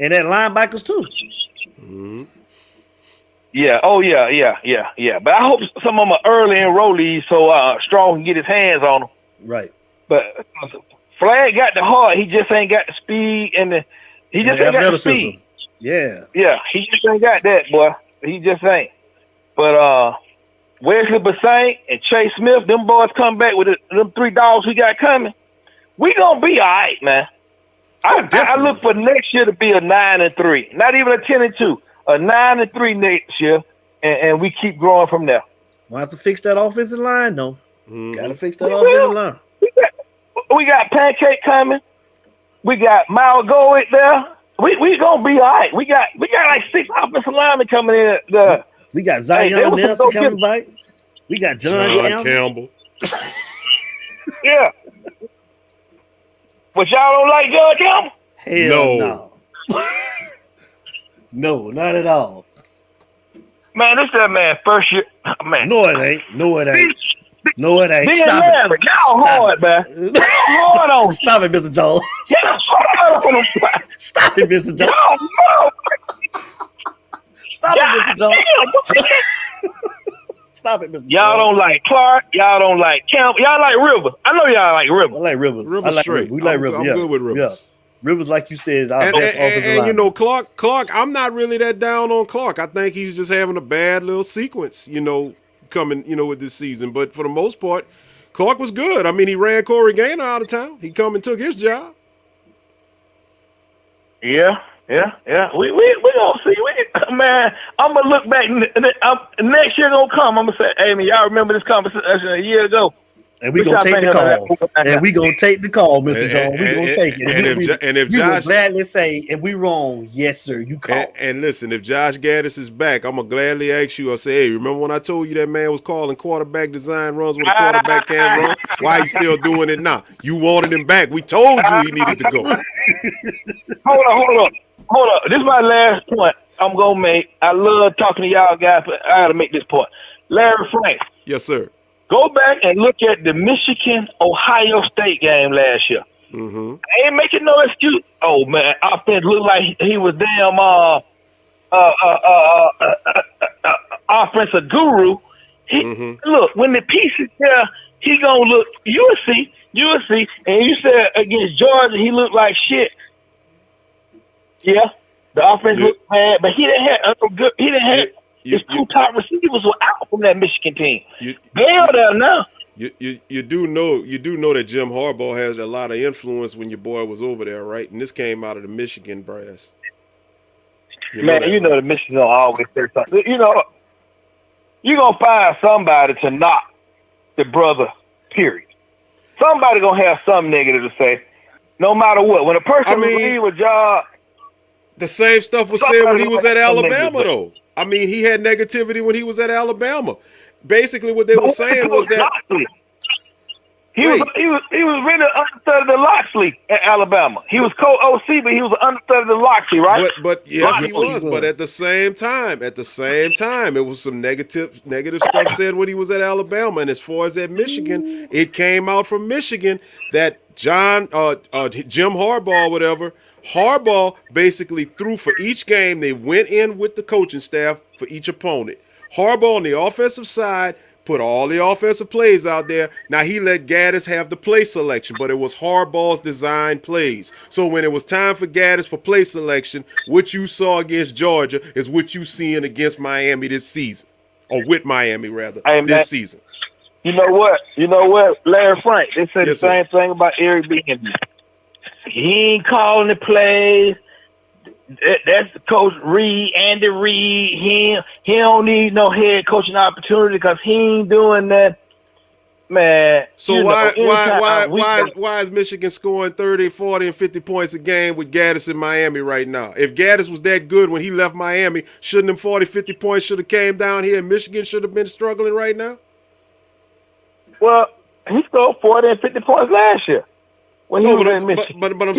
And that linebackers, too. Mm-hmm. Yeah. Oh, yeah. But I hope some of them are early enrollees so Strong can get his hands on them. Right. But Flag got the heart. He just ain't got the speed and he just ain't got the speed. Yeah. Yeah, he just ain't got that, boy. He just ain't. But Wesley Bassett and Chase Smith, them boys come back with them 3 dogs we got coming. We gonna be all right, man. I look for next year to be a 9-3, not even a 10-2, a 9-3 next year, and we keep growing from there. We'll have to fix that offensive line, though. Got to fix that We offensive will. line. We got Pancake coming. We got Miles Gowick there. We gonna be all right. We got like 6 offensive linemen coming in. We got Zion Nelson coming back. We got John Campbell. Yeah. But y'all don't like John Campbell? Hell no. No, not at all. Man, this that man first year. Man. No, it ain't. No, it ain't. No, it ain't. Stop it. Y'all hard, man. Y'all hard on. Stop it, Mr. Jones. Y'all hard on him. Stop it, Mr. Jones. Stop it, Mr. Jones. Stop it, Mr. Y'all don't like Clark. Y'all don't like Campbell. Y'all like Rivers. I know y'all like Rivers. I like Rivers. Rivers I like straight. Rivers. We like Rivers. I'm good with Rivers. Yeah. Rivers, like you said, is our best offensive line. And you know, Clark, I'm not really that down on Clark. I think he's just having a bad little sequence, coming, with this season. But for the most part, Clark was good. I mean, he ran Corey Gaynor out of town. He come and took his job. Yeah. We gonna see. Man, I'm gonna look back. Next year gonna come. I'm gonna say, hey man, y'all remember this conversation a year ago? And we gonna take the call. And we gonna take the call, Mr. Jones. We gonna take it. And if we Josh will gladly say, if we wrong, yes sir, you call. And listen, if Josh Gaddis is back, I'm gonna gladly ask you. I'll say, hey, remember when I told you that man was calling quarterback design runs when a quarterback can't run? Why he still doing it now? You wanted him back. We told you he needed to go. Hold on. This is my last point I'm gonna make. I love talking to y'all guys, but I gotta make this point. Larry Frank. Yes, sir. Go back and look at the Michigan-Ohio State game last year. Mm-hmm. I ain't making no excuse. Oh man, offense looked like he was damn offensive guru. Look, when the pieces there, he gonna look. You'll see. And you said against Georgia, he looked like shit. Yeah, the offense looked bad, but he didn't have good. He didn't have his 2 top receivers were out from that Michigan team. They are there now. You do know that Jim Harbaugh has a lot of influence when your boy was over there, right? And this came out of the Michigan brass. The Michigan don't always say something. You're gonna find somebody to knock the brother. Period. Somebody gonna have something negative to say, no matter what. When a person leaves a job. The same stuff was said when he was at Alabama, though. I mean, he had negativity when he was at Alabama. Basically, what they were saying was that he was really understudy to Loxley at Alabama. He was co-OC, but he was understudy to Loxley, right? But yes, he was. But at the same time, it was some negative stuff said when he was at Alabama. And as far as at Michigan, it came out from Michigan that Jim Harbaugh, whatever. Harbaugh basically threw for each game. They went in with the coaching staff for each opponent. Harbaugh on the offensive side put all the offensive plays out there. Now he let Gaddis have the play selection, but it was Harbaugh's design plays. So when it was time for Gaddis for play selection, what you saw against Georgia is what you seeing against Miami this season, or with Miami rather, this season. You know what, Larry Frank? They said the same thing about Eric Bieniemy. He ain't calling the plays. That's the coach Reed, Andy Reid. He don't need no head coaching opportunity because he ain't doing that, man. So why is Michigan scoring 30, 40, and 50 points a game with Gaddis in Miami right now? If Gaddis was that good when he left Miami, shouldn't them 40, 50 points should have came down here and Michigan should have been struggling right now? Well, he scored 40 and 50 points last year. But I'm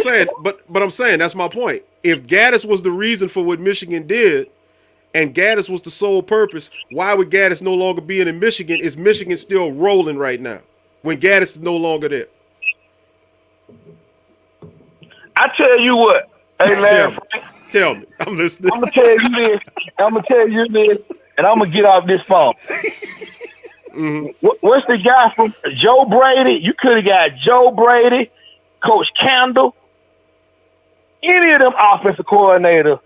saying that's my point. If Gaddis was the reason for what Michigan did, and Gaddis was the sole purpose, why would Gaddis no longer be in Michigan? Is Michigan still rolling right now when Gaddis is no longer there? I tell you what, hey Larry, tell me, I'm listening. I'm gonna tell you this, and I'm gonna get off this phone. What's the guy from Joe Brady? You could have got Joe Brady, Coach Campbell, any of them offensive coordinators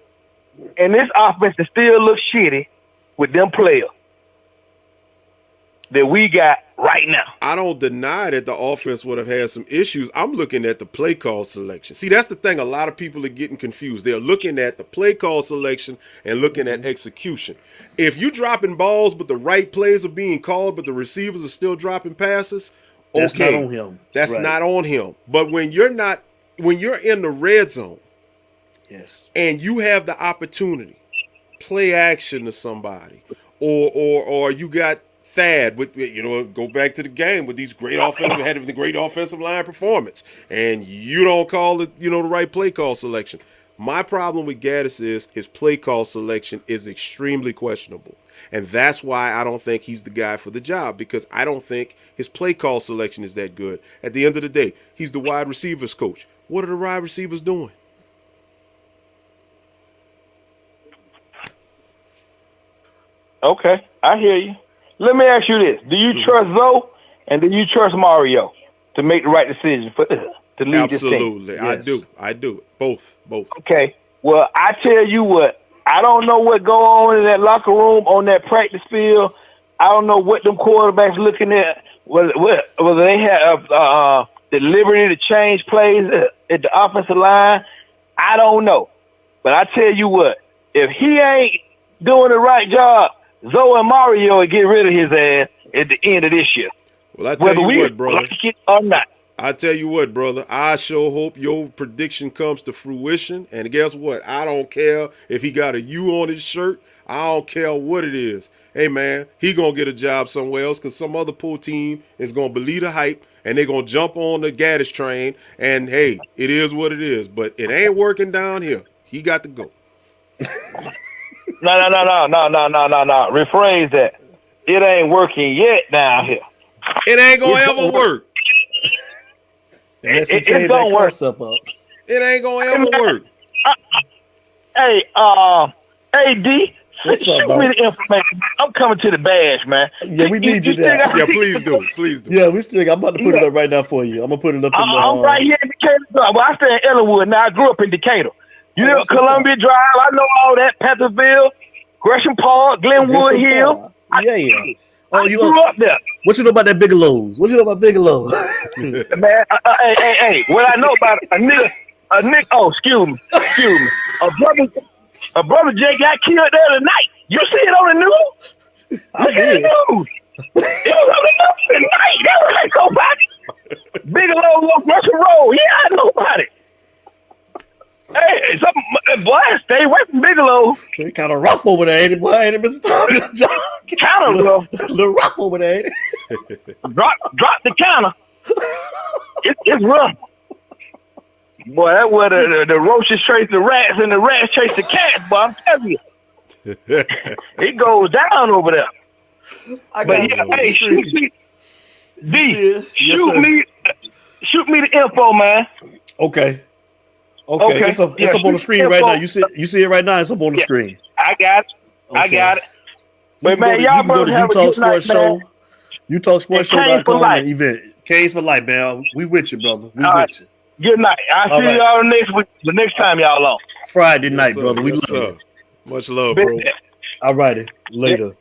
And this offense still looks shitty with them players that we got right now. I don't deny that the offense would have had some issues. I'm looking at the play call selection. See, that's the thing. A lot of people are getting confused. They're looking at the play call selection and looking at execution. If you're dropping balls, but the right plays are being called, but the receivers are still dropping passes, that's okay, not on him. That's not on him. But when you're in the red zone, yes, and you have the opportunity, play action to somebody, or you got Thad with, go back to the game with these great offensive line performance, and you don't call it, the right play call selection. My problem with Gaddis is his play call selection is extremely questionable, and that's why I don't think he's the guy for the job, because I don't think his play call selection is that good. At the end of the day, he's the wide receivers coach. What are the wide receivers doing? Okay, I hear you. Let me ask you this: do you trust Zoe and do you trust Mario to make the right decision to lead this team? Absolutely, yes. I do. Both. Okay. Well, I tell you what, I don't know what go on in that locker room, on that practice field. I don't know what them quarterbacks looking at. Whether they have the liberty to change plays at the offensive line, I don't know. But I tell you what, if he ain't doing the right job, Zoe and Mario will get rid of his ass at the end of this year. Well, I tell you what, brother. Like it or not. I tell you what, brother. I sure hope your prediction comes to fruition. And guess what? I don't care if he got a U on his shirt. I don't care what it is. Hey, man, he going to get a job somewhere else because some other poor team is going to believe the hype and they're going to jump on the Gaddis train. And, hey, it is what it is. But it ain't working down here. He got to go. No. Rephrase that. It ain't working yet down here. It ain't going to ever work. Unless you change that concept up. It ain't going to ever work. Hey, AD, shoot me the information. I'm coming to the bash, man. Yeah, we need you there. Yeah, please do. Yeah, I'm about to put it up right now for you. I'm going to put it up in the... I'm right here in Decatur. Well, I stay in Ellenwood now. I grew up in Decatur. You know Columbia Drive. I know all that. Pantherville, Gresham Park, Glenwood Hill. Yeah. Oh, you grew up there. What you know about that Bigelow's? What you know about Bigelow's? Man, hey. What I know about a nigga. Oh, excuse me. A brother Jake got killed there tonight. You see it on the news? I did. It was on the news tonight. That was like nobody. Bigelow on Russell Road. Yeah, I know about it. Hey, boy, stay away from Bigelow. It's kind of rough over there, ain't it, boy? Ain't it, Mr. John? Kind of rough. A little rough over there, ain't it? Drop the counter. It's rough. Boy, that's where the roaches chase the rats and the rats chase the cats, boy. I'm telling you. It goes down over there. Hey, shoot me. Shoot me the info, man. Okay. It's up on the screen right now. You see it right now. It's up on the screen. I got it. Okay. I got it. But man, y'all go to Utah Sports Show. UtahSportsShow.com and event. Canes for life, man. We with you, brother. We with you. Good night. I'll see y'all next week. The next time y'all on. Friday night, brother. We love you. Much love, bro. All righty. Later.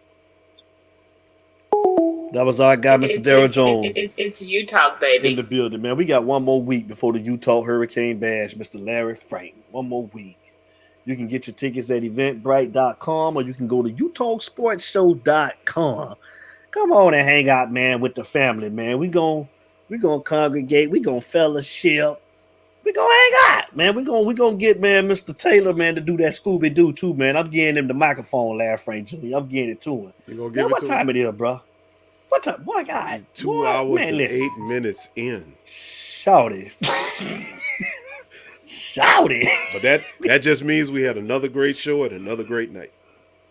That was our guy, Mr. Darryl Jones. It's Utah, baby. In the building, man. We got one more week before the Utah Hurricane Bash, Mr. Larry Frank. One more week. You can get your tickets at eventbrite.com or you can go to utahsportshow.com. Come on and hang out, man, with the family, man. We gonna congregate. We gonna fellowship. We gonna hang out, man. We gonna get, man, Mr. Taylor, man, to do that Scooby-Doo too, man. I'm getting him the microphone, Larry Frank Jr. I'm getting it to him. You gonna give it what to time him? it is, bro? What time? Boy, God. 2 hours and 8 minutes in. Shouty. But that just means we had another great show and another great night.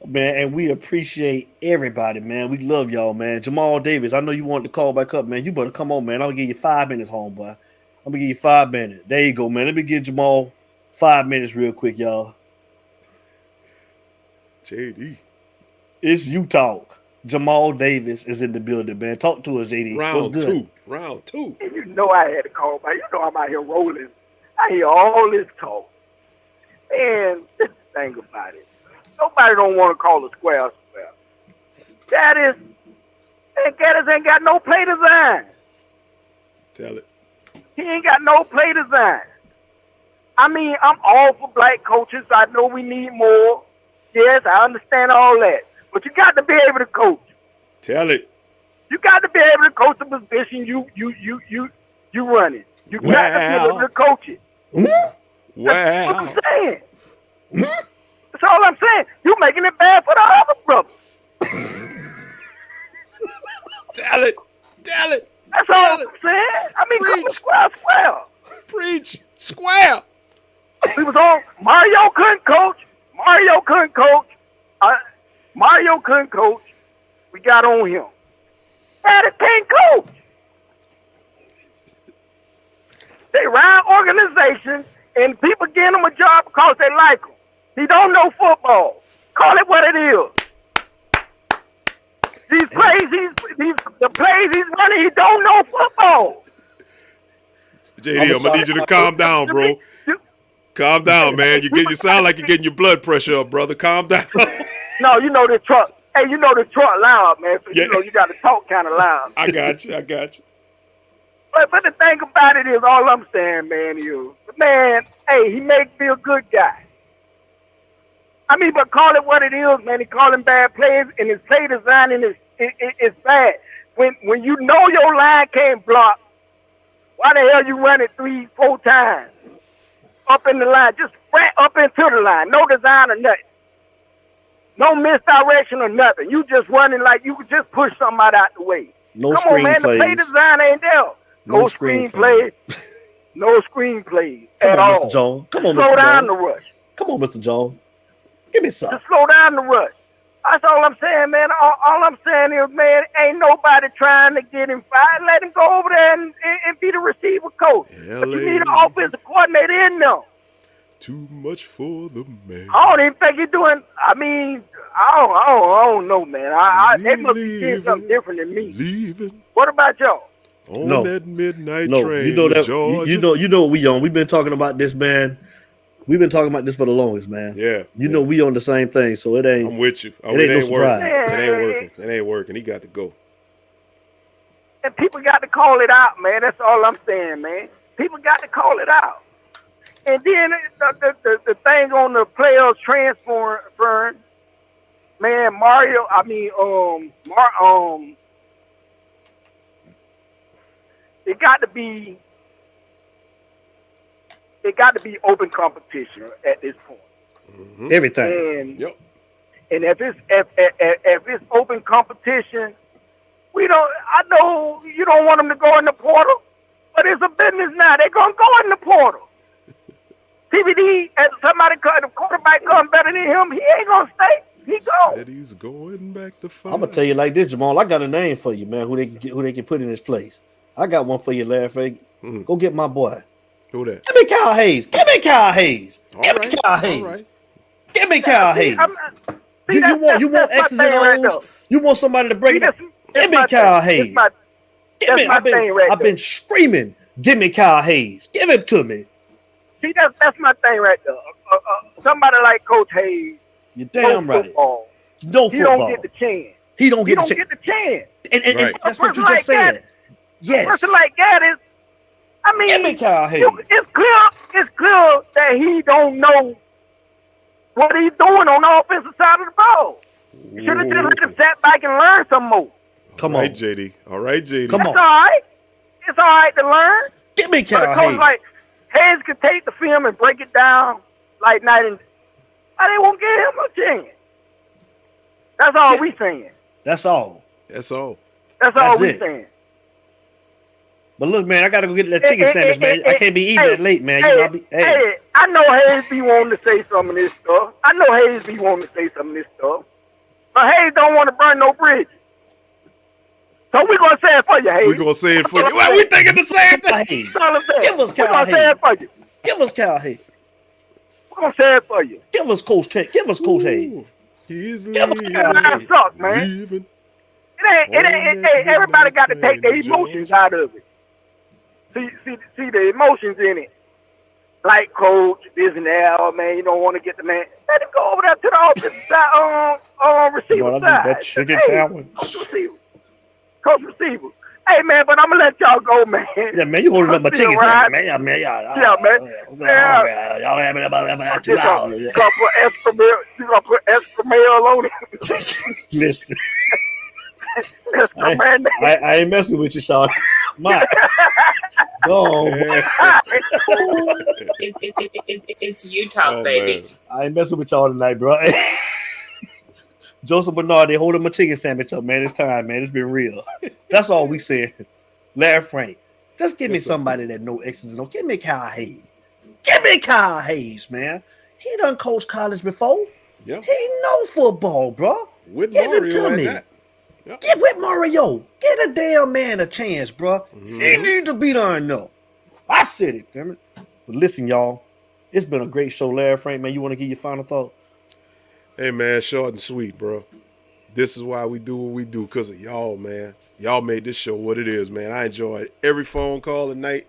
Man, and we appreciate everybody, man. We love y'all, man. Jamal Davis, I know you wanted to call back up, man. You better come on, man. I'm going to give you 5 minutes, homeboy. I'm going to give you 5 minutes. There you go, man. Let me give Jamal 5 minutes real quick, y'all. JD. It's you talk. Jamal Davis is in the building, man. Talk to us, JD. Round two. You know I had to call back. You know I'm out here rolling. I hear all this talk. And thing about it. Nobody don't want to call a square square. Gaddis ain't got no play design. Tell it. He ain't got no play design. I mean, I'm all for black coaches. I know we need more. Yes, I understand all that. But you got to be able to coach. Tell it. You got to be able to coach the position you running. You got to be able to coach it. Wow. That's what I'm saying. That's all I'm saying. You making it bad for the other brothers. Tell it. Tell it. That's all I'm saying. I mean, come on, square. Preach. Square. We was on. Mario couldn't coach. Mario couldn't coach. We got on him. Daddy can't coach. They run organizations, and people get him a job because they like him. He don't know football. Call it what it is. The plays he's running, he don't know football. JD, I'm gonna need you to calm down, bro. Calm down, man. You sound like you're getting your blood pressure up, brother. Calm down. No, you know the truck. Hey, you know the truck loud, man. So you know you got to talk kind of loud. I got you. But the thing about it is, all I'm saying, man, hey, he makes me a good guy. I mean, but call it what it is, man. He calling bad plays, and his play designing is bad. When you know your line can't block, why the hell you run it 3-4 times up in the line? Just sprint up into the line. No design or nothing. No misdirection or nothing. You just running like you could just push somebody out the way. No Come on, man. The play design ain't there. No screenplay. No screenplay at all. Mr. Jones. Come on, Slow down the rush. Come on, Mr. Jones. Give me some. Just slow down the rush. That's all I'm saying, man. All I'm saying is, man, ain't nobody trying to get him fired. Let him go over there and be the receiver coach. But you need an offensive coordinator in there. Too much for the man. I don't even think he's doing. I mean, I don't know, man. They must be doing something different than me. Leaving. What about y'all? On that midnight train. You know that. Georgia. You know what we on. We've been talking about this, man. We've been talking about this for the longest, man. Yeah. You know we on the same thing, so it ain't. I'm with you. It ain't no surprise. It ain't working. He got to go. And people got to call it out, man. That's all I'm saying, man. People got to call it out. And then the thing on the players transferring, man, Mario. I mean, it got to be open competition at this point. Mm-hmm. Everything. And if it's open competition, I know you don't want them to go in the portal, but it's a business now. They're gonna go in the portal. TBD, and the quarterback come better than him, he ain't gonna stay. He go. Said he's going back to fight. I'm gonna tell you like this, Jamal. I got a name for you, man. Who they can put in his place. I got one for you, Larry Fake. Go get my boy. Who that? Give me Kyle Hayes. Give me Kyle Hayes. Give me Kyle Hayes. All right. Give me Kyle Hayes. You want X's and O's? You want somebody to break it? Give me Kyle Hayes. I've been screaming. Give me Kyle Hayes. Give him to me. See, that's my thing right there. Somebody like Coach Hayes. You're damn right. Football. No football. He don't get the chance. He don't get the chance. And that's what you just said. Yes. A person like Gaddis, I mean, give me Kyle Hayes. It's clear that he don't know what he's doing on the offensive side of the ball. You should have just let him sit back and learn some more. Come on, JD. All right, JD. That's all right. It's all right to learn. Give me Kyle Hayes. But a coach like Hayes could take the film and break it down like night and day. They won't give him a chance. That's all we saying. That's all. That's all. That's all we saying. But look, man, I gotta go get that chicken sandwich, man. I can't be eating that late, man. I know Hayes be wanting to say some of this stuff. But Hayes don't want to burn no bridges. So we're gonna say it for you, Hayes. We're gonna say it for you. Well, we thinking the same thing. Give us Kyle Hayes. We're gonna say it for you. Give us Kyle Hayes. We're gonna say it for you. Give us Coach Hayes. Give us Coach Hayes. He's leaving. Suck, man. It ain't. Hey, everybody got to take their emotions out of it. See the emotions in it. like coach, this and that. Oh, man, you don't want to get the man. Let him go over there to the offensive side, receiver Bro, I need that side. chicken Hey, sandwich. coach receiver. Hey, man, but I'm going to let y'all go, man. Yeah, man, you holding up my chicken sandwich, man. Yeah, man. Y'all having about 2 You hours. gonna put escamel on it. Listen, Escamel. I ain't messing with you, Sean. My, go on. It's you talk, baby. Man. I ain't messing with y'all tonight, bro. Joseph Bernard, they holding my chicken sandwich up, man. It's time, man. It's been real. That's all we said. Larry Frank, just give me somebody that know X's and O's. Give me Kyle Hayes. Give me Kyle Hayes, man. He done coached college before. Yeah. He know football, bro. With give Mario him to at me. that. Yep. Get with Mario. Get a damn man a chance, bro. He need to be done, no. I said it, damn it. But listen, y'all. It's been a great show, Larry Frank, man. You want to give your final thought? Hey, man, short and sweet, bro. This is why we do what we do, because of y'all, man. Y'all made this show what it is, man. I enjoyed every phone call tonight,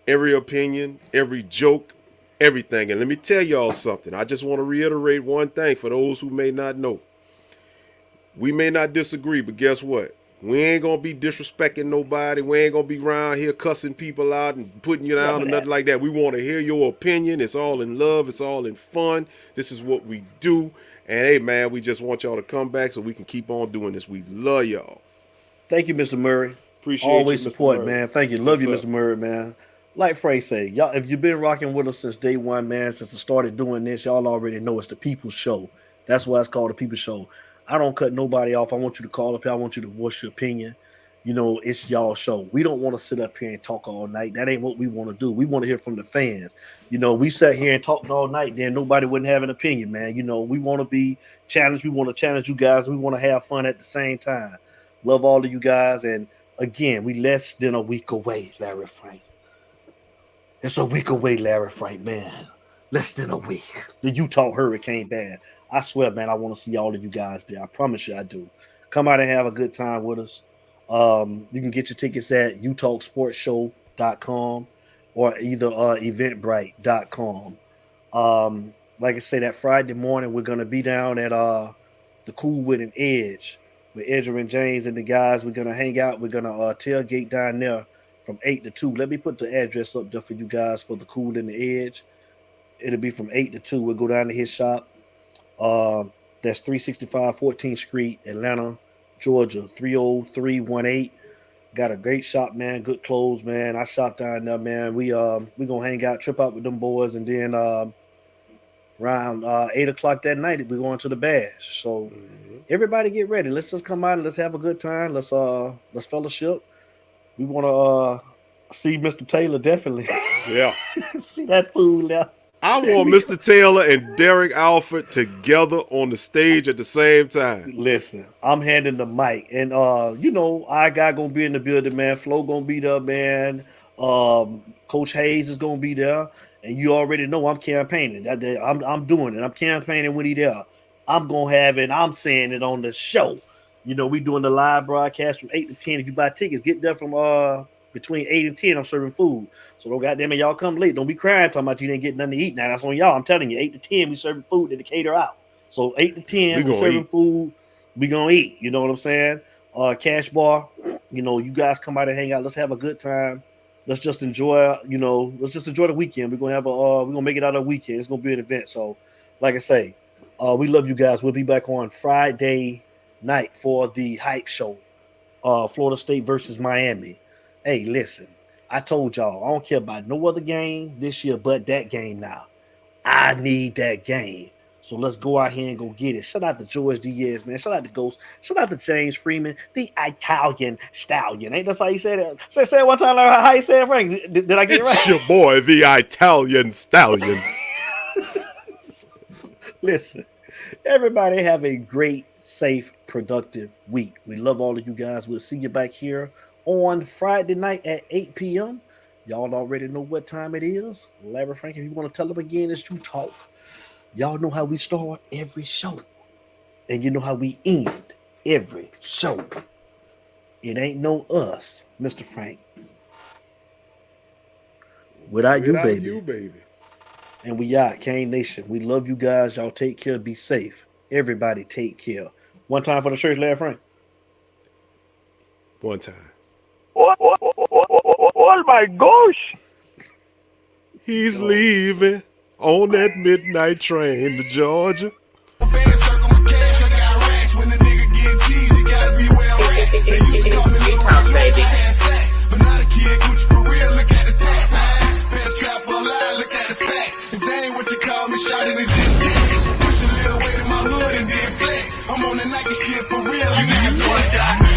every opinion, every joke, everything. And let me tell y'all something. I just want to reiterate one thing for those who may not know. We may not disagree, but guess what? We ain't going to be disrespecting nobody. We ain't going to be around here cussing people out and putting you down or nothing like that. We want to hear your opinion. It's all in love. It's all in fun. This is what we do. And, hey, man, we just want y'all to come back so we can keep on doing this. We love y'all. Thank you, Mr. Murray. Appreciate Always you, Mr. support, Murray. man. Thank you. Love Yes, you, sir. Mr. Murray, man. Like Frank say, y'all, if you've been rocking with us since day one, man, since I started doing this, y'all already know it's the People's Show. That's why it's called the People's Show. I don't cut nobody off. I want you to call up here. I want you to voice your opinion. You know, it's y'all show. We don't want to sit up here and talk all night. That ain't what we want to do. We want to hear from the fans. You know, we sat here and talked all night, then nobody wouldn't have an opinion, man. You know, we want to be challenged. We want to challenge you guys. We want to have fun at the same time. Love all of you guys. And again, we less than a week away, Larry Frank. It's a week away, Larry Frank, man. Less than a week. The Utah Hurricane Band. I swear, man, I want to see all of you guys there. I promise you I do. Come out and have a good time with us. You can get your tickets at utahsportshow.com or either eventbrite.com. Like I say, that Friday morning, we're going to be down at the Cool with an Edge with Edger and James and the guys. We're going to hang out. We're going to tailgate down there from 8 to 2. Let me put the address up there for you guys for the Cool and the Edge. It'll be from 8 to 2. We'll go down to his shop. That's 365 14th Street, Atlanta, Georgia, 30318. Got a great shop, man. Good clothes, man. I shop down there, man. We gonna hang out, trip out with them boys, and then around 8 o'clock that night, we're going to the bash. So everybody get ready. Let's just come out and let's have a good time. Let's fellowship. We want to see Mr. Taylor, definitely. Yeah. See that fool there. I want Mr. Taylor and Derek Alford together on the stage at the same time. Listen, I'm handing the mic, and you know, our guy gonna be in the building, man. Flo gonna be there, man. Coach Hayes is gonna be there, and you already know I'm campaigning. I'm doing it. I'm campaigning when he there. I'm gonna have it. I'm saying it on the show. You know, we doing the live broadcast from 8 to 10. If you buy tickets, get there from between 8 and 10. I'm serving food. So don't goddamn it, y'all come late. Don't be crying talking about you didn't get nothing to eat. Now that's on y'all. I'm telling you, 8 to 10, we serving food to cater out. So 8 to 10, we serving food. We gonna eat. You know what I'm saying? Cash bar. You know, you guys come out and hang out. Let's have a good time. Let's just enjoy, you know, let's just enjoy the weekend. We're gonna have we're gonna make it out of the weekend. It's gonna be an event. So, like I say, we love you guys. We'll be back on Friday night for the hype show. Florida State versus Miami. Hey, listen, I told y'all, I don't care about no other game this year but that game now. I need that game. So let's go out here and go get it. Shout out to George Diaz, man. Shout out to Ghost. Shout out to James Freeman, the Italian Stallion. Ain't that's how you say that? Say it one time, how you say it, Frank? Did I get it right? It's your boy, the Italian Stallion. Listen, everybody have a great, safe, productive week. We love all of you guys. We'll see you back here on Friday night at 8 p.m. Y'all already know what time it is. Larry Frank, if you want to tell them again, it's You Talk. Y'all know how we start every show. And you know how we end every show. It ain't no us, Mr. Frank. Without you, baby. And we out, Kane Nation. We love you guys. Y'all take care. Be safe. Everybody take care. One time for the church, Larry Frank. One time. Oh my gosh. He's leaving on that midnight train to Georgia. It's U-Talk, baby. But not a kid, Gucci for real, look at the tax, man. Best trap alive, look at the facts. If they ain't what you call me, shot it and just text. Push a little weight in my hood and then flex. I'm on the Nike shit for real, I got